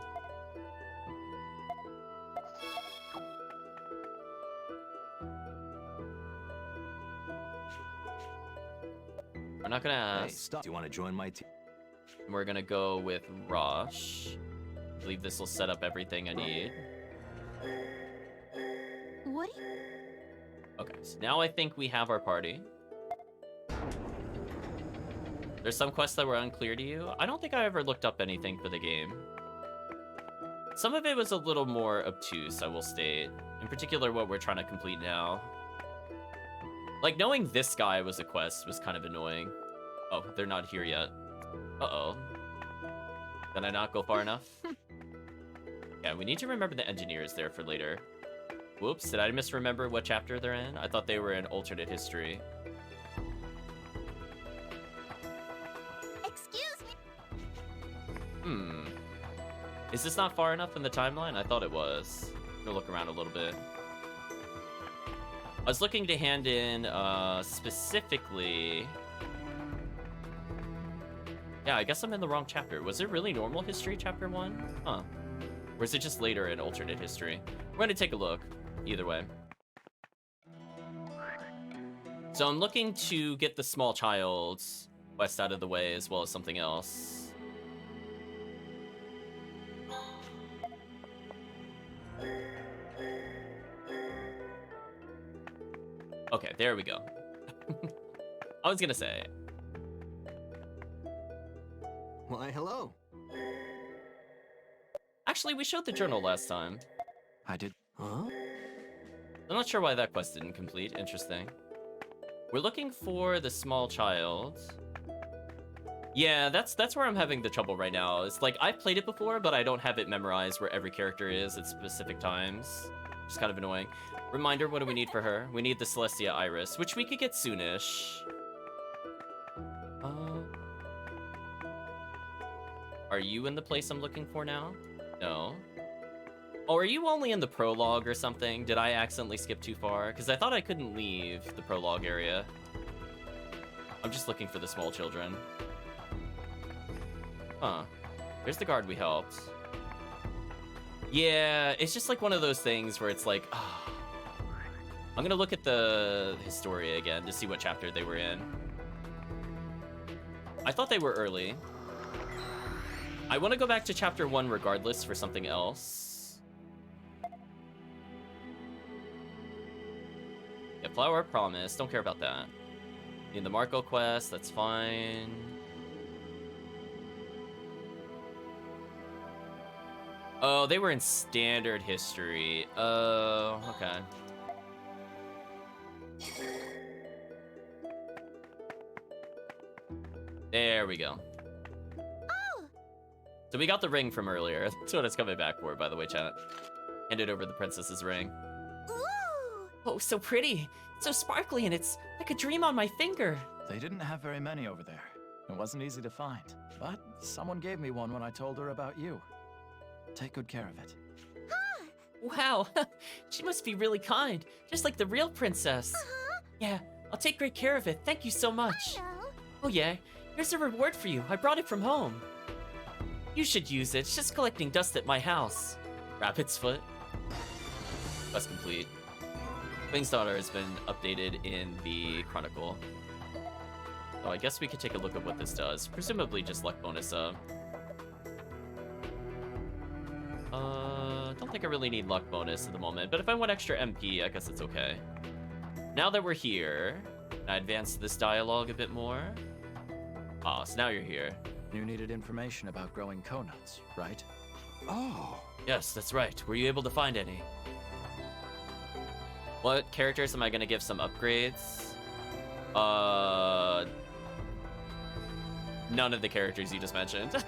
S1: We're not gonna ask.
S14: Hey, stop. Do you want to join my team?
S1: We're gonna go with Rosche. I believe this will set up everything I need.
S13: What?
S1: Okay, so now I think we have our party. There's some quests that were unclear to you. I don't think I ever looked up anything for the game. Some of it was a little more obtuse, I will state. In particular, what we're trying to complete now. Like, knowing this guy was a quest was kind of annoying. Oh, they're not here yet. Uh-oh. Did I not go far enough? Yeah, we need to remember the engineers there for later. Whoops, did I misremember what chapter they're in? I thought they were in alternate history.
S11: Excuse me.
S1: Is this not far enough in the timeline? I thought it was. I'm gonna look around a little bit. I was looking to hand in, specifically... Yeah, I guess I'm in the wrong chapter. Was it really normal history, chapter 1? Huh. Or is it just later in alternate history? We're gonna take a look, either way. So I'm looking to get the small child's quest out of the way, as well as something else. Okay, there we go. I was gonna say.
S7: Why, hello.
S1: Actually, we showed the journal last time.
S3: I did.
S7: Huh?
S1: I'm not sure why that quest didn't complete. Interesting. We're looking for the small child. Yeah, that's where I'm having the trouble right now. It's like, I've played it before, but I don't have it memorized where every character is at specific times. It's kind of annoying. Reminder, what do we need for her? We need the Celestia Iris, which we could get soonish. Are you in the place I'm looking for now? No. Oh, are you only in the prologue or something? Did I accidentally skip too far? Because I thought I couldn't leave the prologue area. I'm just looking for the small children. Huh. There's the guard we helped. Yeah, it's just like one of those things where it's like, oh. I'm gonna look at the Historia again to see what chapter they were in. I thought they were early. I want to go back to chapter 1 regardless for something else. Yeah, Flower of Promise. Don't care about that. In the Marco quest, that's fine. Oh, they were in standard history. Oh, okay. There we go. So we got the ring from earlier. That's what it's coming back for, by the way, chat. Handed over the princess's ring.
S11: Ooh!
S15: Oh, so pretty. So sparkly, and it's like a dream on my finger.
S3: They didn't have very many over there. It wasn't easy to find. But someone gave me one when I told her about you. Take good care of it.
S15: Wow, she must be really kind, just like the real princess. Yeah, I'll take great care of it. Thank you so much. Oh yeah, here's a reward for you. I brought it from home. You should use it. It's just collecting dust at my house.
S1: Rabbit's Foot. Quest complete. Wing's Daughter has been updated in the Chronicle. So I guess we could take a look at what this does. Presumably just luck bonus up. Don't think I really need luck bonus at the moment, but if I want extra MP, I guess it's okay. Now that we're here, can I advance this dialogue a bit more? Ah, so now you're here.
S3: You needed information about growing conuts, right?
S1: Oh. Yes, that's right. Were you able to find any? What characters am I gonna give some upgrades? None of the characters you just mentioned.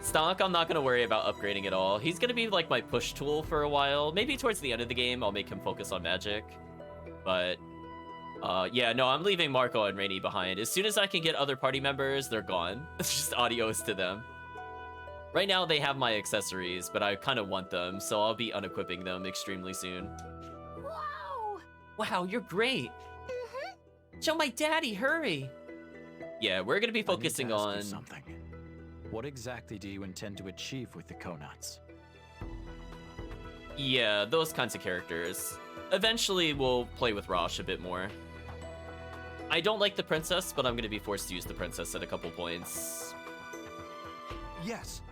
S1: Stonk, I'm not gonna worry about upgrading at all. He's gonna be like my push tool for a while. Maybe towards the end of the game, I'll make him focus on magic. But, yeah, no, I'm leaving Marco and Rainy behind. As soon as I can get other party members, they're gone. It's just adios to them. Right now, they have my accessories, but I kind of want them, so I'll be unequipping them extremely soon.
S15: Wow! Wow, you're great. Show my daddy, hurry.
S1: Yeah, we're gonna be focusing on
S3: something. What exactly do you intend to achieve with the conuts?
S1: Yeah, those kinds of characters. Eventually, we'll play with Rosche a bit more. I don't like the princess, but I'm gonna be forced to use the princess at a couple points.
S5: Yes.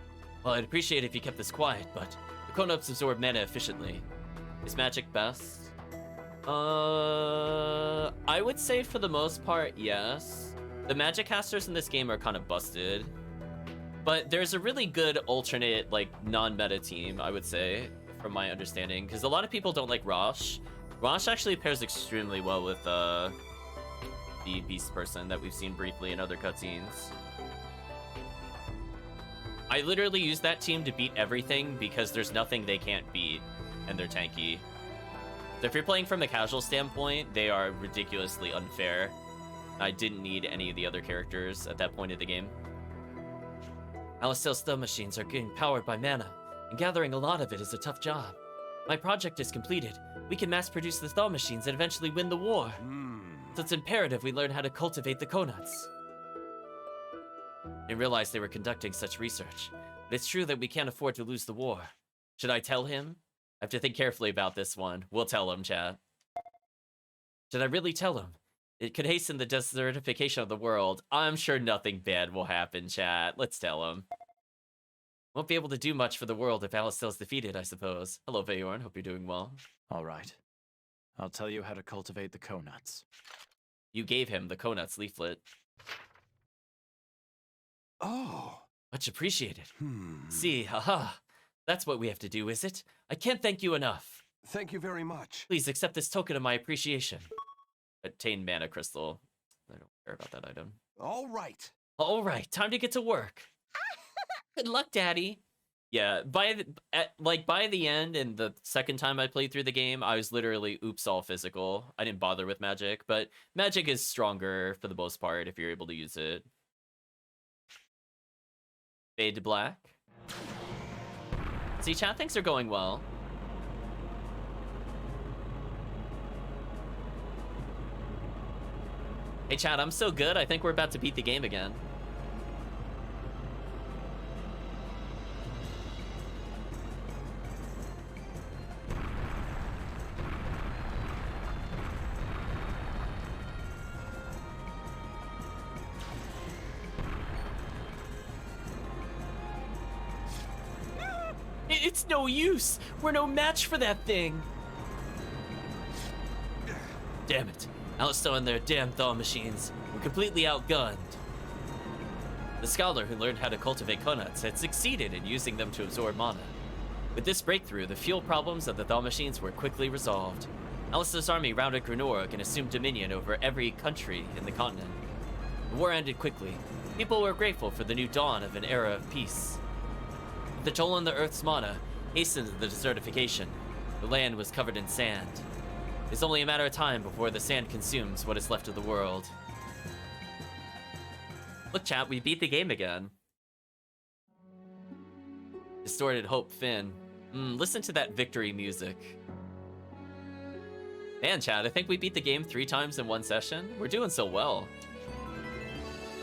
S1: Well, I'd appreciate it if you kept this quiet, but the conuts absorb mana efficiently. Is magic best? I would say for the most part, yes. The magic casters in this game are kind of busted. But there's a really good alternate, like, non-meta team, I would say, from my understanding. Because a lot of people don't like Rosche. Rosche actually pairs extremely well with the beast person that we've seen briefly in other cutscenes. I literally use that team to beat everything because there's nothing they can't beat, and they're tanky. So if you're playing from the casual standpoint, they are ridiculously unfair. I didn't need any of the other characters at that point of the game. Alastel's thumb machines are getting powered by mana, and gathering a lot of it is a tough job. My project is completed. We can mass produce the thaw machines and eventually win the war. So it's imperative we learn how to cultivate the conuts. I didn't realize they were conducting such research, but it's true that we can't afford to lose the war. Should I tell him? I have to think carefully about this one. We'll tell him, chat. Should I really tell him? It could hasten the desertification of the world. I'm sure nothing bad will happen, chat. Let's tell him. Won't be able to do much for the world if Alastel's defeated, I suppose. Hello, Vayorn. Hope you're doing well.
S3: All right. I'll tell you how to cultivate the conuts.
S1: You gave him the conuts leaflet.
S14: Oh.
S1: Much appreciated. See, haha. That's what we have to do, is it? I can't thank you enough.
S14: Thank you very much.
S1: Please accept this token of my appreciation. Obtain mana crystal. I don't care about that item.
S14: All right.
S1: All right, time to get to work. Good luck, Daddy. Yeah, by the end and the second time I played through the game, I was literally oops all physical. I didn't bother with magic, but magic is stronger for the most part if you're able to use it. Fade to black. See, chat, things are going well. Hey, chat, I'm so good, I think we're about to beat the game again. It's no use. We're no match for that thing. Damn it. Alastel and their damn thaw machines were completely outgunned. The scholar who learned how to cultivate conuts had succeeded in using them to absorb mana. With this breakthrough, the fuel problems of the thaw machines were quickly resolved. Alastel's army rounded Granorg and assumed dominion over every country in the continent. The war ended quickly. People were grateful for the new dawn of an era of peace. The toll on the Earth's mana hastened the desertification. The land was covered in sand. It's only a matter of time before the sand consumes what is left of the world. Look, chat, we beat the game again. Distorted Hope Finn. Listen to that victory music. Man, chat, I think we beat the game 3 times in one session. We're doing so well.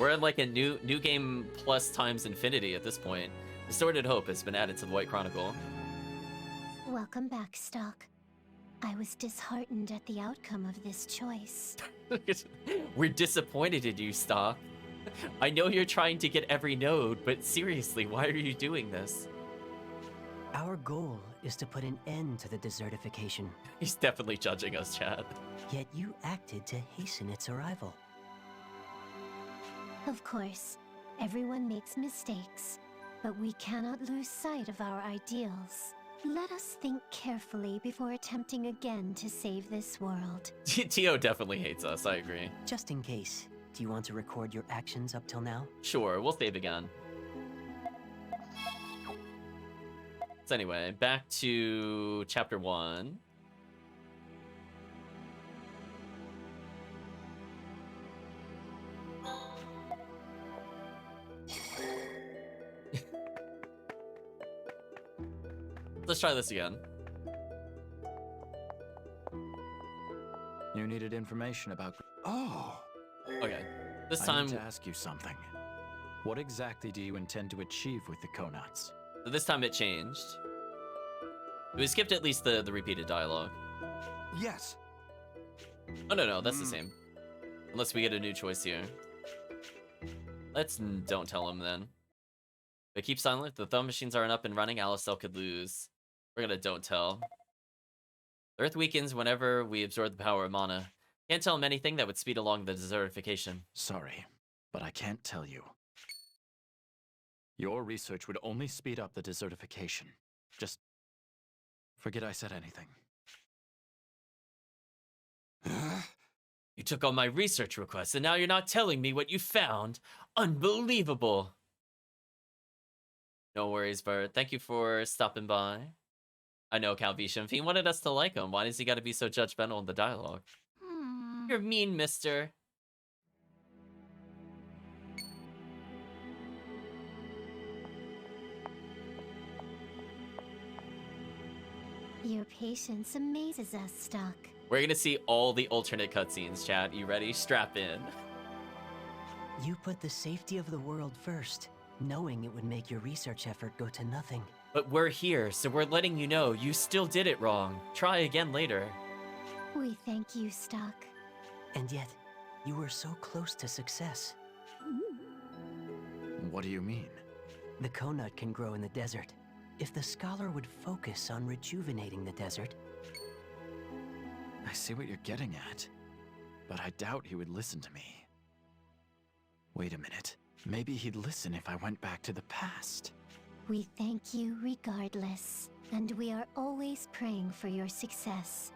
S1: We're at like a new game plus times infinity at this point. Distorted Hope has been added to the White Chronicle.
S2: Welcome back, Stock. I was disheartened at the outcome of this choice.
S1: We're disappointed in you, Stock. I know you're trying to get every node, but seriously, why are you doing this?
S4: Our goal is to put an end to the desertification.
S1: He's definitely judging us, Chad.
S4: Yet you acted to hasten its arrival.
S2: Of course, everyone makes mistakes, but we cannot lose sight of our ideals. Let us think carefully before attempting again to save this world.
S1: Tio definitely hates us, I agree.
S4: Just in case, do you want to record your actions up till now?
S1: Sure, we'll save again. So anyway, back to chapter 1. Let's try this again.
S3: You needed information about...
S14: Oh!
S1: Okay, this
S3: I
S1: time...
S3: need to ask you something. What exactly do you intend to achieve with the conuts?
S1: So this time it changed. We skipped at least the repeated dialogue.
S14: Yes.
S1: Oh, no, that's the same. Unless we get a new choice here. Let's don't tell him then. But keep silent. The thumb machines aren't up and running. Alastel could lose. We're gonna don't tell. The Earth weakens whenever we absorb the power of mana. Can't tell him anything that would speed along the desertification.
S3: Sorry. but I can't tell you. Your research would only speed up the desertification. Just forget I said anything.
S1: You took on my research request, and now you're not telling me what you found. Unbelievable. No worries, Bert. Thank you for stopping by. I know Calvisham. If he wanted us to like him, why does he got to be so judgmental in the dialogue? You're mean, mister.
S2: Your patience amazes us, Stock.
S1: We're gonna see all the alternate cutscenes, chat. You ready? Strap in.
S4: You put the safety of the world first, knowing it would make your research effort go to nothing.
S1: But we're here, so we're letting you know you still did it wrong. Try again later.
S2: We thank you, Stock.
S4: And yet, you were so close to success.
S3: What do you mean?
S4: The conut can grow in the desert. If the scholar would focus on rejuvenating the desert...
S3: I see what you're getting at, but I doubt he would listen to me. Wait a minute. Maybe he'd listen if I went back to the past.
S2: We thank you regardless, and we are always praying for your success.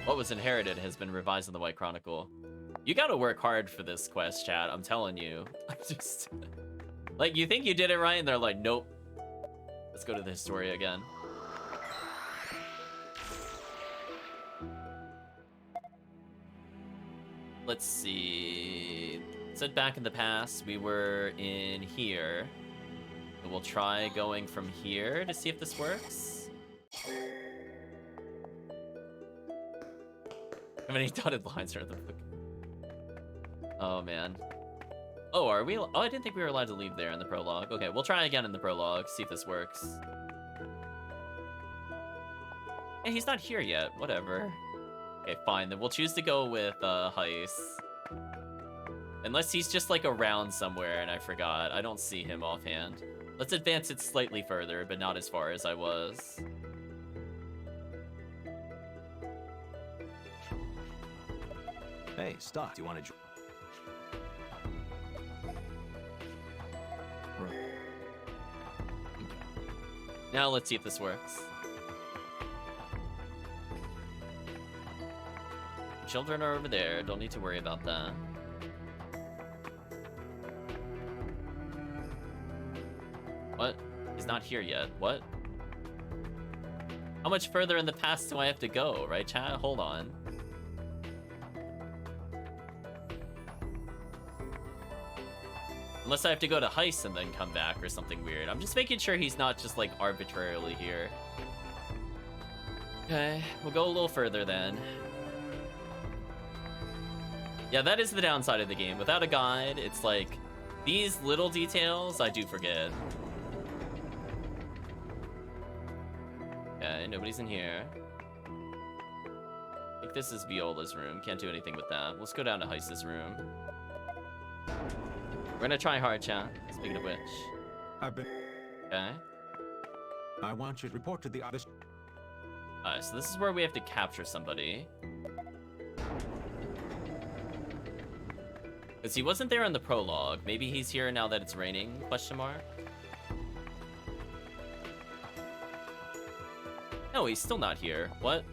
S1: What was inherited has been revised in the White Chronicle. You gotta work hard for this quest, chat. I'm telling you. Just like, you think you did it right, and they're like, nope. Let's go to the Historia again. Let's see. It said back in the past we were in here. So we'll try going from here to see if this works. How many dotted lines are in the book? Oh man. Oh, are we? Oh, I didn't think we were allowed to leave there in the prologue. Okay, we'll try again in the prologue, see if this works. Hey, he's not here yet. Whatever. Okay, fine. Then we'll choose to go with Heis. Unless he's just like around somewhere and I forgot. I don't see him offhand. Let's advance it slightly further, but not as far as I was.
S14: Hey, Stock, do you want to...
S1: Now let's see if this works. Children are over there. Don't need to worry about that. What? He's not here yet. What? How much further in the past do I have to go, right, chat? Hold on. Unless I have to go to Heist and then come back or something weird. I'm just making sure he's not just like arbitrarily here. Okay, we'll go a little further then. Yeah, that is the downside of the game. Without a guide, it's like these little details I do forget. Okay, nobody's in here. I think this is Viola's room. Can't do anything with that. Let's go down to Heist's room. We're gonna try hard, chat. Speaking of which. Okay.
S16: I want you to report to the others.
S1: Alright, so this is where we have to capture somebody. Because he wasn't there in the prologue. Maybe he's here now that it's raining, question mark? No, he's still not here. What?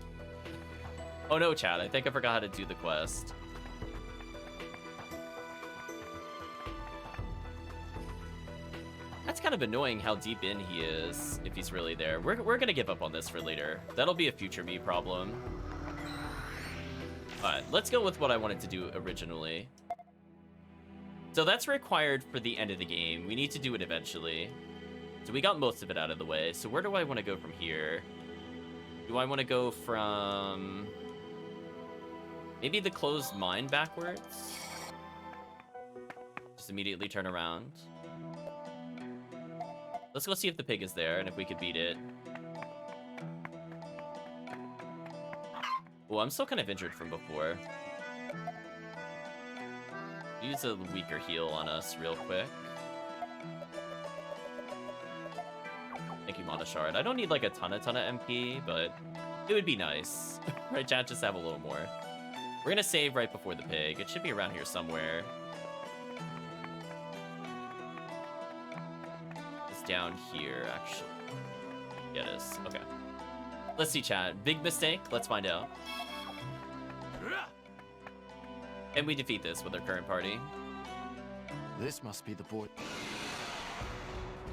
S1: Oh no, chat. I think I forgot how to do the quest. That's kind of annoying how deep in he is, if he's really there. We're gonna give up on this for later. That'll be a future me problem. Alright, let's go with what I wanted to do originally. So that's required for the end of the game. We need to do it eventually. So we got most of it out of the way. So where do I want to go from here? Do I want to go from... maybe the closed mine backwards? Just immediately turn around. Let's go see if the pig is there and if we could beat it. Oh, I'm still kind of injured from before. Use a weaker heal on us real quick. Thank you, Mana Shard. I don't need like a ton of MP, but It would be nice. Right, chat? Just have a little more. We're gonna save right before the pig. It should be around here somewhere. It's down here, actually. Yeah, it is. Okay. Let's see, chat. Big mistake? Let's find out. Can we defeat this with our current party?
S3: This must be the board.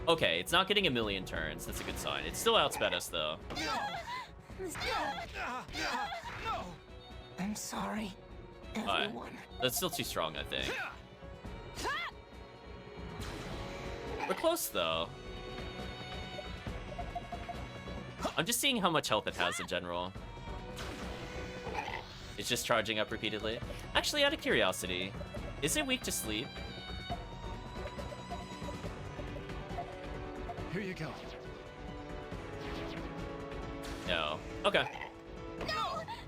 S1: Okay, it's not getting a million turns. That's a good sign. It still outsped us, though.
S7: I'm sorry, everyone.
S1: That's still too strong, I think. We're close, though. I'm just seeing how much health it has in general. It's just charging up repeatedly. Actually, out of curiosity, is it weak to sleep?
S3: Here you go.
S1: No. Okay.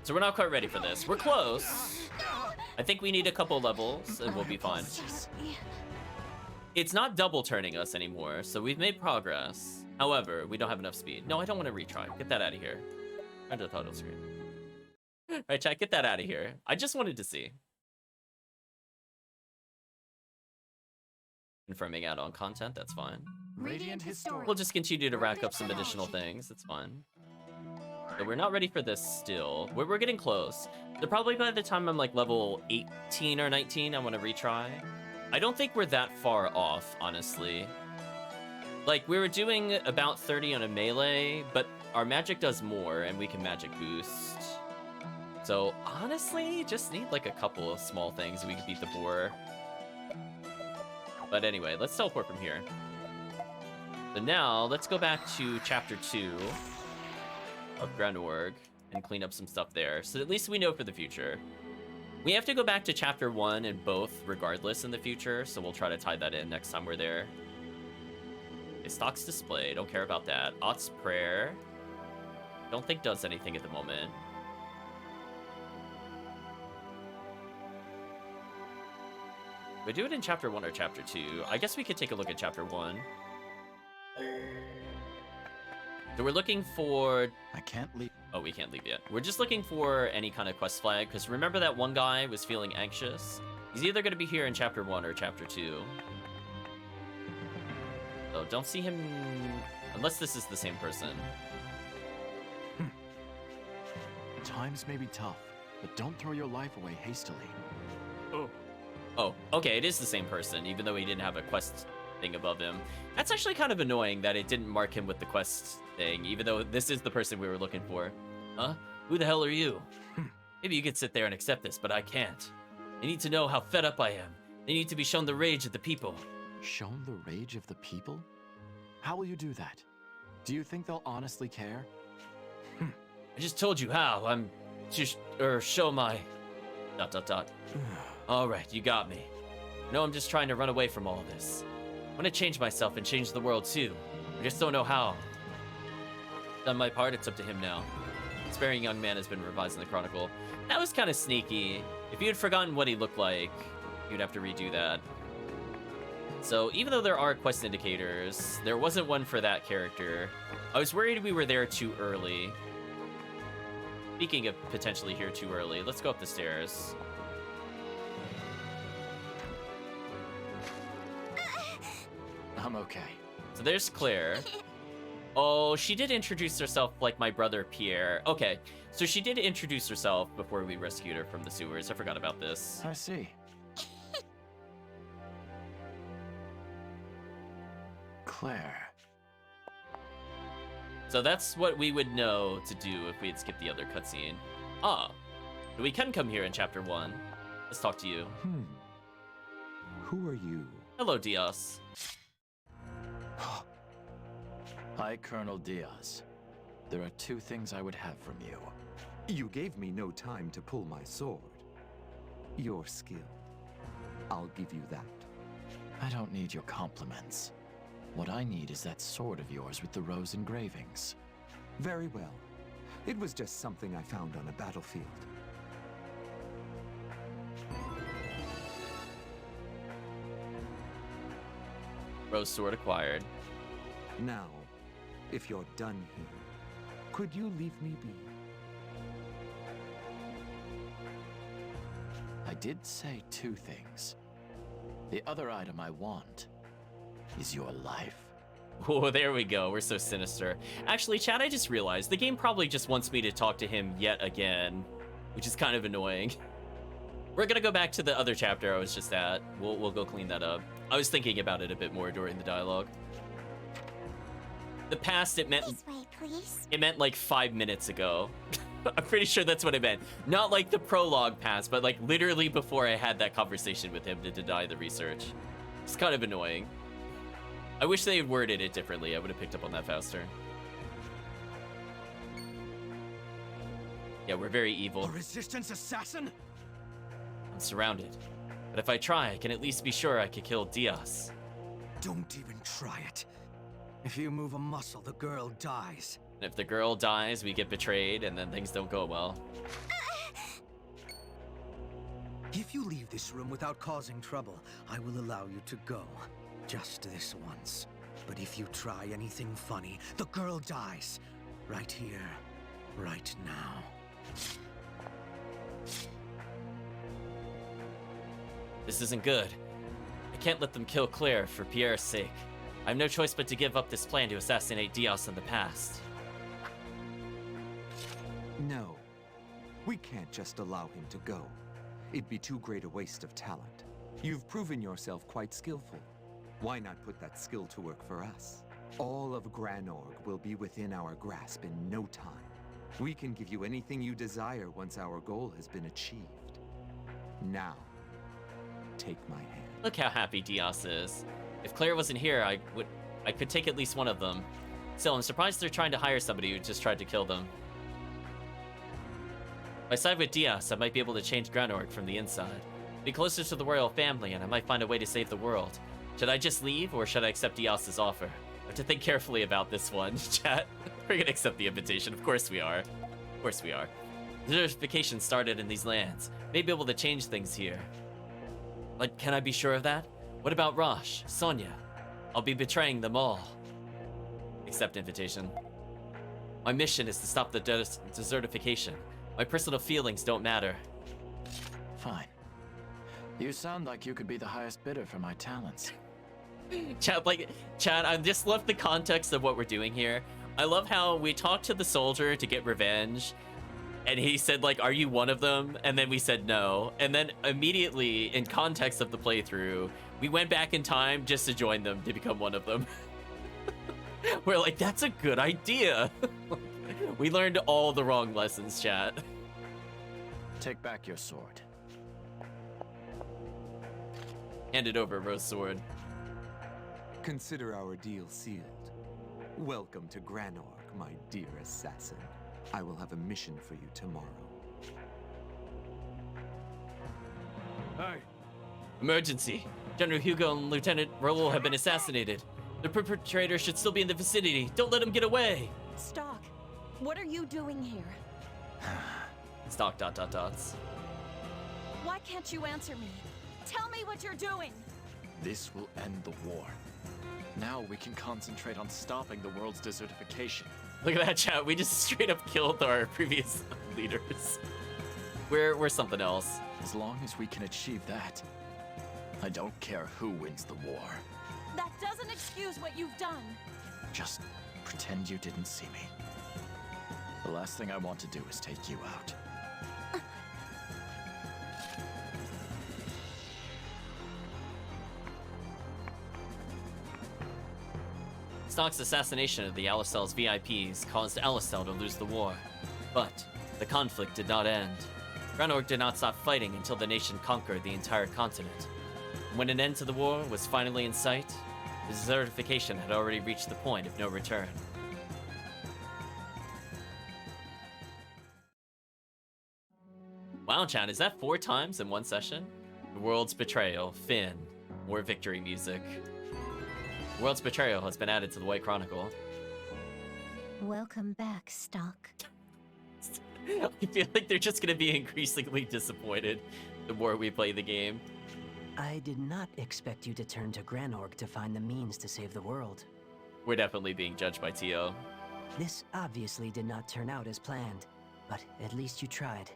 S1: So we're not quite ready for this. We're close. I think we need a couple levels and we'll be fine. It's not double turning us anymore, so we've made progress. However, we don't have enough speed. No, I don't want to retry. Get that out of here. Under the title screen. Right, chat, get that out of here. I just wanted to see. Confirming out on content, that's fine.
S11: Radiant Historia.
S1: We'll just continue to rack up some additional things, that's fine. So we're not ready for this still. We're getting close. So probably by the time I'm like level 18 or 19, I want to retry. I don't think we're that far off, honestly. Like, we were doing about 30 on a melee, but our magic does more, and we can magic boost. So, honestly, just need like a couple of small things we can beat the boar. But anyway, let's teleport from here. So now, let's go back to Chapter 2 of Granorg and clean up some stuff there, so at least we know for the future. We have to go back to Chapter 1 and both regardless in the future, so we'll try to tie that in next time we're there. Okay, stocks display, don't care about that. Ott's Prayer, don't think does anything at the moment. We do it in Chapter 1 or Chapter 2. I guess we could take a look at Chapter 1. So we're looking for...
S3: I can't leave.
S1: Oh, we can't leave yet. We're just looking for any kind of quest flag, because remember that one guy was feeling anxious? He's either going to be here in Chapter 1 or Chapter 2. So don't see him... unless this is the same person.
S3: Times may be tough, but don't throw your life away hastily.
S1: Oh, okay, it is the same person, even though he didn't have a quest thing above him. That's actually kind of annoying that it didn't mark him with the quest thing, even though this is the person we were looking for. Huh? Who the hell are you? Maybe you could sit there and accept this, but I can't. They need to know how fed up I am. They need to be shown the rage of the people.
S3: Shown the rage of the people? How will you do that? Do you think they'll honestly care?
S1: I just told you how. I'm just, show my... ... Alright, you got me. No, I'm just trying to run away from all this. I want to change myself and change the world too. I just don't know how. Done my part, it's up to him now. Sparing young man has been revised in the Chronicle. That was kind of sneaky. If you had forgotten what he looked like, you'd have to redo that. So even though there are quest indicators, there wasn't one for that character. I was worried we were there too early. Speaking of potentially here too early, let's go up the stairs.
S3: I'm okay.
S1: So there's Claire. Oh, she did introduce herself like my brother Pierre. Okay, so she did introduce herself before we rescued her from the sewers. I forgot about this.
S3: I see. Claire.
S1: So that's what we would know to do if we had skipped the other cutscene. Ah, we can come here in Chapter 1. Let's talk to you.
S10: Who are you?
S1: Hello, Diaz.
S3: Hi, Colonel Diaz. There are two things I would have from you.
S10: You gave me no time to pull my sword. You're skilled. I'll give you that.
S3: I don't need your compliments. What I need is that sword of yours with the rose engravings.
S10: Very well. It was just something I found on a battlefield.
S1: Rose sword acquired.
S10: Now, if you're done here, could you leave me be?
S3: I did say 2 things. The other item I want is your life.
S1: Oh, there we go. We're so sinister. Actually, chat, I just realized the game probably just wants me to talk to him yet again, which is kind of annoying. We're gonna go back to the other chapter I was just at. We'll go clean that up. I was thinking about it a bit more during the dialogue. The past, it meant...
S11: This way, please.
S1: It meant like 5 minutes ago. I'm pretty sure that's what it meant. Not like the prologue past, but like literally before I had that conversation with him to deny the research. It's kind of annoying. I wish they had worded it differently. I would have picked up on that faster. Yeah, we're very evil.
S9: A resistance assassin?
S1: I'm surrounded. But if I try, I can at least be sure I could kill Diaz.
S9: Don't even try it. If you move a muscle, the girl dies.
S1: And if the girl dies, we get betrayed, and then things don't go well.
S9: If you leave this room without causing trouble, I will allow you to go. Just this once. But if you try anything funny, the girl dies. Right here, right now.
S1: This isn't good. I can't let them kill Claire for Pierre's sake. I have no choice but to give up this plan to assassinate Diaz in the past.
S10: No. We can't just allow him to go. It'd be too great a waste of talent. You've proven yourself quite skillful. Why not put that skill to work for us? All of Granorg will be within our grasp in no time. We can give you anything you desire once our goal has been achieved. Now, take my hand.
S1: Look how happy Diaz is. If Claire wasn't here, I could take at least one of them. Still, I'm surprised they're trying to hire somebody who just tried to kill them. If I side with Diaz, I might be able to change Granorg from the inside. Be closer to the royal family, and I might find a way to save the world. Should I just leave, or should I accept Diaz's offer? I have to think carefully about this one, chat. We're gonna accept the invitation. Of course we are. Of course we are. Desertification started in these lands. May be able to change things here. But can I be sure of that? What about Rosche, Sonia? I'll be betraying them all. Accept invitation. My mission is to stop the desertification. My personal feelings don't matter.
S3: Fine. You sound like you could be the highest bidder for my talents.
S1: Chad, I just love the context of what we're doing here. I love how we talked to the soldier to get revenge, and he said, like, are you one of them? And then we said no. And then immediately, in context of the playthrough, we went back in time just to join them to become one of them. We're like, that's a good idea. We learned all the wrong lessons, chat.
S3: Take back your sword.
S1: Hand it over, Rose Sword.
S10: Consider our deal sealed. Welcome to Granorg, my dear assassin. I will have a mission for you tomorrow.
S12: Hey.
S1: Emergency. General Hugo and Lieutenant Raoul have been assassinated. The perpetrator should still be in the vicinity. Don't let him get away.
S13: Stock, what are you doing here?
S1: Stock ...
S13: Why can't you answer me? Tell me what you're doing!
S3: This will end the war. Now we can concentrate on stopping the world's desertification.
S1: Look at that, chat. We just straight up killed our previous leaders. We're something else.
S3: As long as we can achieve that, I don't care who wins the war.
S13: That doesn't excuse what you've done.
S3: Just pretend you didn't see me. The last thing I want to do is take you out.
S1: Stock's assassination of the Alistel's VIPs caused Alistel to lose the war. But the conflict did not end. Granorg did not stop fighting until the nation conquered the entire continent. When an end to the war was finally in sight, the desertification had already reached the point of no return. Wow, chat, is that 4 times in one session? The world's betrayal, Finn, more victory music. The world's betrayal has been added to the White Chronicle.
S2: Welcome back, Stock.
S1: I feel like they're just gonna be increasingly disappointed the more we play the game.
S4: I did not expect you to turn to Granorg to find the means to save the world.
S1: We're definitely being judged by T.O.
S4: This obviously did not turn out as planned, but at least you tried.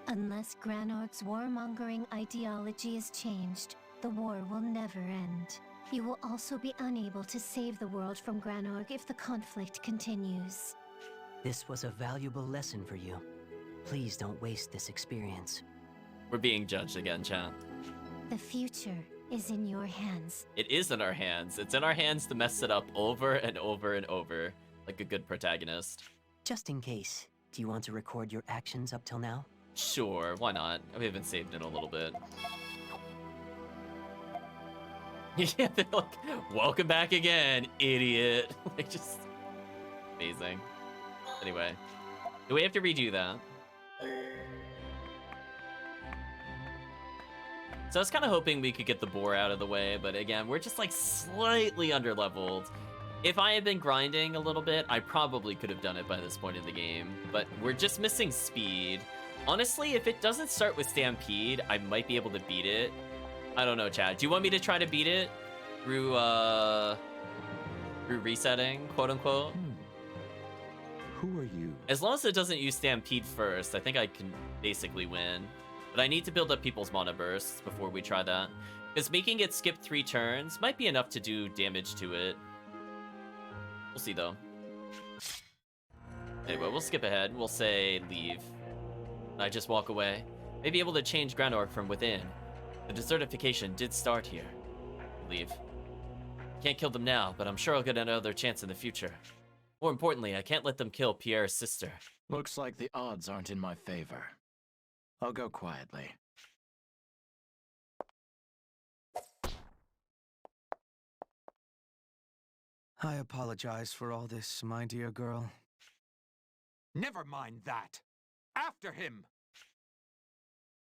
S2: Unless Granorg's warmongering ideology is changed, the war will never end. You will also be unable to save the world from Granorg if the conflict continues.
S4: This was a valuable lesson for you. Please don't waste this experience.
S1: We're being judged again, chat.
S2: The future is in your hands.
S1: It is in our hands. It's in our hands to mess it up over and over and over, like a good protagonist.
S4: Just in case, do you want to record your actions up till now?
S1: Sure, why not? We haven't saved in a little bit. Yeah, they're like, welcome back again, idiot. Like, just amazing. Anyway, do we have to redo that? So I was kind of hoping we could get the boar out of the way, but again, we're just like slightly underleveled. If I had been grinding a little bit, I probably could have done it by this point in the game, but we're just missing speed. Honestly, if it doesn't start with Stampede, I might be able to beat it. I don't know, Chad. Do you want me to try to beat it through resetting, quote unquote?
S10: Who are you?
S1: As long as it doesn't use Stampede first, I think I can basically win. But I need to build up people's mana bursts before we try that. Because making it skip 3 turns might be enough to do damage to it. We'll see though. Anyway, we'll skip ahead. We'll say leave. I just walk away. May be able to change Granorg from within. The desertification did start here. Leave. Can't kill them now, but I'm sure I'll get another chance in the future. More importantly, I can't let them kill Pierre's sister.
S3: Looks like the odds aren't in my favor. I'll go quietly.
S9: I apologize for all this, my dear girl.
S10: Never mind that. After him!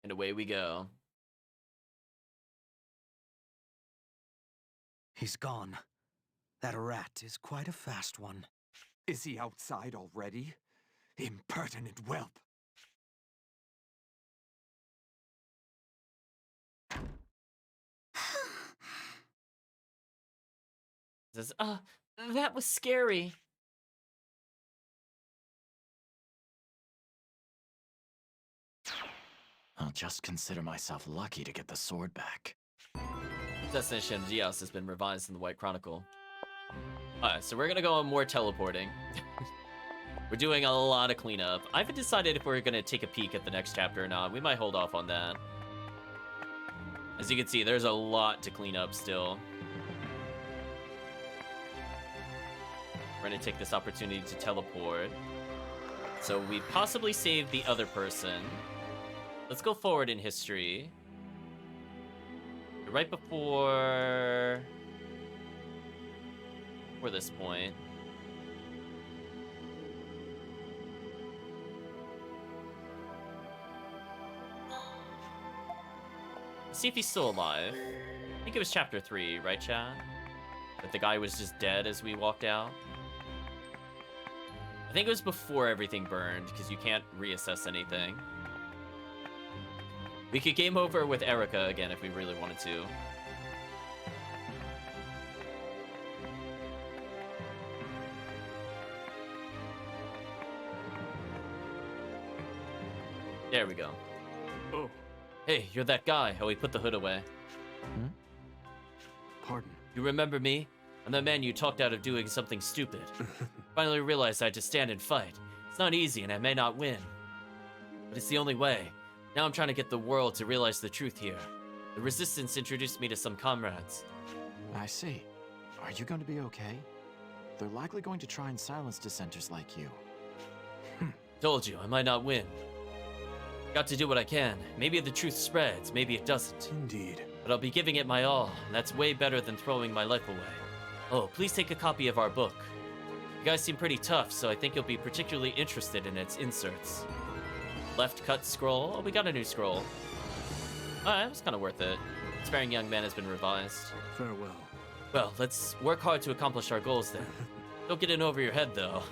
S1: And away we go.
S9: He's gone. That rat is quite a fast one.
S10: Is he outside already? Impertinent whelp!
S15: Says, that was scary.
S3: I'll just consider myself lucky to get the sword back.
S1: Destination Geos has been revised in the White Chronicle. Alright, so we're gonna go on more teleporting. We're doing a lot of cleanup. I haven't decided if we're gonna take a peek at the next chapter or not. We might hold off on that. As you can see, there's a lot to clean up still. We're gonna take this opportunity to teleport. So we possibly saved the other person. Let's go forward in history. Right before this point. Let's see if he's still alive. I think it was chapter 3, right, Chad? That the guy was just dead as we walked out. I think it was before everything burned, because you can't reassess anything. We could game over with Erica again if we really wanted to. There we go. Oh. Hey, you're that guy. Oh, he put the hood away.
S3: Hmm?
S9: Pardon?
S1: You remember me? I'm the man you talked out of doing something stupid. Finally realized I had to stand and fight. It's not easy and I may not win. But it's the only way. Now I'm trying to get the world to realize the truth here. The Resistance introduced me to some comrades.
S3: I see. Are you going to be okay? They're likely going to try and silence dissenters like you.
S1: Told you, I might not win. Got to do what I can. Maybe the truth spreads, maybe it doesn't.
S9: Indeed.
S1: But I'll be giving it my all, and that's way better than throwing my life away. Oh, please take a copy of our book. You guys seem pretty tough, so I think you'll be particularly interested in its inserts. Left cut scroll. Oh, we got a new scroll. Alright, it was kind of worth it. Sparing Young Man has been revised.
S9: Farewell.
S1: Well, let's work hard to accomplish our goals then. Don't get in over your head, though.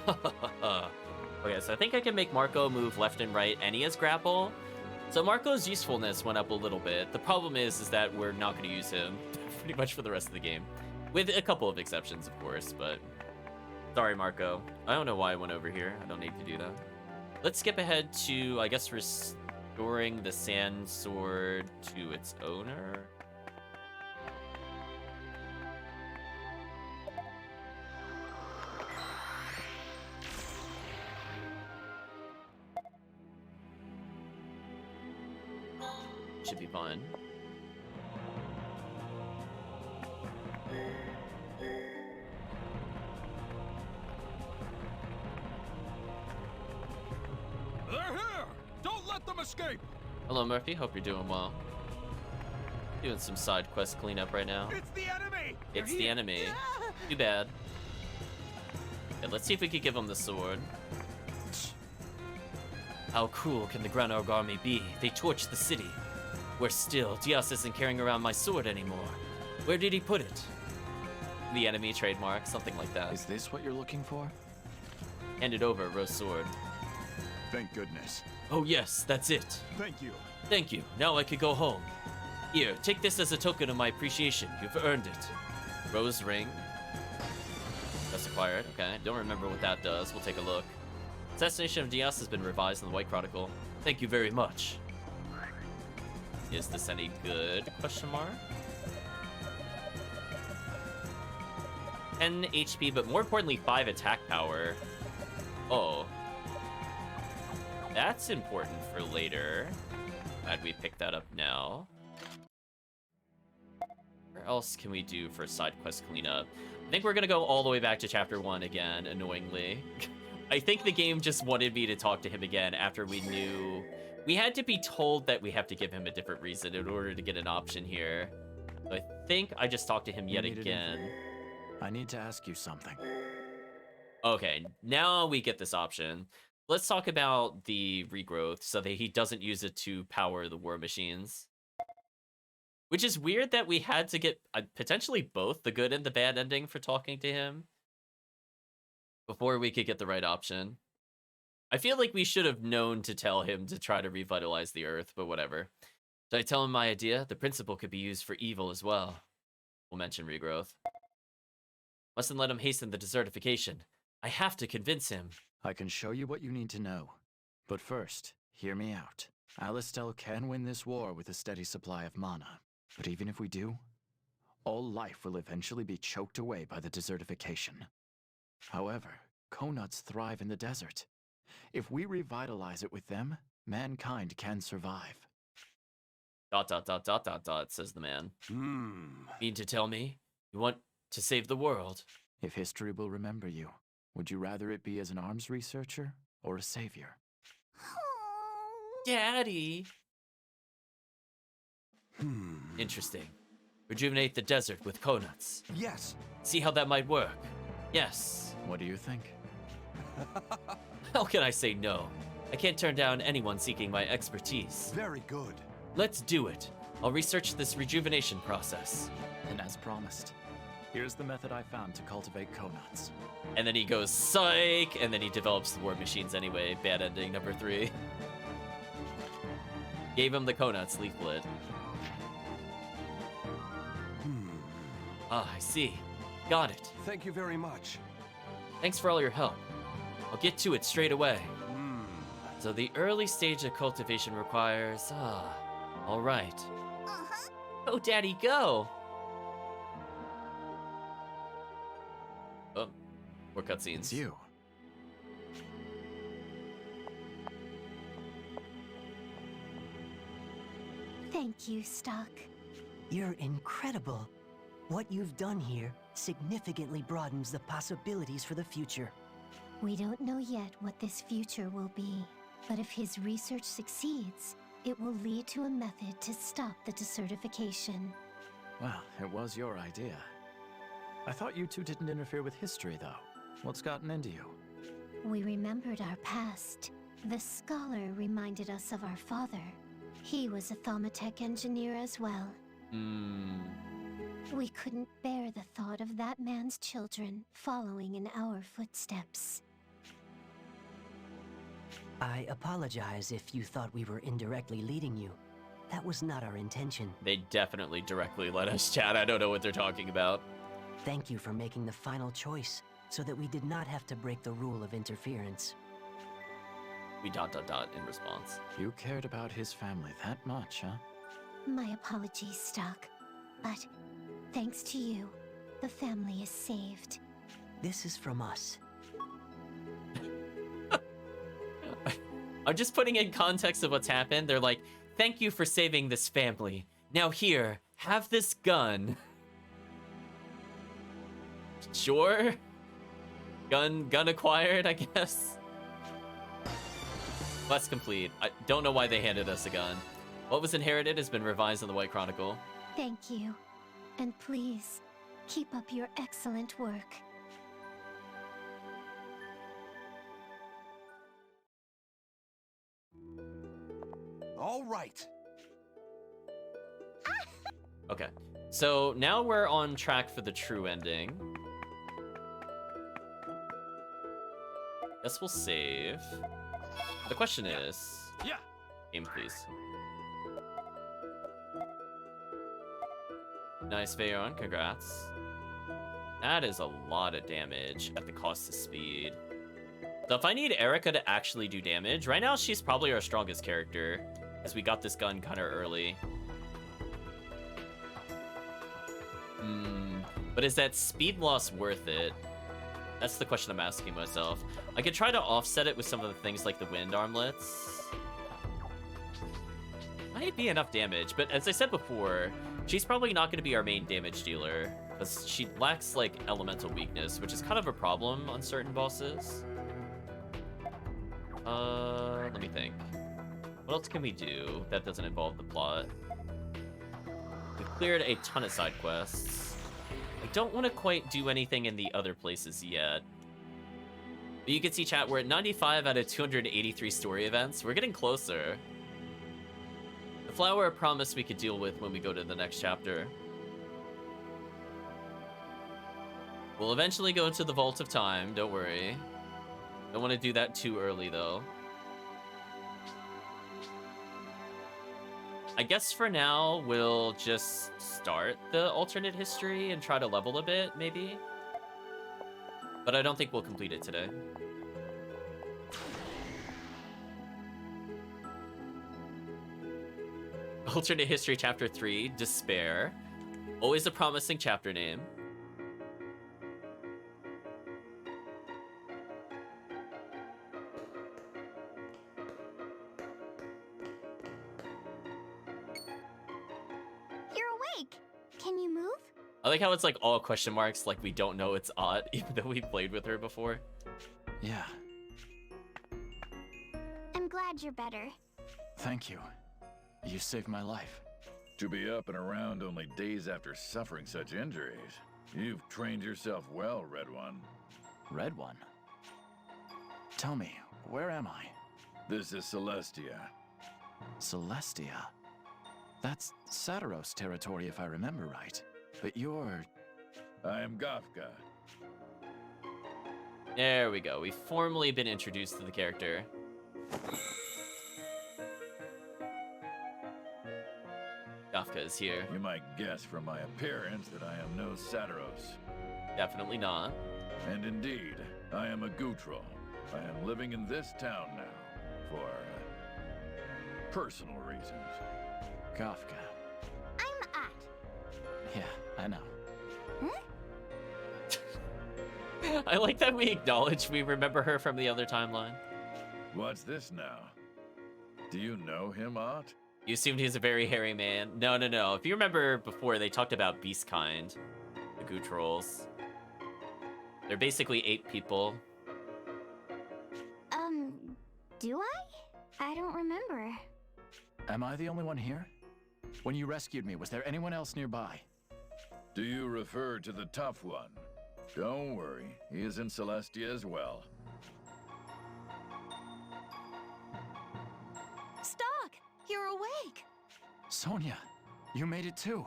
S1: Okay, so I think I can make Marco move left and right, and he has grapple. So Marco's usefulness went up a little bit. The problem is that we're not going to use him pretty much for the rest of the game. With a couple of exceptions, of course, but... Sorry, Marco. I don't know why I went over here. I don't need to do that. Let's skip ahead to, I guess, Restoring the sand sword to its owner. Should be fun.
S12: They're here! Don't let them escape!
S1: Hello, Murphy. Hope you're doing well. Doing some side quest cleanup right now.
S12: It's the enemy!
S1: It's the enemy. Too bad. Okay, let's see if we could give him the sword. How cruel can the Granorg army be? They torched the city. Worse still, Diaz isn't carrying around my sword anymore. Where did he put it? The enemy trademark, something like that.
S3: Is this what you're looking for?
S1: Hand it over, Rose sword.
S12: Thank goodness.
S1: Oh yes, that's it.
S12: Thank you.
S1: Thank you. Now I could go home. Here, take this as a token of my appreciation. You've earned it. Rose ring. That's acquired. Okay, don't remember what that does. We'll take a look. Assassination of Diaz has been revised in the White Chronicle. Thank you very much. Is this any good? Question mark. 10 HP, but more importantly, 5 attack power. Oh. That's important for later. Glad we pick that up now. Where else can we do for side quest cleanup? I think we're gonna go all the way back to chapter 1 again, annoyingly. I think the game just wanted me to talk to him again after we knew... We had to be told that we have to give him a different reason in order to get an option here. So I think I just talked to him yet again.
S3: I need to ask you something.
S1: Okay, now we get this option. Let's talk about the regrowth so that he doesn't use it to power the war machines. Which is weird that we had to get potentially both the good and the bad ending for talking to him before we could get the right option. I feel like we should have known to tell him to try to revitalize the Earth, but whatever. Did I tell him my idea? The principle could be used for evil as well. We'll mention regrowth. Mustn't let him hasten the desertification. I have to convince him.
S3: I can show you what you need to know. But first, hear me out. Alistel can win this war with a steady supply of mana. But even if we do, all life will eventually be choked away by the desertification. However, conuts thrive in the desert. If we revitalize it with them, mankind can survive. ...
S1: says the man. Mean to tell me you want to save the world?
S3: If history will remember you, would you rather it be as an arms researcher or a savior?
S1: Daddy! Interesting. Rejuvenate the desert with conuts.
S9: Yes.
S1: See how that might work. Yes.
S3: What do you think?
S1: How can I say no? I can't turn down anyone seeking my expertise.
S9: Very good.
S1: Let's do it. I'll research this rejuvenation process.
S3: And as promised, here's the method I found to cultivate conuts.
S1: And then he goes, psych! And then he develops the war machines anyway. Bad ending number 3. Gave him the conuts leaflet. Ah, I see. Got it.
S9: Thank you very much.
S1: Thanks for all your help. I'll get to it straight away. So the early stage of cultivation requires... all right. Go, Daddy, go! Oh, more cutscenes.
S3: It's you.
S2: Thank you, Stock.
S4: You're incredible. What you've done here significantly broadens the possibilities for the future.
S2: We don't know yet what this future will be, but if his research succeeds, it will lead to a method to stop the desertification.
S3: Well, it was your idea. I thought you two didn't interfere with history, though. What's gotten into you?
S2: We remembered our past. The scholar reminded us of our father. He was a Thaumatech engineer as well. We couldn't bear the thought of that man's children following in our footsteps.
S4: I apologize if you thought we were indirectly leading you. That was not our intention.
S1: They definitely directly let us chat. I don't know what they're talking about.
S4: Thank you for making the final choice, so that we did not have to break the rule of interference.
S1: We ... in response.
S3: You cared about his family that much, huh?
S2: My apologies, Stock. But thanks to you, the family is saved.
S4: This is from us.
S1: I'm just putting in context of what's happened. They're like, thank you for saving this family. Now here, have this gun. Sure. Gun acquired, I guess. Quest complete. I don't know why they handed us a gun. What was inherited has been revised in the White Chronicle.
S2: Thank you. And please, keep up your excellent work.
S12: All right.
S1: Okay. So now we're on track for the true ending. Guess we'll save. The question is...
S12: Yeah.
S1: Aim, please. Nice, Vayon. Congrats. That is a lot of damage at the cost of speed. So if I need Erica to actually do damage, right now she's probably our strongest character, as we got this gun kind of early. But is that speed loss worth it? That's the question I'm asking myself. I could try to offset it with some of the things like the wind armlets. Might be enough damage, but as I said before, she's probably not going to be our main damage dealer, because she lacks, like, elemental weakness, which is kind of a problem on certain bosses. Let me think. What else can we do that doesn't involve the plot? We've cleared a ton of side quests. I don't want to quite do anything in the other places yet. But you can see, chat, we're at 95 out of 283 story events. We're getting closer. The flower I promised we could deal with when we go to the next chapter. We'll eventually go into the Vault of Time, don't worry. Don't want to do that too early, though. I guess for now, we'll just start the alternate history and try to level a bit, maybe. But I don't think we'll complete it today. Alternate History Chapter 3, Despair. Always a promising chapter name.
S11: Can you move?
S1: I like how it's like all question marks, like we don't know it's Ott, even though we played with her before.
S3: Yeah.
S11: I'm glad you're better.
S3: Thank you. You saved my life.
S17: To be up and around only days after suffering such injuries. You've trained yourself well, Red One.
S3: Red One? Tell me, where am I?
S17: This is Celestia.
S3: Celestia? That's Satiros territory if I remember right. But you're...
S17: I am Gafka.
S1: There we go. We've formally been introduced to the character. Gafka is here.
S17: You might guess from my appearance that I am no Satiros.
S1: Definitely not.
S17: And indeed, I am a Gutrol. I am living in this town now for personal reasons.
S3: Kafka.
S11: I'm Ott.
S3: Yeah, I know.
S1: I like that we acknowledge we remember her from the other timeline.
S17: What's this now? Do you know him, Ott?
S1: You assumed he's a very hairy man. No. If you remember before, they talked about Beastkind, the Gutrolls. They're basically 8 people.
S11: Do I? I don't remember.
S3: Am I the only one here? When you rescued me, was there anyone else nearby?
S17: Do you refer to the tough one? Don't worry, he is in Celestia as well.
S8: Stock! You're awake!
S3: Sonia, you made it too.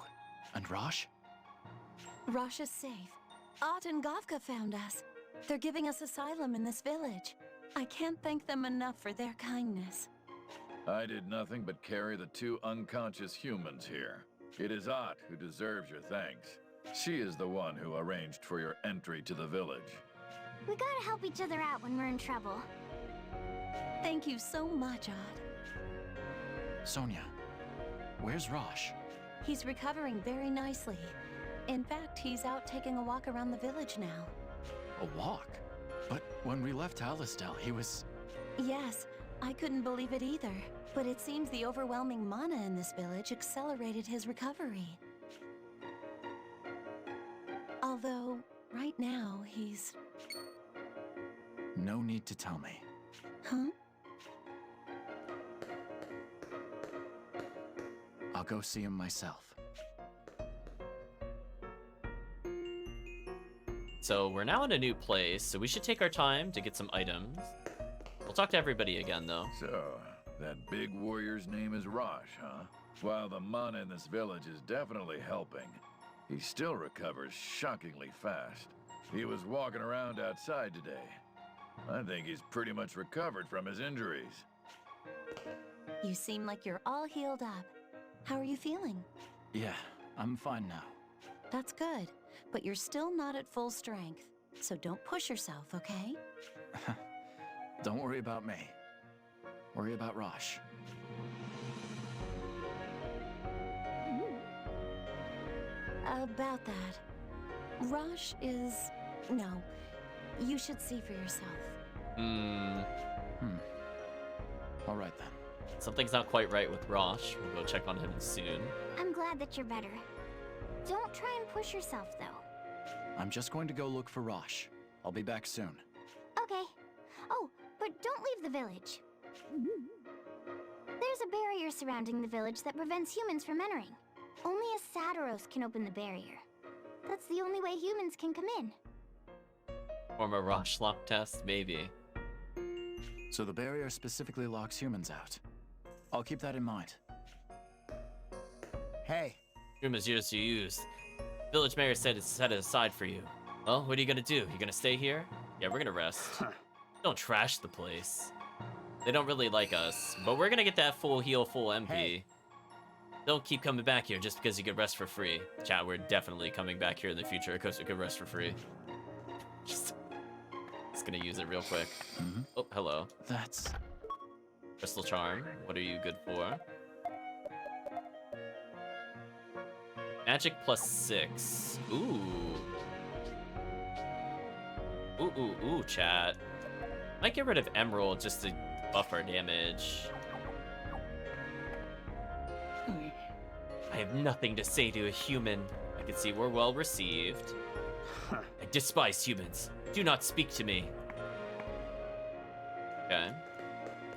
S3: And Rosche?
S8: Rosche is safe. Ott and Gavka found us. They're giving us asylum in this village. I can't thank them enough for their kindness.
S17: I did nothing but carry the 2 unconscious humans here. It is Ott who deserves your thanks. She is the one who arranged for your entry to the village.
S11: We gotta help each other out when we're in trouble.
S18: Thank you so much, Odd.
S3: Sonia, where's Rosche?
S18: He's recovering very nicely. In fact, he's out taking a walk around the village now.
S3: A walk? But when we left Alistel, he was...
S18: Yes, I couldn't believe it either. But it seems the overwhelming mana in this village accelerated his recovery. Although, right now, he's...
S3: No need to tell me.
S18: Huh?
S3: I'll go see him myself.
S1: So we're now in a new place, so we should take our time to get some items. We'll talk to everybody again, though.
S17: So, that big warrior's name is Rosche, huh? While the mana in this village is definitely helping, he still recovers shockingly fast. He was walking around outside today. I think he's pretty much recovered from his injuries.
S18: You seem like you're all healed up. How are you feeling?
S3: Yeah, I'm fine now.
S18: That's good, but you're still not at full strength. So don't push yourself, okay?
S3: Don't worry about me. Worry about Rosche.
S18: About that. Rosche is... No. You should see for yourself.
S3: All right then.
S1: Something's not quite right with Rosche. We'll go check on him soon.
S11: I'm glad that you're better. Don't try and push yourself, though.
S3: I'm just going to go look for Rosche. I'll be back soon.
S11: Okay. Oh, but don't leave the village. There's a barrier surrounding the village that prevents humans from entering. Only a Satiros can open the barrier. That's the only way humans can come in.
S1: Form a Rosche lock test, maybe.
S3: So the barrier specifically locks humans out. I'll keep that in mind.
S7: Hey.
S1: Room is yours to use. Village mayor said it's set aside for you. Well, what are you gonna do? You gonna stay here? Yeah, we're gonna rest. Don't trash the place. They don't really like us, but we're gonna get that full heal, full MP.
S7: Hey.
S1: Don't keep coming back here just because you could rest for free. Chat, we're definitely coming back here in the future because we could rest for free. Just gonna use it real quick. Oh, hello.
S3: That's...
S1: Crystal Charm. What are you good for? Magic +6. Ooh. Ooh, chat. Might get rid of Emerald just to buff our damage. I have nothing to say to a human. I can see we're well received. I despise humans. Do not speak to me. Okay.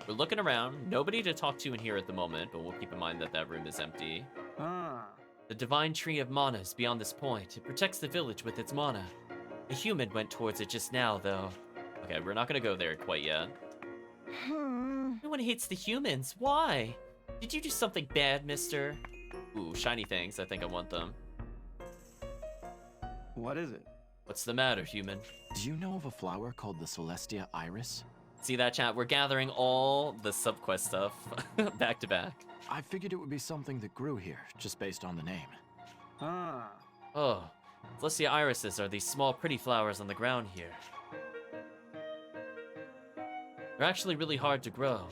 S1: We're looking around. Nobody to talk to in here at the moment, but we'll keep in mind that that room is empty. The divine tree of mana is beyond this point. It protects the village with its mana. A human went towards it just now, though. Okay, we're not gonna go there quite yet. No one hates the humans. Why? Did you do something bad, mister? Ooh, shiny things. I think I want them.
S5: What is it?
S1: What's the matter, human?
S3: Do you know of a flower called the Celestia Iris?
S1: See that, chat? We're gathering all the subquest stuff back to back.
S3: I figured it would be something that grew here, just based on the name.
S1: Oh, Celestia irises are these small pretty flowers on the ground here. They're actually really hard to grow.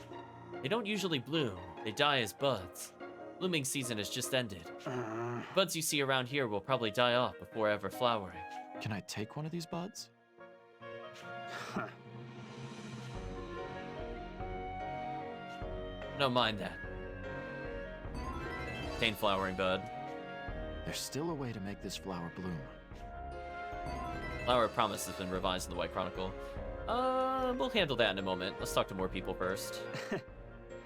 S1: They don't usually bloom. They die as buds. Blooming season has just ended. The buds you see around here will probably die off before ever flowering.
S3: Can I take one of these buds?
S1: Don't mind that. Obtain flowering bud.
S3: There's still a way to make this flower bloom.
S1: Flower Promise has been revised in the White Chronicle. We'll handle that in a moment. Let's talk to more people first.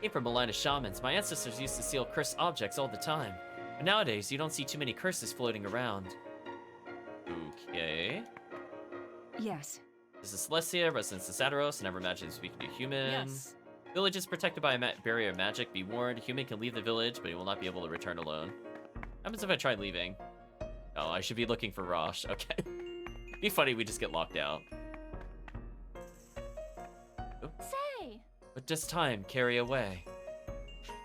S1: Came from a line of shamans. My ancestors used to seal cursed objects all the time. But nowadays, you don't see too many curses floating around. Okay.
S18: Yes.
S1: This is Celestia, residence of Satiros, never imagined speaking to human.
S18: Yes.
S1: Village is protected by a barrier of magic. Be warned, human can leave the village, but he will not be able to return alone. What happens if I try leaving? Oh, I should be looking for Rosche. Okay. Be funny, we just get locked out. Oh.
S8: Say!
S1: What does time carry away?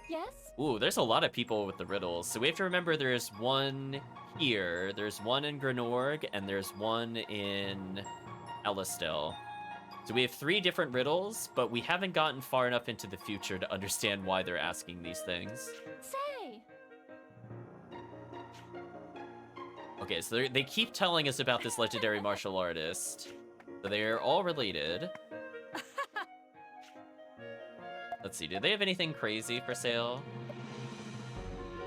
S8: Yes?
S1: Ooh, there's a lot of people with the riddles. So we have to remember there's one here, there's one in Granorg, and there's one in Alistel. So we have 3 different riddles, but we haven't gotten far enough into the future to understand why they're asking these things.
S8: Say!
S1: Okay, so they keep telling us about this legendary martial artist. So they're all related. Let's see, do they have anything crazy for sale?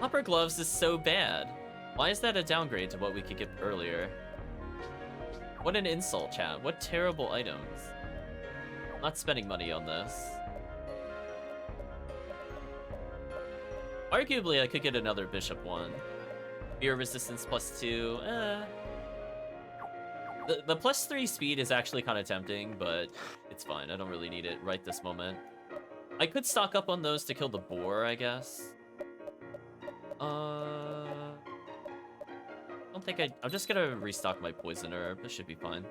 S1: Copper gloves is so bad. Why is that a downgrade to what we could get earlier? What an insult, chat. What terrible items. I'm not spending money on this. Arguably, I could get another bishop one. Fear resistance +2. The +3 speed is actually kind of tempting, but it's fine. I don't really need it right this moment. I could stock up on those to kill the boar, I guess. I don't think I'm just gonna restock my poison herb. This should be fine.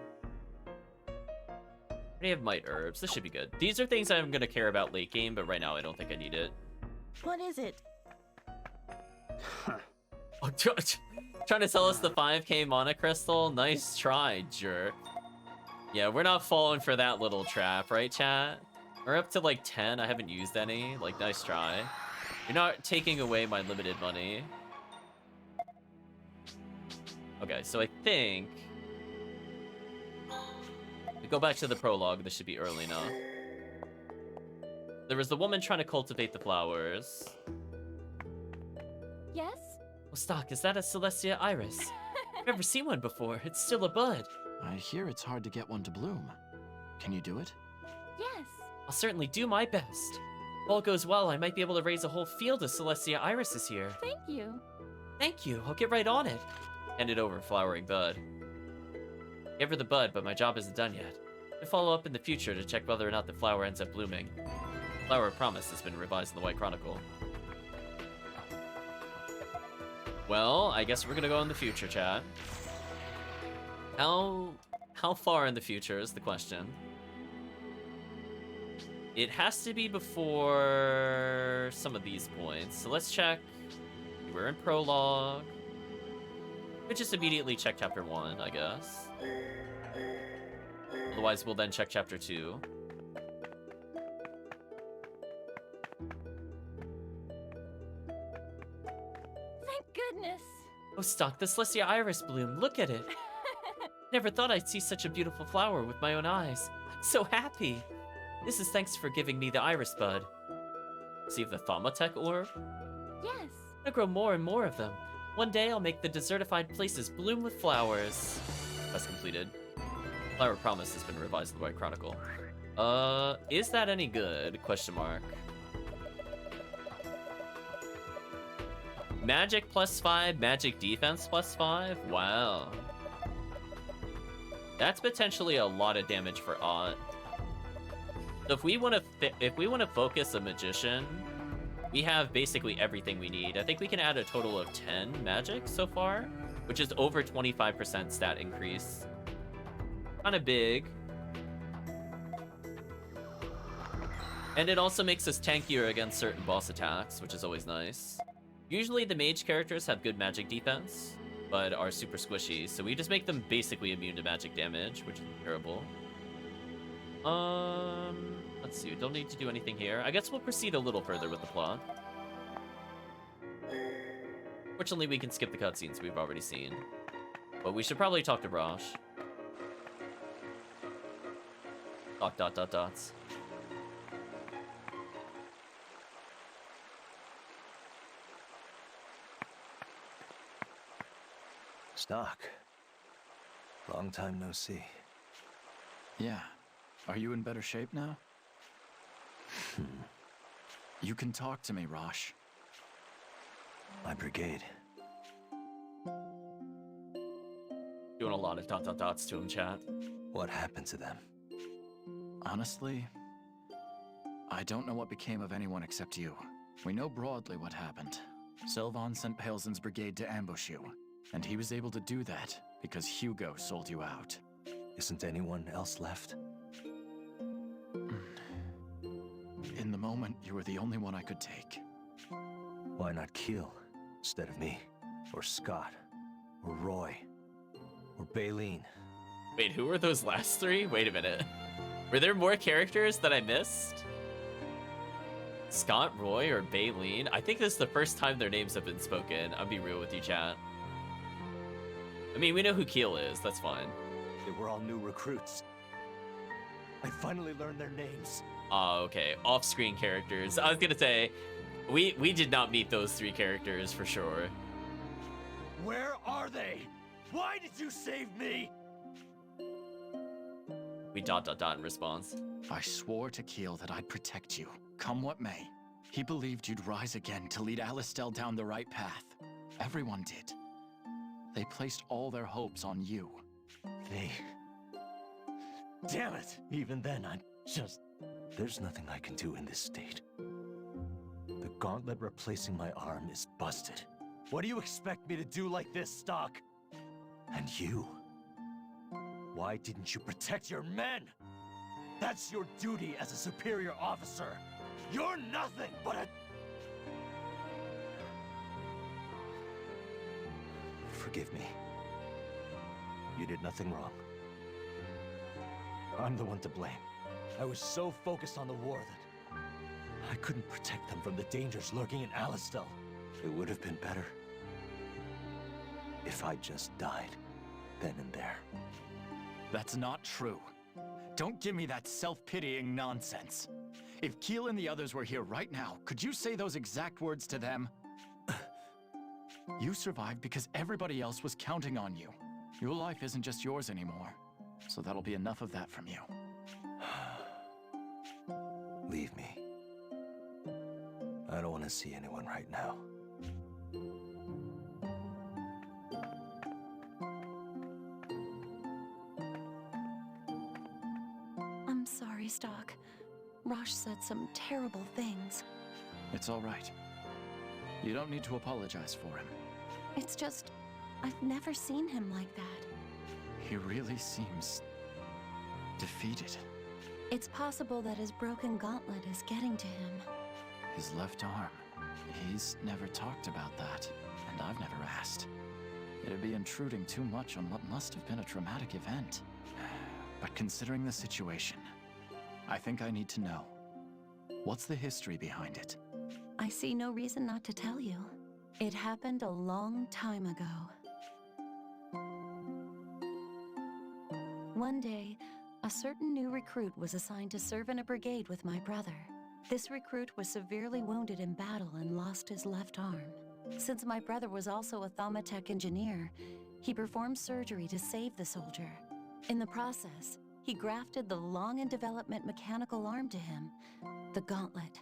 S1: I already have might herbs. This should be good. These are things I'm gonna care about late game, but right now I don't think I need it.
S18: What is it?
S1: Oh, trying to sell us the 5k mana crystal? Nice try, jerk. Yeah, we're not falling for that little trap, right, chat? We're up to like 10. I haven't used any. Like, nice try. You're not taking away my limited money. Okay, so I think... we go back to the prologue. This should be early enough. There was the woman trying to cultivate the flowers.
S8: Yes?
S15: Oh, Stock, is that a Celestia iris? I've never seen one before. It's still a bud.
S3: I hear it's hard to get one to bloom. Can you do it?
S8: Yes.
S15: I'll certainly do my best. If all goes well, I might be able to raise a whole field of Celestia irises here.
S8: Thank you.
S15: Thank you. I'll get right on it.
S1: Hand it over, flowering bud.
S15: Give her the bud, but my job isn't done yet. I'll follow up in the future to check whether or not the flower ends up blooming.
S1: Flower of Promise has been revised in the White Chronicle. Well, I guess we're gonna go in the future, chat. How far in the future is the question? It has to be before some of these points. So let's check. We're in prologue. We just immediately check chapter 1, I guess. Otherwise, we'll then check chapter 2.
S8: Thank goodness.
S15: Oh, Stock, the Celestia iris bloom. Look at it. Never thought I'd see such a beautiful flower with my own eyes. I'm so happy. This is thanks for giving me the iris bud.
S1: Receive the Thaumatek orb?
S8: Yes.
S15: I'll grow more and more of them. One day I'll make the desertified places bloom with flowers.
S1: That's completed. Flower of Promise has been revised in the White Chronicle. Is that any good? Question mark. Magic +5, magic defense +5? Wow. That's potentially a lot of damage for Aunt. So if we want to focus a magician, we have basically everything we need. I think we can add a total of 10 magic so far, which is over 25% stat increase. Kind of big. And it also makes us tankier against certain boss attacks, which is always nice. Usually the mage characters have good magic defense, but are super squishy, so we just make them basically immune to magic damage, which is terrible. Let's see, we don't need to do anything here. I guess we'll proceed a little further with the plot. Fortunately, we can skip the cutscenes we've already seen. But we should probably talk to Rosche. Dots.
S14: Stock. Long time no see.
S3: Yeah. Are you in better shape now? You can talk to me, Rosche.
S14: My brigade.
S1: Doing a lot of dots to him, chat.
S14: What happened to them?
S3: Honestly, I don't know what became of anyone except you. We know broadly what happened. Sylvan sent Paleson's brigade to ambush you, and he was able to do that because Hugo sold you out.
S14: Isn't anyone else left?
S3: In the moment, you were the only one I could take.
S14: Why not Keel instead of me? Or Scott? Or Roy? Or Baleen?
S1: Wait, who are those last 3? Wait a minute. Were there more characters that I missed? Scott, Roy, or Baleen? I think this is the first time their names have been spoken. I'll be real with you, chat. I mean, we know who Keel is. That's fine.
S14: They were all new recruits. I finally learned their names.
S1: Oh, okay. Off-screen characters. I was gonna say, we did not meet those 3 characters for sure.
S14: Where are they? Why did you save me?
S1: We ... in response.
S3: I swore to Keel that I'd protect you, come what may. He believed you'd rise again to lead Alistel down the right path. Everyone did. They placed all their hopes on you.
S14: Damn it! Even then, I'm just... There's nothing I can do in this state. The gauntlet replacing my arm is busted. What do you expect me to do like this, Stock? And you? Why didn't you protect your men? That's your duty as a superior officer. You're nothing but a... Forgive me. You did nothing wrong. I'm the one to blame. I was so focused on the war that I couldn't protect them from the dangers lurking in Alistel. It would have been better if I just died then and there.
S3: That's not true. Don't give me that self-pitying nonsense. If Keel and the others were here right now, could you say those exact words to them? You survived because everybody else was counting on you. Your life isn't just yours anymore, so that'll be enough of that from you.
S14: Leave me. I don't want to see anyone right now.
S18: I'm sorry, Stock. Rosche said some terrible things.
S3: It's all right. You don't need to apologize for him.
S18: It's just, I've never seen him like that.
S3: He really seems... defeated.
S18: It's possible that his broken gauntlet is getting to him.
S3: His left arm. He's never talked about that, and I've never asked. It'd be intruding too much on what must have been a traumatic event. But considering the situation, I think I need to know. What's the history behind it?
S18: I see no reason not to tell you. It happened a long time ago. One day, a certain new recruit was assigned to serve in a brigade with my brother. This recruit was severely wounded in battle and lost his left arm. Since my brother was also a Thaumatech engineer, he performed surgery to save the soldier. In the process, he grafted the long-in-development mechanical arm to him, the Gauntlet.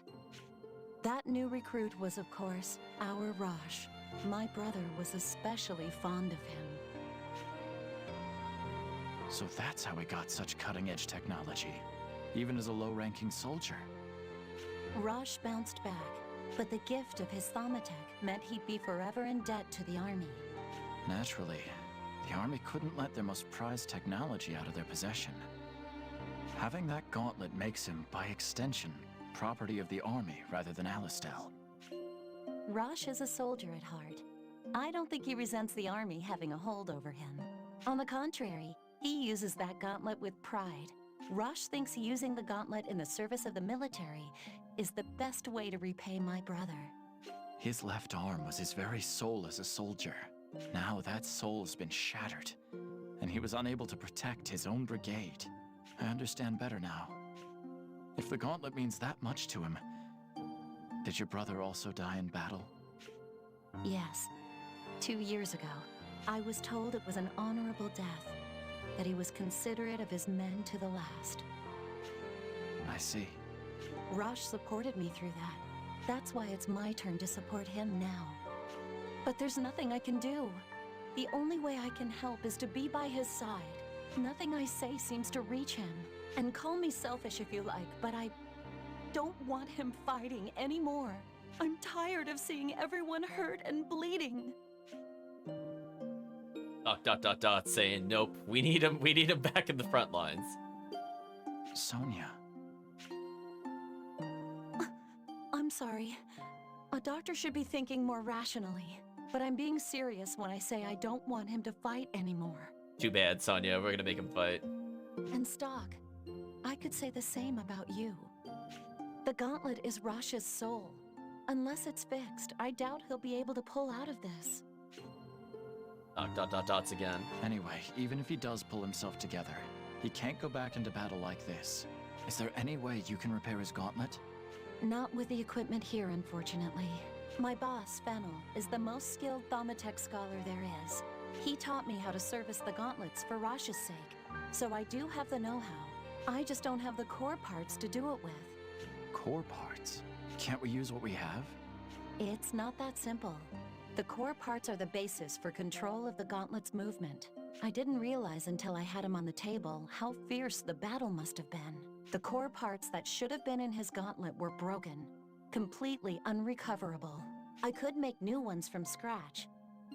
S18: That new recruit was, of course, our Rosche. My brother was especially fond of him.
S3: So that's how he got such cutting-edge technology, even as a low-ranking soldier.
S18: Rosche bounced back, but the gift of his Thaumatech meant he'd be forever in debt to the army.
S3: Naturally, the army couldn't let their most prized technology out of their possession. Having that gauntlet makes him, by extension, property of the army rather than Alistel.
S18: Rosche is a soldier at heart. I don't think he resents the army having a hold over him. On the contrary, he uses that gauntlet with pride. Rosche thinks using the gauntlet in the service of the military is the best way to repay my brother.
S3: His left arm was his very soul as a soldier. Now that soul's been shattered, and he was unable to protect his own brigade. I understand better now. If the gauntlet means that much to him, did your brother also die in battle?
S18: Yes. 2 years ago, I was told it was an honorable death, that he was considerate of his men to the last.
S3: I see.
S18: Rosche supported me through that. That's why it's my turn to support him now. But there's nothing I can do. The only way I can help is to be by his side. Nothing I say seems to reach him. And call me selfish if you like, but I don't want him fighting anymore. I'm tired of seeing everyone hurt and bleeding. ...
S1: saying, nope, we need him back in the front lines.
S3: Sonia.
S18: I'm sorry. A doctor should be thinking more rationally, but I'm being serious when I say I don't want him to fight anymore.
S1: Too bad, Sonia, we're gonna make him fight.
S18: And Stock, I could say the same about you. The Gauntlet is Rosche's soul. Unless it's fixed, I doubt he'll be able to pull out of this.
S1: Dots again.
S3: Anyway, even if he does pull himself together, he can't go back into battle like this. Is there any way you can repair his gauntlet?
S18: Not with the equipment here, unfortunately. My boss, Fennel, is the most skilled Thaumatex scholar there is. He taught me how to service the gauntlets for Rosche's sake, so I do have the know-how. I just don't have the core parts to do it with.
S3: Core parts? Can't we use what we have?
S18: It's not that simple. The core parts are the basis for control of the gauntlet's movement. I didn't realize until I had him on the table how fierce the battle must have been. The core parts that should have been in his gauntlet were broken, completely unrecoverable. I could make new ones from scratch,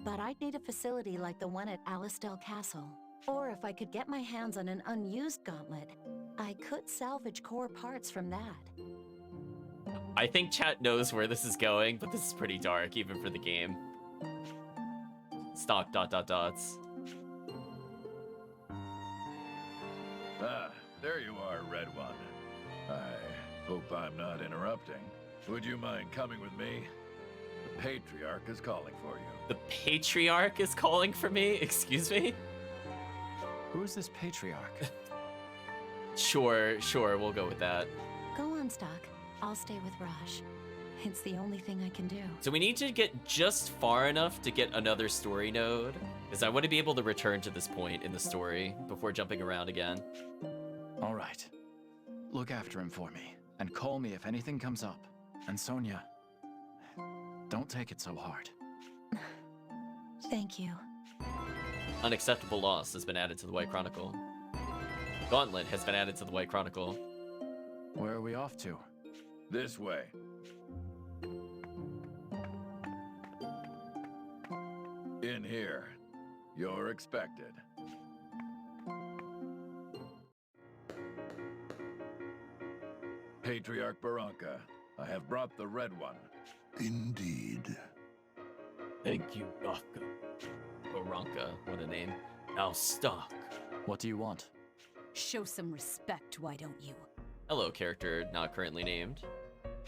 S18: but I'd need a facility like the one at Alistel Castle. Or if I could get my hands on an unused gauntlet, I could salvage core parts from that.
S1: I think chat knows where this is going, but this is pretty dark, even for the game. Stock ... dots.
S17: Ah, there you are, Red One. I hope I'm not interrupting. Would you mind coming with me? The Patriarch is calling for you.
S1: The Patriarch is calling for me? Excuse me?
S3: Who is this Patriarch?
S1: Sure, we'll go with that.
S18: Go on, Stock. I'll stay with Rosche. It's the only thing I can do.
S1: So we need to get just far enough to get another story node, because I want to be able to return to this point in the story before jumping around again.
S3: All right. Look after him for me, and call me if anything comes up. And Sonia, don't take it so hard.
S18: Thank you.
S1: Unacceptable loss has been added to the White Chronicle. Gauntlet has been added to the White Chronicle.
S3: Where are we off to?
S17: This way. In here. You're expected. Patriarch Barranca, I have brought the Red One.
S12: Indeed.
S1: Thank you, Dofka. Barranca, what a name. Now Stock.
S3: What do you want?
S8: Show some respect, why don't you?
S1: Hello, character not currently named.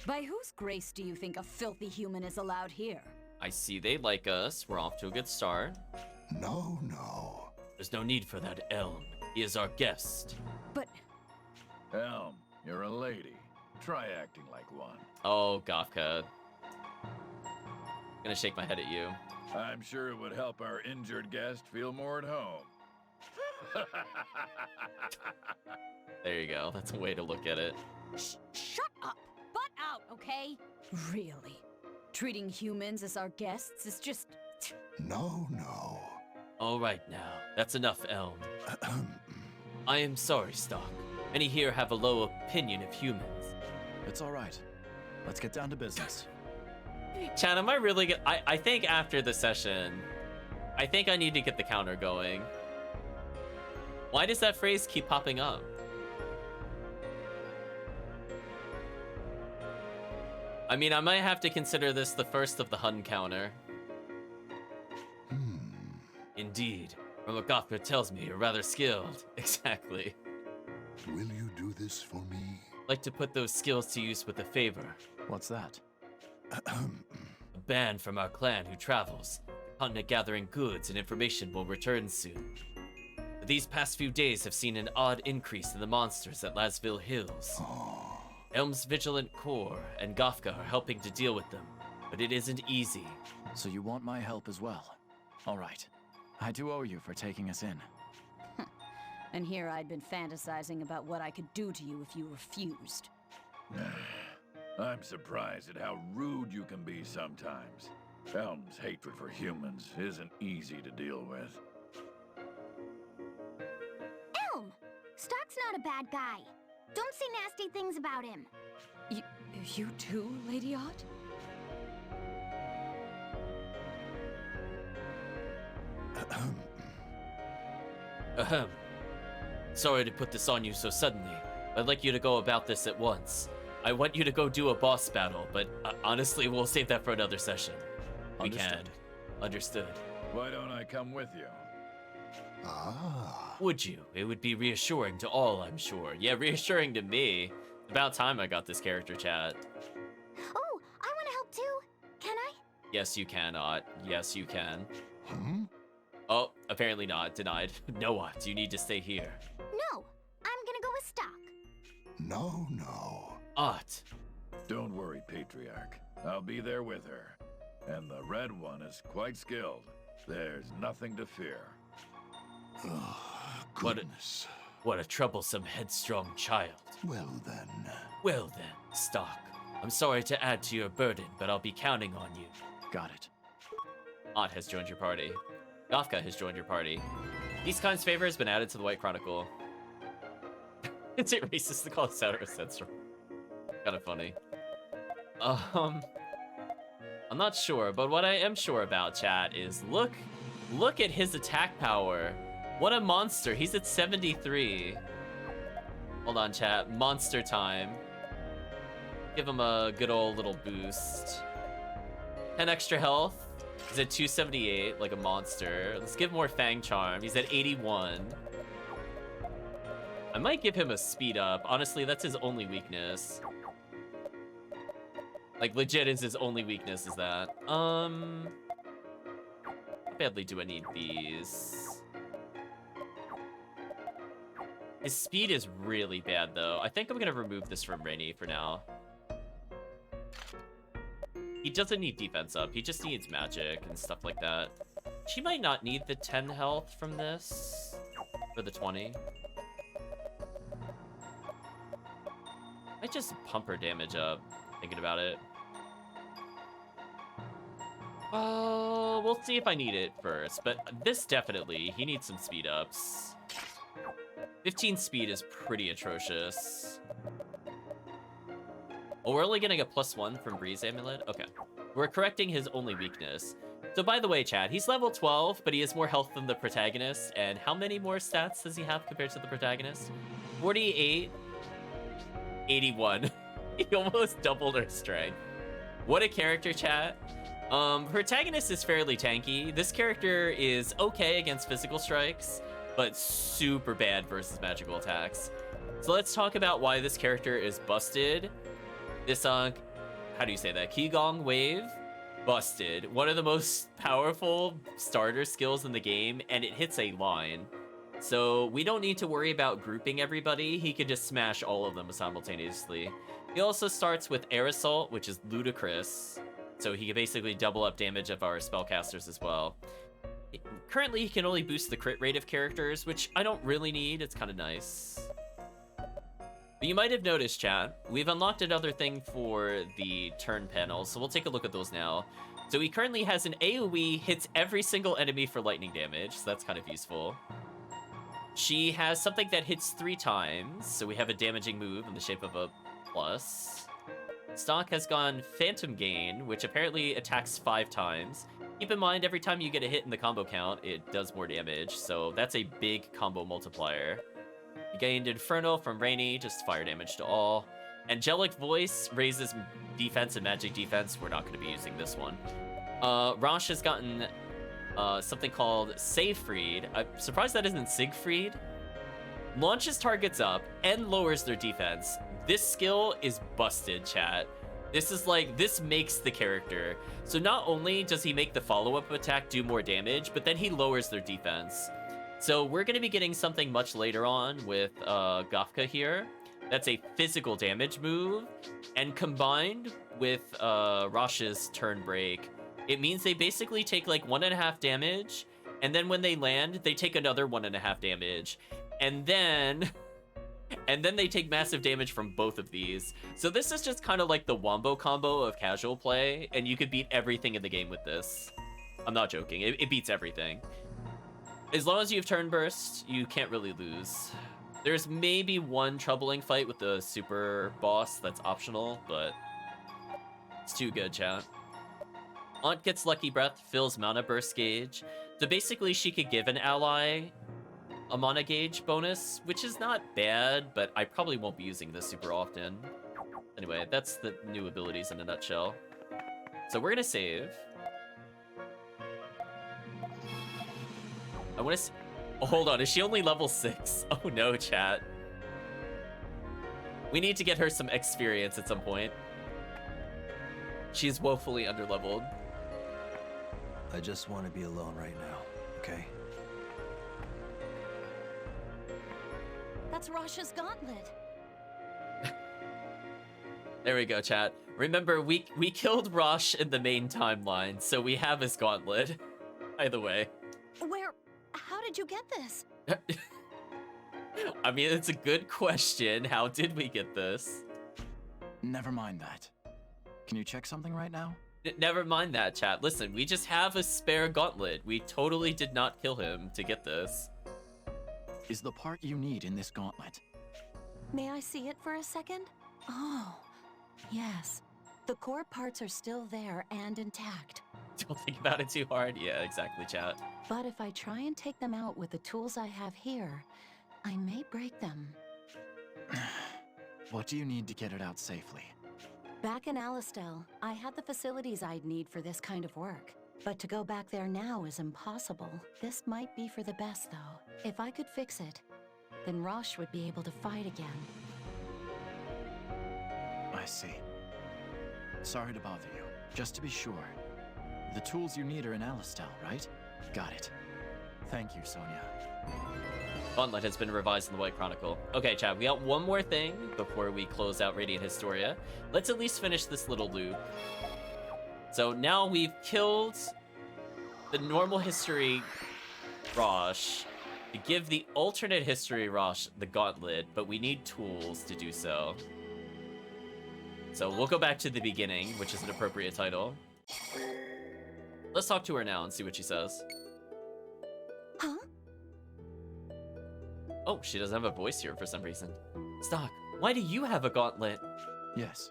S8: By whose grace do you think a filthy human is allowed here?
S1: I see they like us. We're off to a good start.
S12: No.
S1: There's no need for that, Elm. He is our guest.
S8: But...
S17: Elm, you're a lady. Try acting like one.
S1: Oh, Gofka. Gonna shake my head at you.
S17: I'm sure it would help our injured guest feel more at home.
S1: There you go. That's a way to look at it.
S8: Shut up! Butt out, okay? Really? Treating humans as our guests is just...
S12: No.
S1: All right now. That's enough, Elm. I am sorry, Stock. Many here have a low opinion of humans.
S3: It's all right. Let's get down to business.
S1: Chan, am I really good? I think after the session, I think I need to get the counter going. Why does that phrase keep popping up? I mean, I might have to consider this the first of the Hun counter. Indeed. From what Gothra tells me, you're rather skilled. Exactly.
S12: Will you do this for me?
S1: Like to put those skills to use with a favor.
S3: What's that?
S1: A band from our clan who travels. The continent gathering goods and information will return soon. But these past few days have seen an odd increase in the monsters at Lasville Hills. Elm's Vigilant Corps and Gofka are helping to deal with them, but it isn't easy.
S3: So you want my help as well? All right. I do owe you for taking us in.
S8: And here I'd been fantasizing about what I could do to you if you refused.
S17: I'm surprised at how rude you can be sometimes. Elm's hatred for humans isn't easy to deal with.
S11: Elm! Stock's not a bad guy. Don't say nasty things about him.
S8: You too, Lady Ott?
S1: Ahem. Sorry to put this on you so suddenly. I'd like you to go about this at once. I want you to go do a boss battle, but honestly, we'll save that for another session. We can. Understood.
S17: Why don't I come with you?
S19: Ah.
S1: Would you? It would be reassuring to all, I'm sure. Yeah, reassuring to me. About time I got this character, chat.
S11: Oh, I want to help too. Can I?
S1: Yes, you cannot. Yes, you can.
S19: Hmm?
S1: Oh, apparently not. Denied. No, you need to stay here.
S11: No, I'm gonna go with Stock.
S19: No, no.
S1: Ot.
S17: Don't worry, Patriarch. I'll be there with her. And the red one is quite skilled. There's nothing to fear.
S19: Goodness.
S1: What a troublesome, headstrong child.
S19: Well then.
S1: Well then, Stock. I'm sorry to add to your burden, but I'll be counting on you.
S3: Got it.
S1: Ott has joined your party. Gafka has joined your party. These kinds favor has been added to the White Chronicle. Is it racist to call it Sour Sensor? Kind of funny. I'm not sure, but what I am sure about, chat, is look at his attack power. What a monster. He's at 73. Hold on, chat. Monster time. Give him a good old little boost. 10 extra health. He's at 278, like a monster. Let's give more Fang Charm. He's at 81. I might give him a speed up. Honestly, that's his only weakness. Like, legit is his only weakness, is that. How badly do I need these? His speed is really bad, though. I think I'm gonna remove this from Rainy for now. He doesn't need defense up. He just needs magic and stuff like that. She might not need the 10 health from this. For the 20. I just pump her damage up, thinking about it. Oh, we'll see if I need it first. But this definitely, he needs some speed ups. 15 speed is pretty atrocious. Oh, we're only getting a +1 from Breeze Amulet? Okay. We're correcting his only weakness. So by the way, chat, he's level 12, but he has more health than the protagonist. And how many more stats does he have compared to the protagonist? 48, 81. He almost doubled her strength. What a character, chat. Protagonist is fairly tanky. This character is okay against physical strikes, but super bad versus magical attacks. So let's talk about why this character is busted. This, how do you say that? Qigong Wave, busted. One of the most powerful starter skills in the game, and it hits a line. So we don't need to worry about grouping everybody. He can just smash all of them simultaneously. He also starts with Air Assault, which is ludicrous. So he can basically double up damage of our spellcasters as well. Currently, he can only boost the crit rate of characters, which I don't really need. It's kind of nice. But you might have noticed, chat, we've unlocked another thing for the turn panel, so we'll take a look at those now. So he currently has an AoE, hits every single enemy for lightning damage, so that's kind of useful. She has something that hits 3 times, so we have a damaging move in the shape of a plus. Stock has gone Phantom Gain, which apparently attacks 5 times. Keep in mind, every time you get a hit in the combo count, it does more damage, so that's a big combo multiplier. You gained Inferno from Rainy, just fire damage to all. Angelic Voice raises defense and magic defense. We're not going to be using this one. Rosche has gotten something called Siegfried. I'm surprised that isn't Siegfried. Launches targets up and lowers their defense. This skill is busted, chat. This is like, this makes the character. So not only does he make the follow-up attack do more damage, but then he lowers their defense. So we're going to be getting something much later on with Gafka here. That's a physical damage move. And combined with Rosche's turn break, it means they basically take like 1.5 damage. And then when they land, they take another 1.5 damage. And then they take massive damage from both of these. So this is just kind of like the wombo combo of casual play. And you could beat everything in the game with this. I'm not joking. It beats everything. As long as you have turn burst, you can't really lose. There's maybe one troubling fight with the super boss that's optional, but it's too good, chat. Aunt gets Lucky Breath, fills mana burst gauge. So basically she could give an ally a mana gauge bonus, which is not bad, but I probably won't be using this super often. Anyway, that's the new abilities in a nutshell. So we're gonna save. I want to Oh, hold on, is she only level 6? Oh no, chat. We need to get her some experience at some point. She's woefully underleveled.
S9: I just want to be alone right now, okay?
S18: That's Rosche's Gauntlet.
S1: There we go, chat. Remember, we killed Rosche in the main timeline, so we have his gauntlet. By the way.
S18: How did you get this?
S1: I mean, it's a good question. How did we get this?
S3: Never mind that. Can you check something right now?
S1: Never mind that, chat. Listen, we just have a spare gauntlet. We totally did not kill him to get this.
S3: Is the part you need in this gauntlet?
S18: May I see it for a second? Oh, yes. The core parts are still there and intact.
S1: Don't think about it too hard. Yeah, exactly, chat.
S18: But if I try and take them out with the tools I have here, I may break them.
S3: What do you need to get it out safely?
S18: Back in Alistel, I had the facilities I'd need for this kind of work. But to go back there now is impossible. This might be for the best, though. If I could fix it, then Rosche would be able to fight again.
S3: I see. Sorry to bother you. Just to be sure, the tools you need are in Alistel, right? Got it. Thank you, Sonia.
S1: Gauntlet has been revised in the White Chronicle. Okay, chat, we got one more thing before we close out Radiant Historia. Let's at least finish this little loop. So now we've killed the normal history Rosche to give the alternate history Rosche the Gauntlet, but we need tools to do so. So we'll go back to the beginning, which is an appropriate title. Let's talk to her now and see what she says.
S18: Huh?
S1: Oh, she doesn't have a voice here for some reason. Stock, why do you have a gauntlet?
S3: Yes.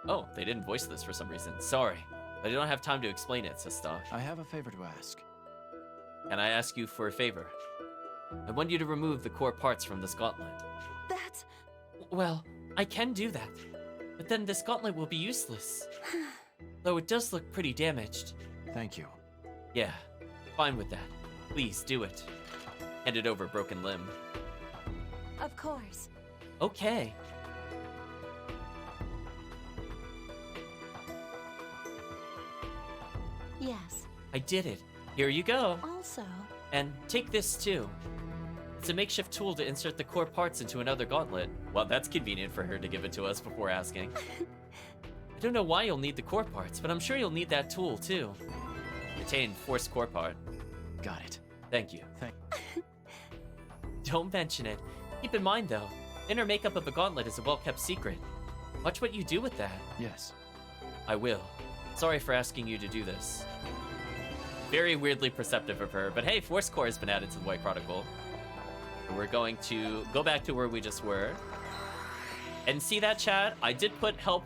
S1: Oh, they didn't voice this for some reason. Sorry, I don't have time to explain it, says Stock.
S3: I have a favor to ask.
S1: Can I ask you for a favor? I want you to remove the core parts from this gauntlet.
S18: That's...
S1: Well, I can do that, but then this gauntlet will be useless. Though it does look pretty damaged.
S3: Thank you.
S1: Yeah, fine with that. Please do it. Hand it over, broken limb.
S18: Of course.
S1: Okay.
S18: Yes.
S1: I did it. Here you go.
S18: Also...
S1: And take this too. It's a makeshift tool to insert the core parts into another gauntlet. Well, that's convenient for her to give it to us before asking. I don't know why you'll need the core parts, but I'm sure you'll need that tool too. Retain force core part.
S3: Got it.
S1: Thank you. Don't mention it. Keep in mind though, inner makeup of the gauntlet is a well-kept secret. Watch what you do with that.
S3: Yes.
S1: I will. Sorry for asking you to do this. Very weirdly perceptive of her, but hey, force core has been added to the White Chronicle. We're going to go back to where we just were. And see that, chat? I did put help ?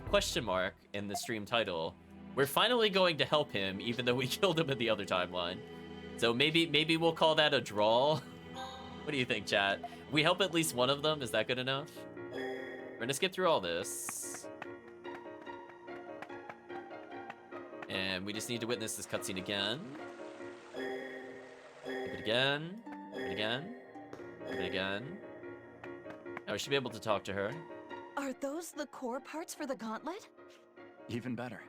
S1: In the stream title. We're finally going to help him, even though we killed him in the other timeline. So maybe we'll call that a draw. What do you think, chat? We help at least one of them? Is that good enough? We're gonna skip through all this. And we just need to witness this cutscene again. Skip it again. Skip it again. Skip it again. Now we should be able to talk to her.
S18: Are those the core parts for the gauntlet?
S3: Even better.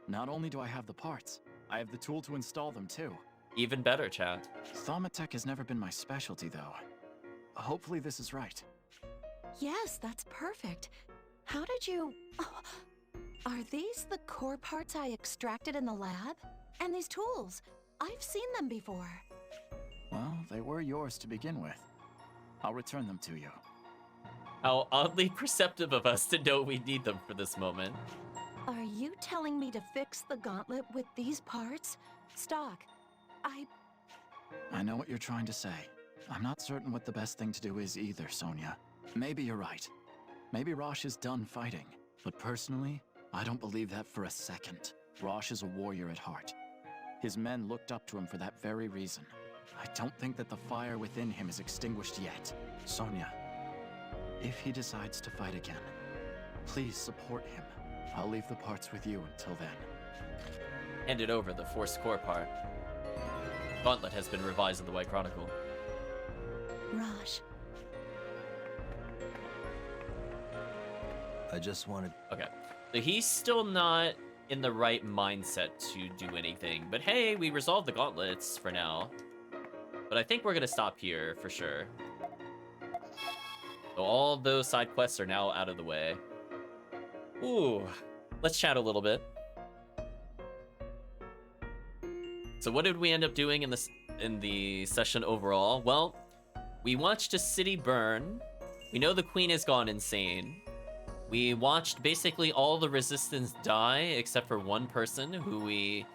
S3: Not only do I have the parts, I have the tool to install them too.
S1: Even better, chat.
S3: Thaumatech has never been my specialty though. Hopefully this is right.
S18: Yes, that's perfect. How did you... Oh, are these the core parts I extracted in the lab? And these tools? I've seen them before.
S3: Well, they were yours to begin with. I'll return them to you.
S1: How oddly perceptive of us to know we need them for this moment.
S18: Are you telling me to fix the gauntlet with these parts? Stock,
S3: I know what you're trying to say. I'm not certain what the best thing to do is either, Sonia. Maybe you're right. Maybe Rosche is done fighting. But personally, I don't believe that for a second. Rosche is a warrior at heart. His men looked up to him for that very reason. I don't think that the fire within him is extinguished yet. Sonia, if he decides to fight again, please support him. I'll leave the parts with you until then.
S1: Hand it over, the force core part. Gauntlet has been revised in the White Chronicle.
S18: Rosche.
S14: I just wanted...
S1: Okay. So he's still not in the right mindset to do anything. But hey, we resolved the gauntlets for now. But I think we're going to stop here for sure. So all those side quests are now out of the way. Ooh. Let's chat a little bit. So what did we end up doing in the session overall? Well, we watched a city burn. We know the queen has gone insane. We watched basically all the resistance die except for one person who we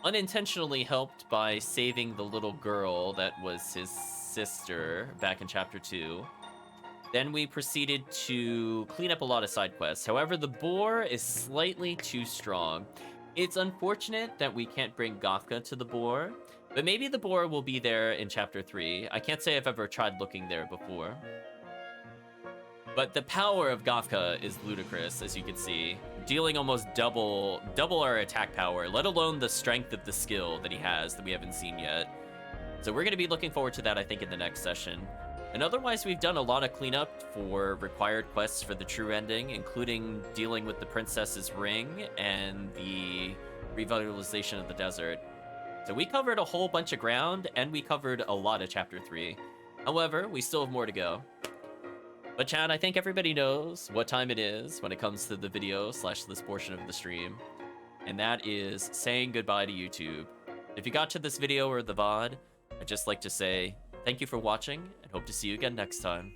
S1: unintentionally helped by saving the little girl that was his sister back in chapter 2. Then we proceeded to clean up a lot of side quests. However, the boar is slightly too strong. It's unfortunate that we can't bring Gafka to the boar, but maybe the boar will be there in chapter 3. I can't say I've ever tried looking there before. But the power of Gafka is ludicrous, as you can see. Dealing almost double our attack power, let alone the strength of the skill that he has that we haven't seen yet. So we're going to be looking forward to that, I think, in the next session. And otherwise, we've done a lot of cleanup for required quests for the true ending, including dealing with the princess's ring and the revitalization of the desert. So we covered a whole bunch of ground, and we covered a lot of chapter 3. However, we still have more to go. But Chad, I think everybody knows what time it is when it comes to the video / this portion of the stream. And that is saying goodbye to YouTube. If you got to this video or the VOD, I'd just like to say thank you for watching and hope to see you again next time.